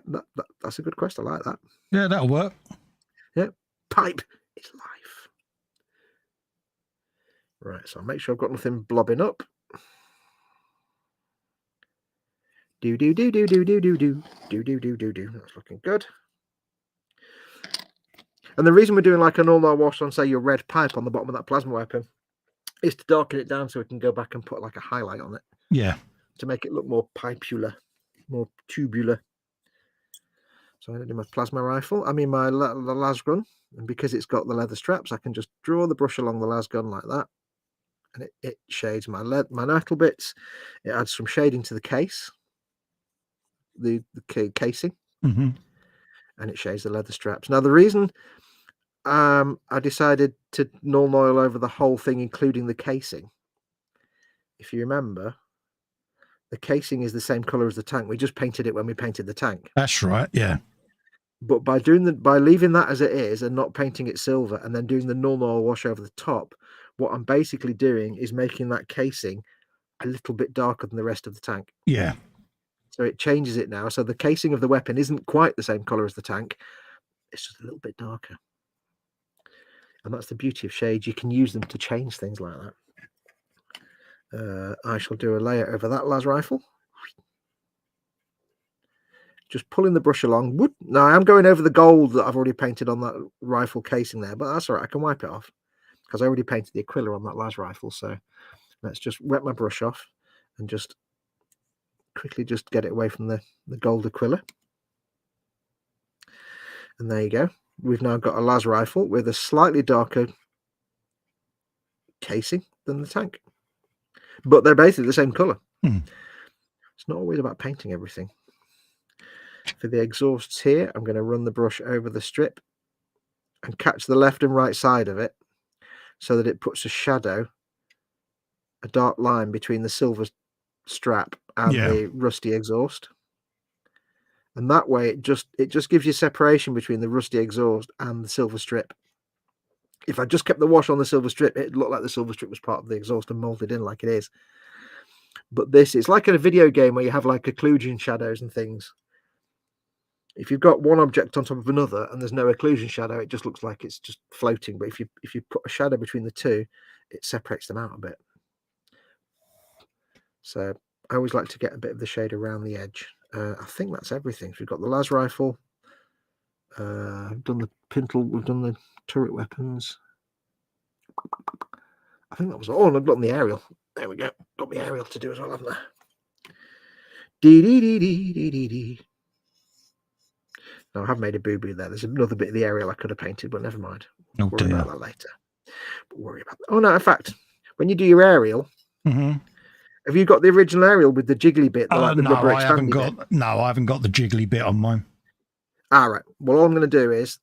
that's a good quest. I like that. Yeah, that'll work. Yeah, pipe is life. Right, so I'll make sure I've got nothing blobbing up. Do. That's looking good. And the reason we're doing like an all-night wash on, say, your red pipe on the bottom of that plasma weapon is to darken it down so we can go back and put like a highlight on it. Yeah. To make it look more pipular, more tubular. So I'm going to do my plasma rifle. I mean, my the las gun. And because it's got the leather straps, I can just draw the brush along the las gun like that. And it shades my metal bits. It adds some shading to the case, the casing. And it shades the leather straps. Now, the reason I decided to null oil over the whole thing, including the casing, if you remember, the casing is the same color as the tank. We just painted it when we painted the tank. That's right, yeah. But by leaving that as it is and not painting it silver and then doing the null oil wash over the top, what I'm basically doing is making that casing a little bit darker than the rest of the tank. Yeah. So it changes it now. So the casing of the weapon isn't quite the same color as the tank. It's just a little bit darker. And that's the beauty of shades. You can use them to change things like that. I shall do a layer over that las rifle. Just pulling the brush along. Now, I am going over the gold that I've already painted on that rifle casing there, but that's all right. I can wipe it off because I already painted the Aquila on that las rifle. So let's just wet my brush off and just quickly just get it away from the gold Aquila. And there you go. We've now got a las rifle with a slightly darker casing than the tank. But they're basically the same color. It's not always about painting everything. For the exhausts here, I'm going to run the brush over the strip and catch the left and right side of it so that it puts a shadow, a dark line between the silver strap and the rusty exhaust. And that way it just gives you separation between the rusty exhaust and the silver strip. If I just kept the wash on the silver strip, it'd look like the silver strip was part of the exhaust and molded in like it is. But this, it's like in a video game where you have like occlusion shadows and things. If you've got one object on top of another and there's no occlusion shadow, it just looks like it's just floating. But if you put a shadow between the two, it separates them out a bit. So I always like to get a bit of the shade around the edge. I think that's everything. So we've got the las rifle. We've done the pintle. We've done the turret weapons. I think that was all. And I've got the aerial. There we go. Got the aerial to do as well, haven't I? Dee. No, I have made a boo-boo there. There's another bit of the aerial I could have painted, but never mind. Oh, worry about that later. But worry about that. Oh no! In fact, when you do your aerial, have you got the original aerial with the jiggly bit? No, I haven't got. No, I haven't got the jiggly bit on mine. All right. Well, all I'm going to do is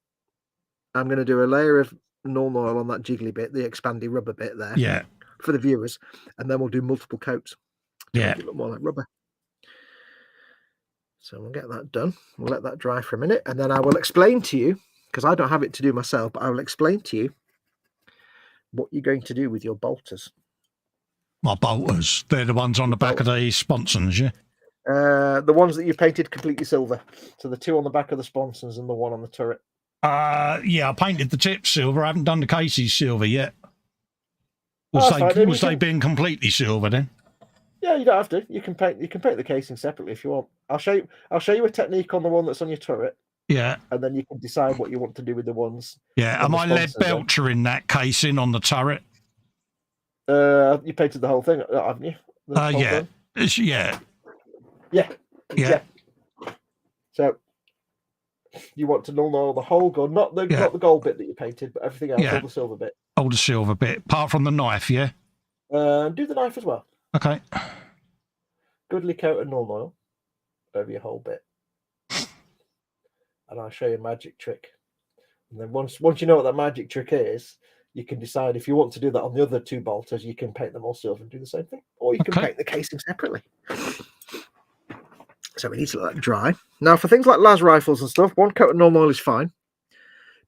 I'm going to do a layer of null oil on that jiggly bit, the expandy rubber bit there. Yeah. For the viewers, and then we'll do multiple coats. Yeah. Make it look more like rubber. So we'll get that done. We'll let that dry for a minute, and then I will explain to you, because I don't have it to do myself, but I will explain to you what you're going to do with your bolters. My bolters, they're the ones on the back of the sponsons, yeah? The ones that you painted completely silver. So the two on the back of the sponsons and the one on the turret. Yeah, I painted the tips silver. I haven't done the cases silver yet. Was they being completely silver then? Yeah, you don't have to. You can paint the casing separately if you want. I'll show you a technique on the one that's on your turret. Yeah. And then you can decide what you want to do with the ones. Yeah. Am I lead belcher in that casing on the turret? You painted the whole thing, haven't you? Yeah. Yeah. Yeah. Yeah. So you want to null the whole gun, not the gold bit that you painted, but everything else, all the silver bit. All the silver bit, apart from the knife, yeah? Do the knife as well. Okay. Goodly coat of null oil over your whole bit. And I'll show you a magic trick. And then once you know what that magic trick is, you can decide if you want to do that on the other two bolters, you can paint them all silver and do the same thing. Or you can paint the casing separately. So we need to let that dry. Now, for things like las rifles and stuff, one coat of null oil is fine.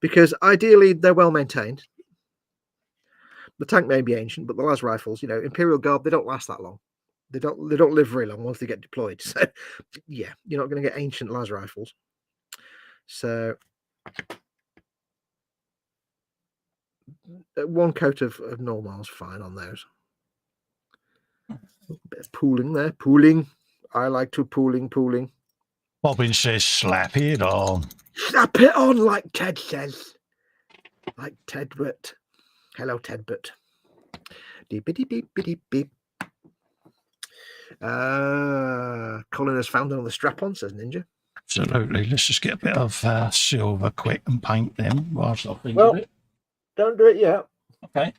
Because ideally, they're well maintained. The tank may be ancient, but the las rifles, Imperial Guard, they don't last that long. They don't live very long once they get deployed. So, yeah, you're not going to get ancient las rifles. So, one coat of normal is fine on those. A bit of pooling there. Pooling. I like to pooling. Bobbin says slap it on. Slap it on, like Ted says. Like Tedbert. Hello, Tedbert. Deep, beep, beep, beep, beep. Colin has found another strap-on, says Ninja. Absolutely. Let's just get a bit of silver quick and paint them whilst I think of it. Don't do it yet. Okay.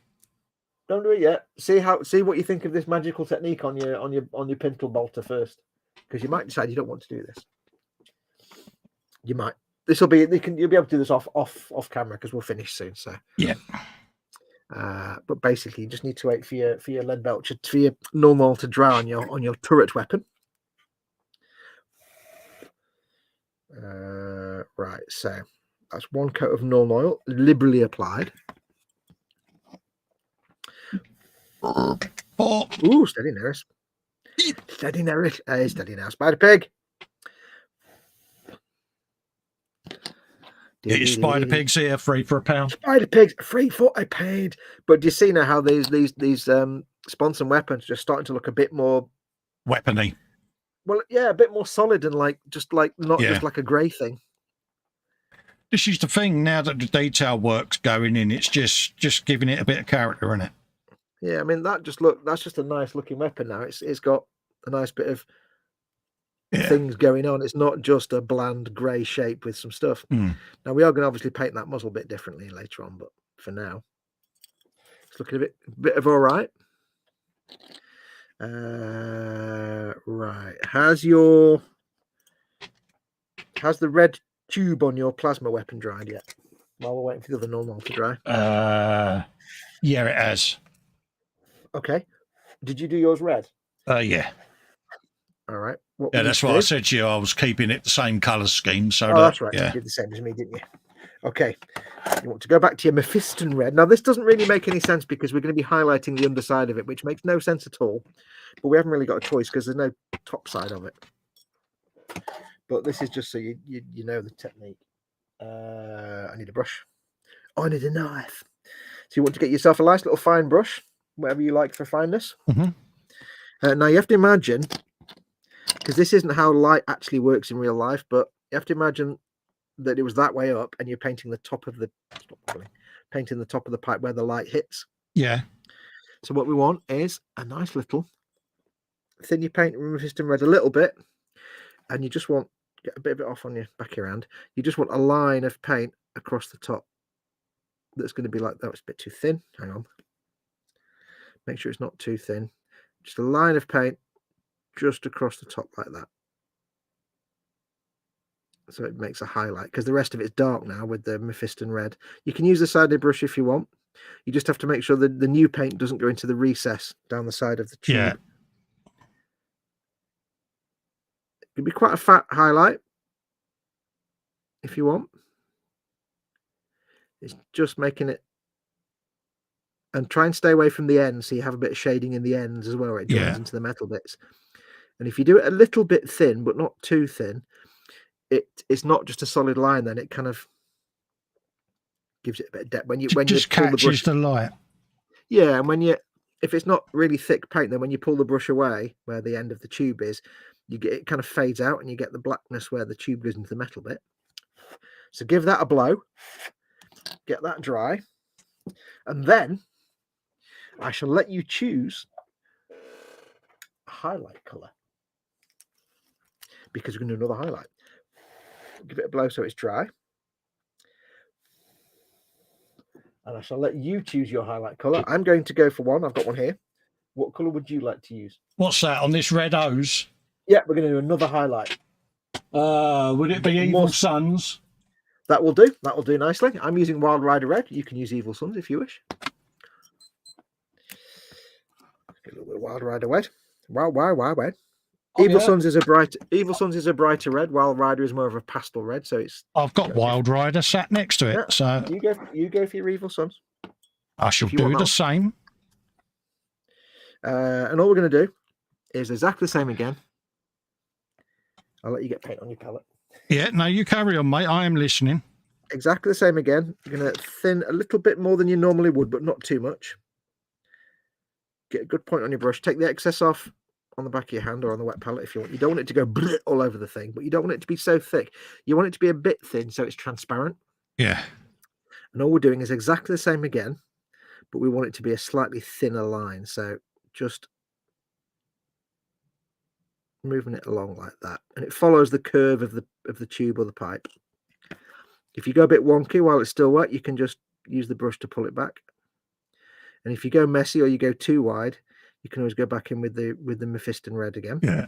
Don't do it yet. See what you think of this magical technique on your pintle bolter first, because you might decide you don't want to do this. You might. You'll be able to do this off camera because we'll finish soon. So yeah. But basically, you just need to wait for your lead belcher, for your normal to dry on your turret weapon. Right, so that's one coat of null oil, liberally applied. Ooh, steady Neris. Steady Neris. Steady now, Spider Pig. Get your Spider Pigs here, free for £1. Spider Pigs, free for £1. But do you see now how these Sponson weapons are just starting to look a bit more weapony? Well, yeah, a bit more solid and not just like a grey thing. This is the thing. Now that the detail work's going in, it's just giving it a bit of character, isn't it? Yeah, I mean that's just a nice looking weapon now. It's got a nice bit of things going on. It's not just a bland grey shape with some stuff. Now we are going to obviously paint that muzzle a bit differently later on, but for now, it's looking a bit of all right. Right. Has the red tube on your plasma weapon dried yet? While we're waiting for the other normal to dry. Yeah, it has. Okay. Did you do yours red? Yeah. All right. That's what I said to you. I was keeping it the same colour scheme. So that's right. Yeah. You did the same as me, didn't you? Okay. You want to go back to your Mephiston red. Now, this doesn't really make any sense because we're going to be highlighting the underside of it, which makes no sense at all. But we haven't really got a choice because there's no top side of it. But this is just so you know the technique. I need a brush. Oh, I need a knife. So you want to get yourself a nice little fine brush, whatever you like for fineness. Now, you have to imagine, because this isn't how light actually works in real life, but you have to imagine that it was that way up and you're painting the top of the pipe where the light hits. Yeah. So what we want is a nice little thin your paint resistant red a little bit, and you just want get a bit of it off on your back of your hand. You just want a line of paint across the top that's going to be like that. It's a bit too thin. Hang on. Make sure it's not too thin. Just a line of paint just across the top like that. So it makes a highlight because the rest of it's dark now with the Mephiston red. You can use the sided brush if you want. You just have to make sure that the new paint doesn't go into the recess down the side of the tube. Yeah. It could be quite a fat highlight if you want. It's just making it, and try and stay away from the ends so you have a bit of shading in the ends as well where it joins into the metal bits. And if you do it a little bit thin but not too thin, it's not just a solid line. Then it kind of gives it a bit of depth when you just pull catches the light. Yeah, and if it's not really thick paint, then when you pull the brush away where the end of the tube is, it kind of fades out and you get the blackness where the tube goes into the metal bit. So give that a blow, get that dry, and then I shall let you choose a highlight colour, because we're going to do another highlight. Give it a blow so it's dry. And I shall let you choose your highlight colour. I'm going to go for one. I've got one here. What colour would you like to use? What's that on this red hose? Yeah, we're going to do another highlight. Would it be Evil Suns? That will do. That will do nicely. I'm using Wild Rider Red. You can use Evil Suns if you wish. A little bit of Wild Rider Red. Wow, red. Oh, Evil yeah. Suns is a brighter red. Wild Rider is more of a pastel red. So it's. I've got Wild Rider sat next to it. Yeah, So you go for your Evil Suns. I shall do the same. And all we're going to do is exactly the same again. I'll let you get paint on your palette. Yeah, no, you carry on, mate. I am listening. Exactly the same again. You're going to thin a little bit more than you normally would, but not too much. Get a good point on your brush. Take the excess off on the back of your hand or on the wet palette if you want. You don't want it to go all over the thing, but you don't want it to be so thick. You want it to be a bit thin so it's transparent. Yeah. And all we're doing is exactly the same again, but we want it to be a slightly thinner line. So just moving it along like that, and it follows the curve of the tube or the pipe. If you go a bit wonky while it's still wet, you can just use the brush to pull it back. And if you go messy or you go too wide, you can always go back in with the Mephiston red again. Yeah.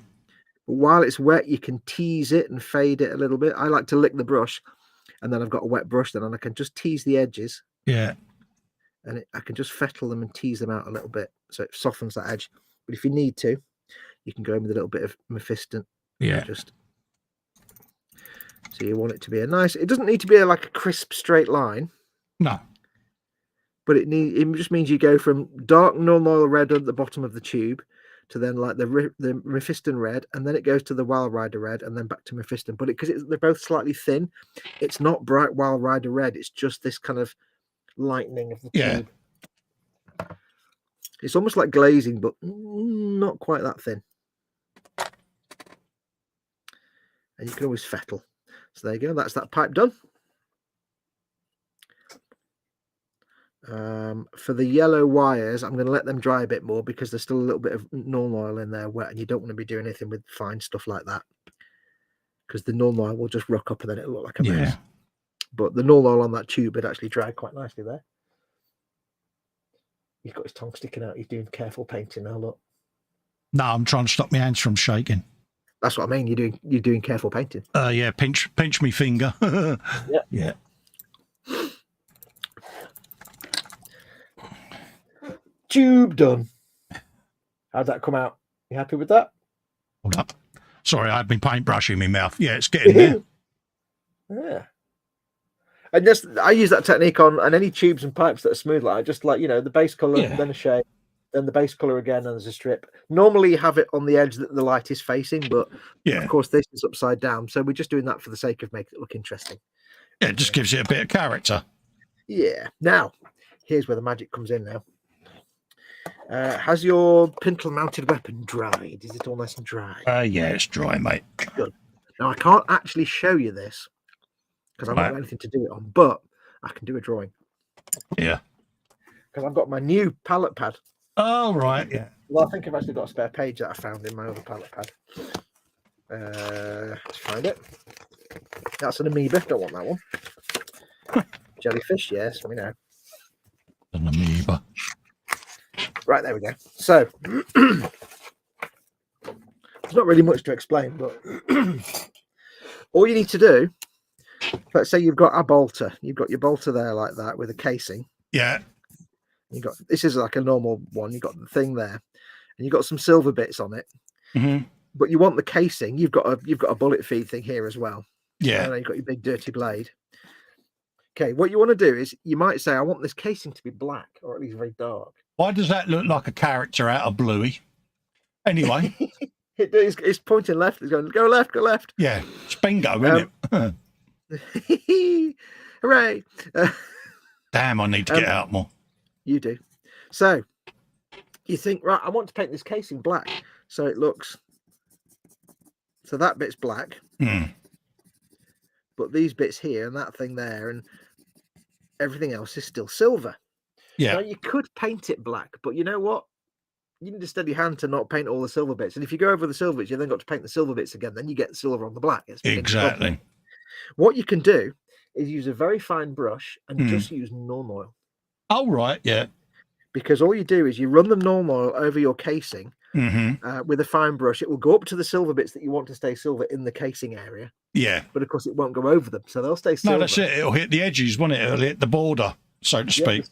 But while it's wet, you can tease it and fade it a little bit. I like to lick the brush, and then I've got a wet brush then, and I can just tease the edges. Yeah. And I can just fettle them and tease them out a little bit, so it softens that edge. But if you need to, you can go in with a little bit of Mephiston. Yeah. So you want it to be a nice. It doesn't need to be like a crisp straight line. No. But it just means you go from dark non-oil red at the bottom of the tube to then like the Mephiston red, and then it goes to the Wild Rider red, and then back to Mephiston. But because they're both slightly thin, it's not bright Wild Rider red. It's just this kind of lightening of the tube. It's almost like glazing, but not quite that thin. And you can always fettle. So there you go. That's that pipe done. For the yellow wires, I'm going to let them dry a bit more because there's still a little bit of Nuln oil in there wet, and you don't want to be doing anything with fine stuff like that because the Nuln oil will just rock up and then it'll look like a mess. But the Nuln oil on that tube had actually dried quite nicely there. He's got his tongue sticking out. He's doing careful painting now. Look. No, I'm trying to stop my hands from shaking. That's what I mean. You're doing careful painting. Yeah, pinch me finger. Yeah. Yeah. Tube done. How'd that come out? You happy with that? Hold up. Sorry, I had my paintbrush in my mouth. Yeah, it's getting there. Yeah. And just I use that technique on any tubes and pipes that are smooth like just like the base color, then a shade, then the base color again, and there's a strip. Normally you have it on the edge that the light is facing, but of course this is upside down. So we're just doing that for the sake of making it look interesting. Yeah, it just gives it a bit of character. Yeah. Now, here's where the magic comes in now. Has your pintle mounted weapon dried? Is it all nice and dry? Yeah, it's dry, mate. Good. Now I can't actually show you this because I've not got anything to do it on, but I can do a drawing. Yeah. Because I've got my new palette pad. Oh, right, yeah. Well, I think I've actually got a spare page that I found in my other palette pad. Let's find it. That's an amoeba. Don't want that one. Jellyfish, yes, we know. An amoeba. Right, there we go. So, there's not really much to explain, but all you need to do, let's say you've got a bolter. You've got your bolter there like that with a casing. Yeah. This is like a normal one. You've got the thing there, and you've got some silver bits on it. Mm-hmm. But you want the casing. You've got a bullet feed thing here as well. Yeah. And then you've got your big dirty blade. Okay, what you want to do is you might say, I want this casing to be black or at least very dark. Why does that look like a character out of Bluey? Anyway. It's pointing left. It's going, go left, go left. Yeah, it's bingo, isn't it? Hooray. Damn, I need to get out more. You do. So you think, right, I want to paint this casing black. So it looks, so that bit's black. Mm. but these bits here and that thing there and everything else is still silver. Yeah. Now you could paint it black, but you know what? You need a steady hand to not paint all the silver bits. And if you go over the silver bits, you then got to paint the silver bits again. Then you get silver on the black. It's a big problem. Exactly. What you can do is use a very fine brush and just use Norn oil. Oh, right, yeah. Because all you do is you run the Norn oil over your casing with a fine brush. It will go up to the silver bits that you want to stay silver in the casing area. Yeah. But of course, it won't go over them. So they'll stay silver. No, that's it. It'll hit the edges, won't it? It'll hit the border, so to speak.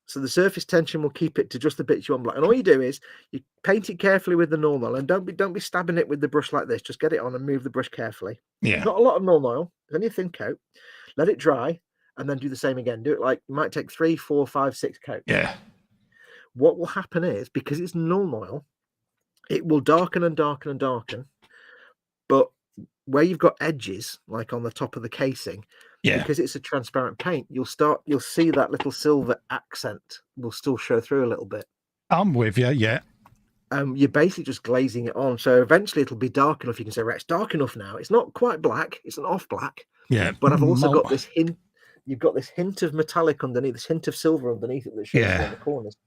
So the surface tension will keep it to just the bits you want black. And all you do is you paint it carefully with the Norn oil, and don't be stabbing it with the brush like this. Just get it on and move the brush carefully. Yeah. Not a lot of Norn oil. It's only a thin coat. Let it dry, and then do the same again. Do it like you might take 3, 4, 5, 6 coats. Yeah. What will happen is, because it's Norn oil, it will darken and darken and darken. But where you've got edges, like on the top of the casing, because it's a transparent paint, you'll see that little silver accent will still show through a little bit. I'm with you, yeah. You're basically just glazing it on. So eventually it'll be dark enough. You can say, right, it's dark enough now. It's not quite black. It's an off black. Yeah. But I've also got this hint. You've got this hint of metallic underneath, this hint of silver underneath it that shows in the corners.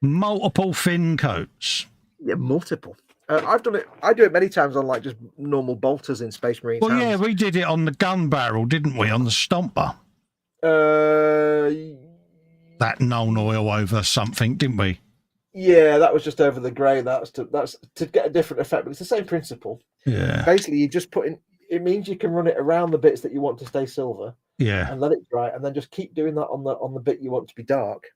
Multiple thin coats. Yeah, multiple. I've done it. I do it many times on like just normal bolters in Space Marine. Well, yeah, we did it on the gun barrel, didn't we? On the stomper. That Norn oil over something, didn't we? Yeah, that was just over the grey. That's to get a different effect, but it's the same principle. Yeah. Basically, you just put in. It means you can run it around the bits that you want to stay silver. Yeah. And let it dry, and then just keep doing that on the bit you want to be dark.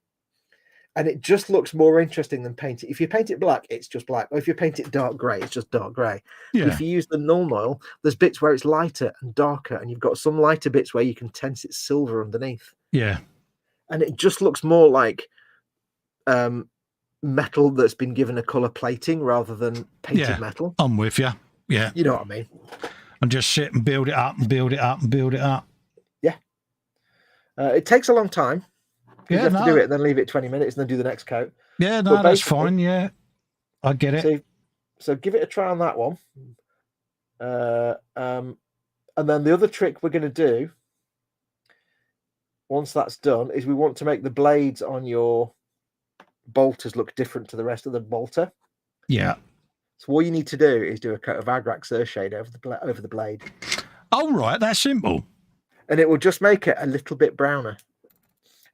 And it just looks more interesting than paint it. If you paint it black, it's just black. Or if you paint it dark grey, it's just dark grey. Yeah. If you use the Norn oil, there's bits where it's lighter and darker, and you've got some lighter bits where you can tense it silver underneath. Yeah. And it just looks more like metal that's been given a colour plating rather than painted metal. I'm with you. Yeah. You know what I mean? And just sit and build it up and build it up and build it up. Yeah. It takes a long time. You have to do it and then leave it 20 minutes and then do the next coat. Yeah, no, that's fine. Yeah, I get it. So give it a try on that one. And then the other trick we're going to do, once that's done, is we want to make the blades on your bolters look different to the rest of the bolter. Yeah. So all you need to do is do a coat of Agrax Earthshade over the blade. Oh, right, that's simple. And it will just make it a little bit browner.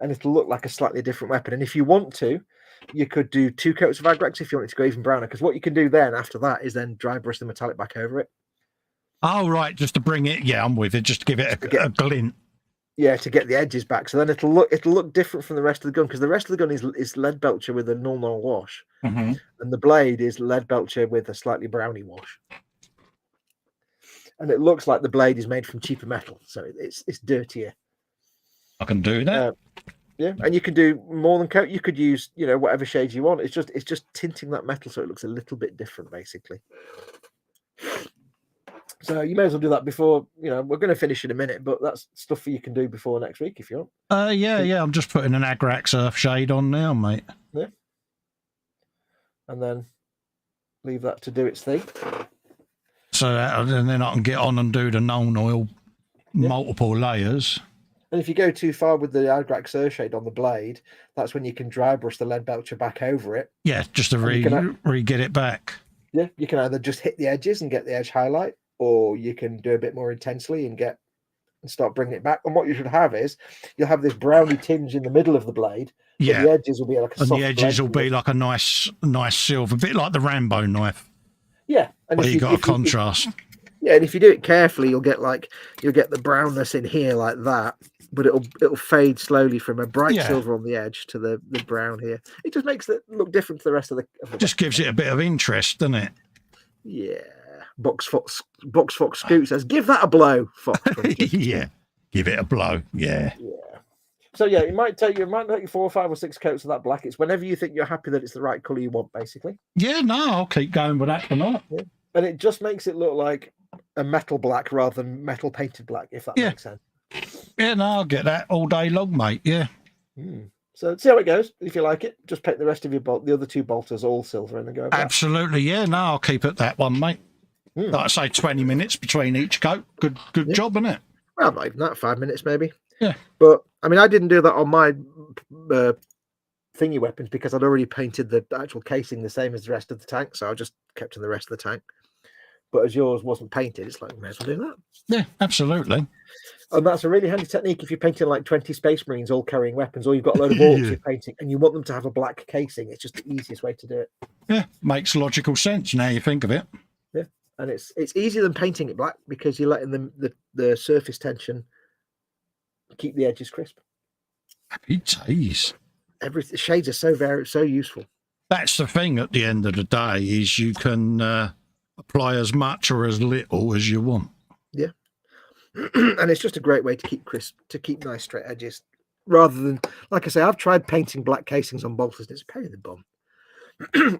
And it'll look like a slightly different weapon. And if you want to, you could do 2 coats of Agrax if you want it to go even browner. Because what you can do then after that is then dry brush the metallic back over it. Oh, right, just to bring it. Yeah, I'm with it. Just to give it a glint. Yeah, to get the edges back. So then it'll look different from the rest of the gun, because the rest of the gun is lead belcher with a Norn oil wash, and the blade is lead belcher with a slightly browny wash. And it looks like the blade is made from cheaper metal, so it's dirtier. I can do that. Yeah, and you can do more than coat. You could use, whatever shades you want. It's just tinting that metal so it looks a little bit different, basically. So you may as well do that before. We're going to finish in a minute, but that's stuff you can do before next week if you want. Yeah. I'm just putting an Agrax Earthshade on now, mate. Yeah. And then leave that to do its thing. So and then I can get on and do the Norn oil multiple layers. And if you go too far with the Agrax Earthshade on the blade, that's when you can dry brush the lead belcher back over it. Yeah, just to re-get it back. Yeah, you can either just hit the edges and get the edge highlight, or you can do a bit more intensely and start bringing it back. And what you should have is you'll have this browny tinge in the middle of the blade. Yeah, the edges will be like a soft. And the edges will be like a nice silver, a bit like the Rambo knife. Yeah, and where you got a contrast. Yeah, and if you do it carefully, you'll get the brownness in here like that, but it'll fade slowly from a bright silver on the edge to the brown here. It just makes it look different to the rest of the just gives it a bit of interest, doesn't it? Yeah. Box Fox Scoot says, "Give that a blow, Fox." Yeah, give it a blow. Yeah. Yeah. So yeah, it might take you 4 or 5 or 6 coats of that black. It's whenever you think you're happy that it's the right colour you want, basically. Yeah, no, I'll keep going with that tonight. Yeah. And it just makes it look like a metal black rather than metal painted black, if that makes sense. Yeah, no, I'll get that all day long, mate. Yeah. So see how it goes. If you like it, just paint the rest of the other 2 bolters all silver and then go. Absolutely, yeah. No, I'll keep it that one, mate. Like I say, 20 minutes between each coat. Good job, isn't it? Well, not even that, 5 minutes maybe. Yeah. But I mean, I didn't do that on my thingy weapons because I'd already painted the actual casing the same as the rest of the tank, so I just kept in the rest of the tank. But as yours wasn't painted, it's like, we may as well do that. Yeah, absolutely. And that's a really handy technique if you're painting like 20 Space Marines all carrying weapons, or you've got a load of orcs you're painting and you want them to have a black casing. It's just the easiest way to do it. Yeah, makes logical sense now you think of it. Yeah, and it's easier than painting it black because you're letting the surface tension keep the edges crisp. Happy days. The shades are so useful. That's the thing at the end of the day, is you can apply as much or as little as you want. Yeah. And it's just a great way to keep crisp, to keep nice straight edges, rather than, like I say, I've tried painting black casings on bolters and it's a pain in the bum.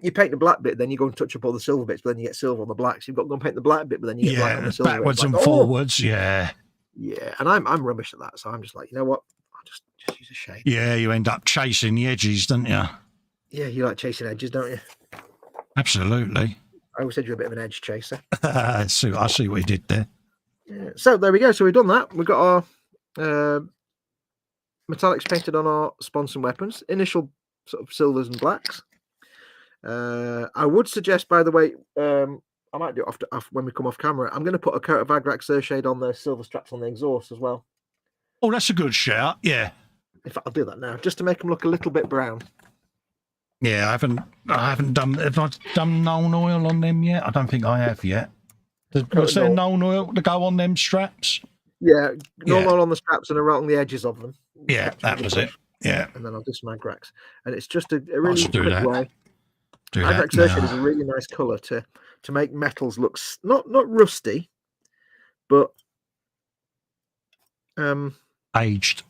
You paint the black bit, then you go and touch up all the silver bits, but then you get silver on the black. So you've got to go and paint the black bit, but then you get black on the silver. Backwards and forwards, yeah. Yeah, and I'm rubbish at that, so I'm just like, you know what? I'll just use a shade. Yeah, you end up chasing the edges, don't you? Yeah, you like chasing edges, don't you? Absolutely. I always said you're a bit of an edge chaser. I see what you did there. Yeah. So there we go. So we've done that. We've got our metallics painted on our sponson weapons. Initial sort of silvers and blacks. I would suggest, by the way, I might do it off when we come off camera. I'm going to put a coat of Agrax Surshade on the silver straps on the exhaust as well. Oh, that's a good shout. Yeah. In fact, I'll do that now, just to make them look a little bit brown. Yeah, I haven't done. Have I done Nuln Oil on them yet? I don't think I have yet. Was there Nuln Oil to go on them straps? Yeah, Oil on the straps and around the edges of them. Yeah, that was it. Yeah. And then I'll do some Agrax, and it's just a really quick way. Agrax Surshade is a really nice colour to make metals look not rusty, but aged.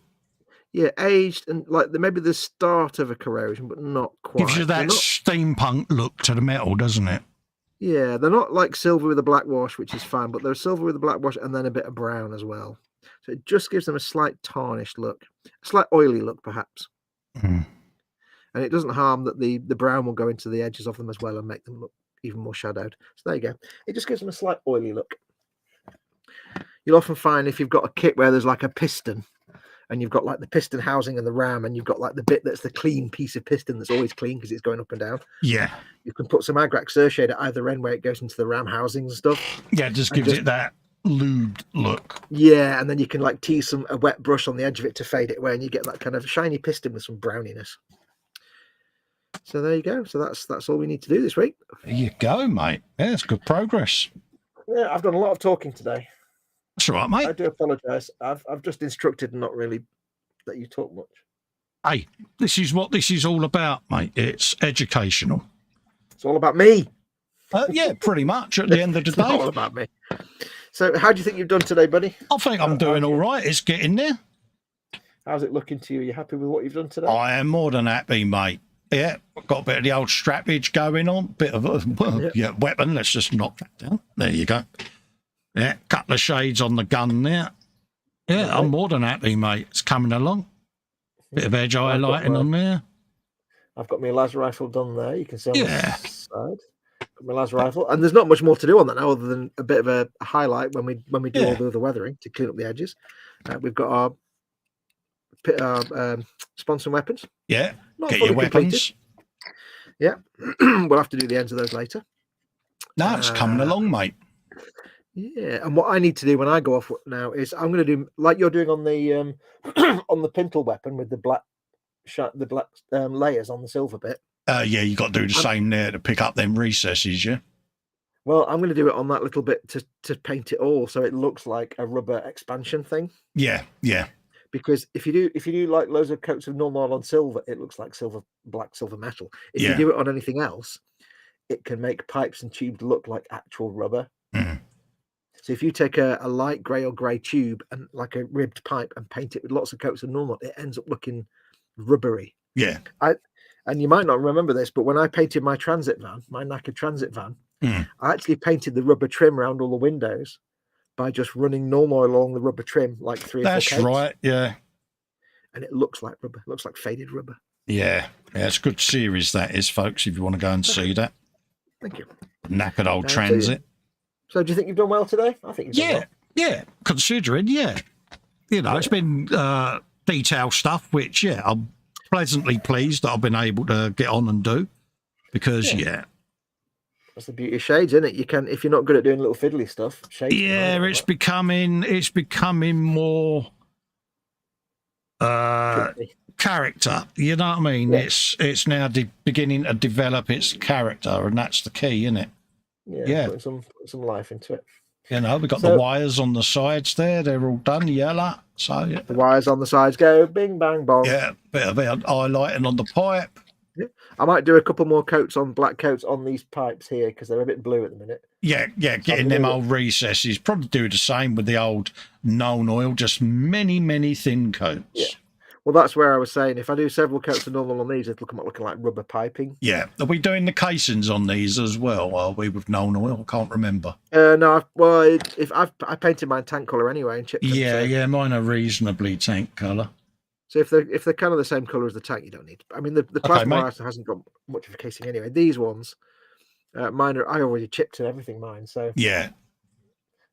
Yeah, aged and like maybe the start of a corrosion, but not quite. Gives you that steampunk look to the metal, doesn't it? Yeah, they're not like silver with a black wash, which is fine, but they're silver with a black wash and then a bit of brown as well. So it just gives them a slight tarnished look, a slight oily look, perhaps. Mm. And it doesn't harm that the brown will go into the edges of them as well and make them look even more shadowed. So there you go. It just gives them a slight oily look. You'll often find if you've got a kit where there's like a piston, and you've got like the piston housing and the ram, and you've got like the bit that's the clean piece of piston that's always clean because it's going up and down. Yeah. You can put some Agrax Surshade at either end where it goes into the ram housings and stuff. Yeah, it just gives it that lubed look. Yeah, and then you can like tease a wet brush on the edge of it to fade it away, and you get that kind of shiny piston with some browniness. So there you go. So that's all we need to do this week. There you go, mate. Yeah, it's good progress. Yeah, I've done a lot of talking today. That's all right, mate. I do apologise. I've just instructed and not really that you talk much. Hey, this is what this is all about, mate. It's educational. It's all about me. Yeah, pretty much at the end of the day. It's all about me. So how do you think you've done today, buddy? I think I'm doing all right. It's getting there. How's it looking to you? Are you happy with what you've done today? I am more than happy, mate. Yeah, got a bit of the old strappage going on. Bit of a weapon. Let's just knock that down. There you go. Yeah, couple of shades on the gun there. Yeah, okay. I'm more than happy, mate. It's coming along. Bit of edge highlighting on there. I've got my las rifle done there. You can see on the side. Got my las rifle, and there's not much more to do on that now, other than a bit of a highlight when we do all the other weathering to clean up the edges. We've got our sponson weapons. Yeah, get your weapons. Completed. Yeah, we'll have to do the ends of those later. No, it's coming along, mate. Yeah, and what I need to do when I go off now is I'm going to do like you're doing on the on the pintle weapon with the black layers on the silver bit. Yeah, you got to do the same there to pick up them recesses, yeah. Well, I'm going to do it on that little bit to paint it all so it looks like a rubber expansion thing. Yeah, yeah. Because if you do like loads of coats of normal on silver, it looks like black silver metal. If you do it on anything else, it can make pipes and tubes look like actual rubber. Mm. So if you take a light grey or grey tube and like a ribbed pipe and paint it with lots of coats of normal, it ends up looking rubbery. Yeah. And you might not remember this, but when I painted my transit van, my knackered transit van, I actually painted the rubber trim around all the windows by just running normal oil along the rubber trim like 3 or 4 That's right, yeah. And it looks like rubber. It looks like faded rubber. Yeah. Yeah, it's a good series that is, folks, if you want to go and see that. Thank you. Knackered old transit. So do you think you've done well today? I think you've done well. Yeah, considering, yeah. you know, it's been detail stuff, which, yeah, I'm pleasantly pleased that I've been able to get on and do because, that's the beauty of shades, isn't it? You can, if you're not good at doing little fiddly stuff, shades. Yeah, it's becoming more character. You know what I mean? Yeah. It's now beginning to develop its character, and that's the key, isn't it? Yeah. Putting some life into it. You know, we've got the wires on the sides there; they're all done yellow. So the wires on the sides go bing bang bong. Yeah, bit of highlighting on the pipe. Yeah. I might do a couple more black coats on these pipes here because they're a bit blue at the minute. Yeah, so getting them old recesses. Probably do the same with the old known oil, just many thin coats. Yeah. Well, that's where I was saying if I do several coats of normal on these, it'll come up looking like rubber piping. Yeah. Are we doing the casings on these as well? Are we with known oil? I can't remember. No. Well, I painted mine tank colour anyway and chipped them. Yeah. Mine are reasonably tank colour. So if they're kind of the same colour as the tank, you don't need. I mean, the plasma hasn't got much of a casing anyway. These ones, mine are. I already chipped and everything. Mine. So yeah.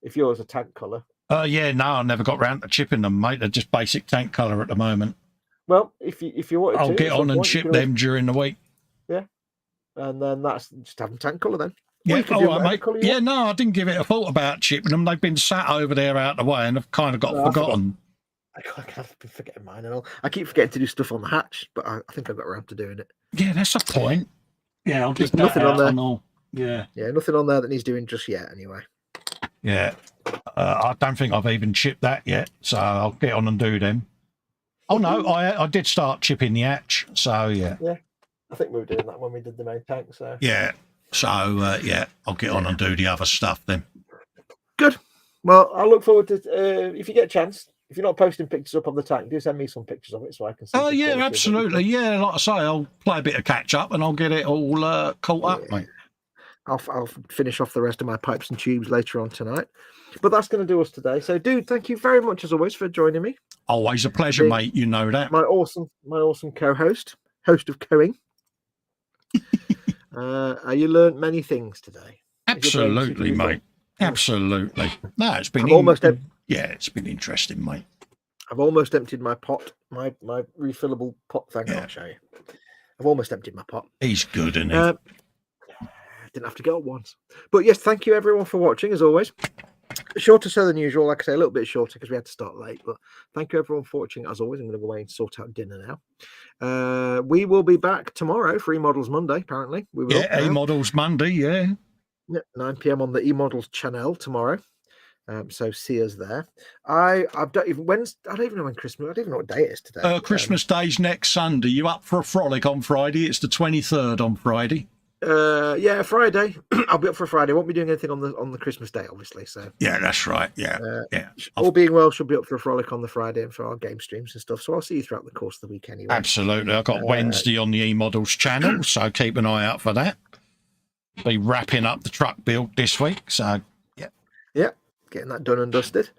If yours are tank colour. Yeah. No, I never got round to chipping them, mate. They're just basic tank colour at the moment. Well, if you want, I'll get on and chip them during the week. Yeah, and then that's just have them tank colour then. Yeah, mate. Yeah, no, I didn't give it a thought about chipping them. They've been sat over there out the way, and I've kind of got forgotten. I can't be forgetting mine and all. I keep forgetting to do stuff on the hatch, but I think I got around to doing it. Yeah, that's the point. Yeah, I'll just nothing on there. Yeah, nothing on there that needs doing just yet. Anyway. Yeah, I don't think I've even chipped that yet, so I'll get on and do them. Oh no, I did start chipping the hatch, so yeah. Yeah, I think we were doing that when we did the main tank. So yeah, so I'll get on and do the other stuff then. Good. Well, I look forward to if you get a chance. If you're not posting pictures up on the tank, do send me some pictures of it so I can see. Oh yeah, absolutely. Yeah, like I say, I'll play a bit of catch up and I'll get it all caught up, mate. I'll finish off the rest of my pipes and tubes later on tonight. But that's going to do us today. So, dude, thank you very much as always for joining me. Always a pleasure, mate. You know that. My awesome co-host, host of Coing. You learned many things today. Absolutely, mate. Absolutely. No, it's been it's been interesting, mate. I've almost emptied my pot, my refillable pot thing. I'll show you. I've almost emptied my pot. He's good, isn't he? Didn't have to go at once. But yes, thank you everyone for watching as always. Shorter so than usual, like I say, a little bit shorter because we had to start late. But thank you everyone for watching as always. I'm going to go away and sort out dinner now. We will be back tomorrow for eModels Monday. Apparently, we will. Yeah, eModels Monday. Yeah, 9 p.m. on the eModels channel tomorrow. So see us there. I don't even know when Christmas. I don't even know what day it is today. Christmas Day's next Sunday. You up for a frolic on Friday? It's the 23rd on Friday. Yeah, Friday. I'll be up for Friday. I won't be doing anything on the Christmas day, obviously. So yeah, that's right. Yeah, all being well, she'll be up for a frolic on the Friday and for our game streams and stuff. So I'll see you throughout the course of the week anyway. Absolutely. I've got Wednesday on the eModels channel, so keep an eye out for that. Be wrapping up the truck build this week. So yeah, getting that done and dusted.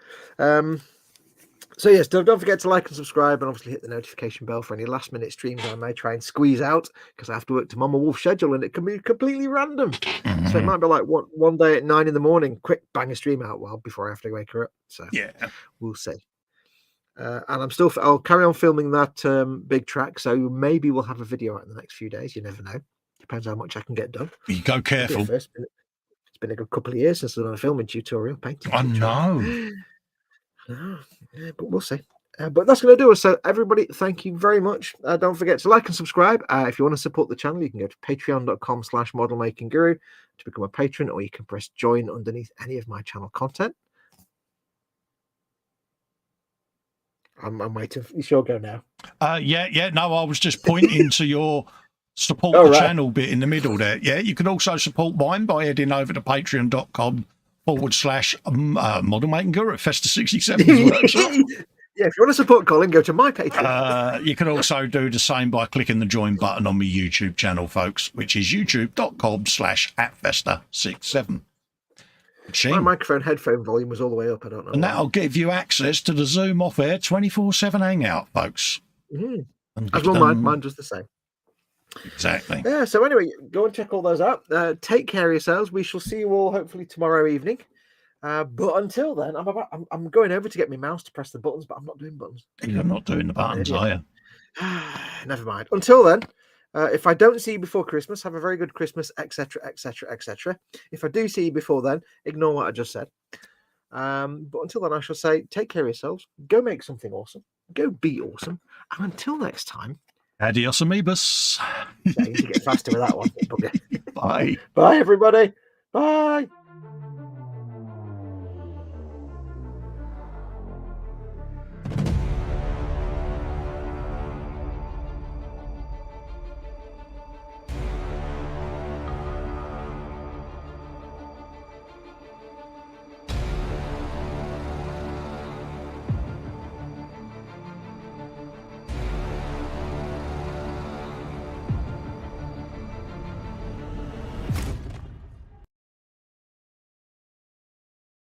So yes, don't forget to like and subscribe, and obviously hit the notification bell for any last minute streams I may try and squeeze out because I have to work to Mama Wolf's schedule and it can be completely random. So it might be like one day at 9 a.m, quick bang a stream out before I have to wake her up. So yeah, we'll see. And I'll carry on filming that big track. So maybe we'll have a video out in the next few days. You never know. Depends how much I can get done. You go careful. It's been a good couple of years since I've done a filming tutorial, painting. I know. Yeah, but we'll see. But that's going to do us. So everybody, thank you very much. Don't forget to like and subscribe. If you want to support the channel, you can go to patreon.com/modelmakingguru to become a patron, or you can press join underneath any of my channel content. I'm waiting. You sure go now? Yeah. No, I was just pointing to your support the channel bit in the middle there. Yeah, you can also support mine by heading over to patreon.com/model making guru at Festa 67. Yeah, if you want to support Colin, go to my Patreon. You can also do the same by clicking the join button on my YouTube channel, folks, which is youtube.com/@Festa67. My microphone headphone volume was all the way up. I don't know. And that'll give you access to the Zoom off air 24/7 hangout, folks. As well, mine does the same. Exactly. Yeah, so anyway, go and check all those out. Take care of yourselves. We shall see you all hopefully tomorrow evening. But until then, I'm going over to get my mouse to press the buttons, but I'm not doing buttons. You're not doing the buttons, are you? Never mind. Until then, if I don't see you before Christmas, have a very good Christmas, etc., etc., etc. If I do see you before then, ignore what I just said. But until then, I shall say, take care of yourselves. Go make something awesome. Go be awesome. And until next time, adios, amibus. yeah, you need to get faster with that one. Bye. Bye, everybody. Bye.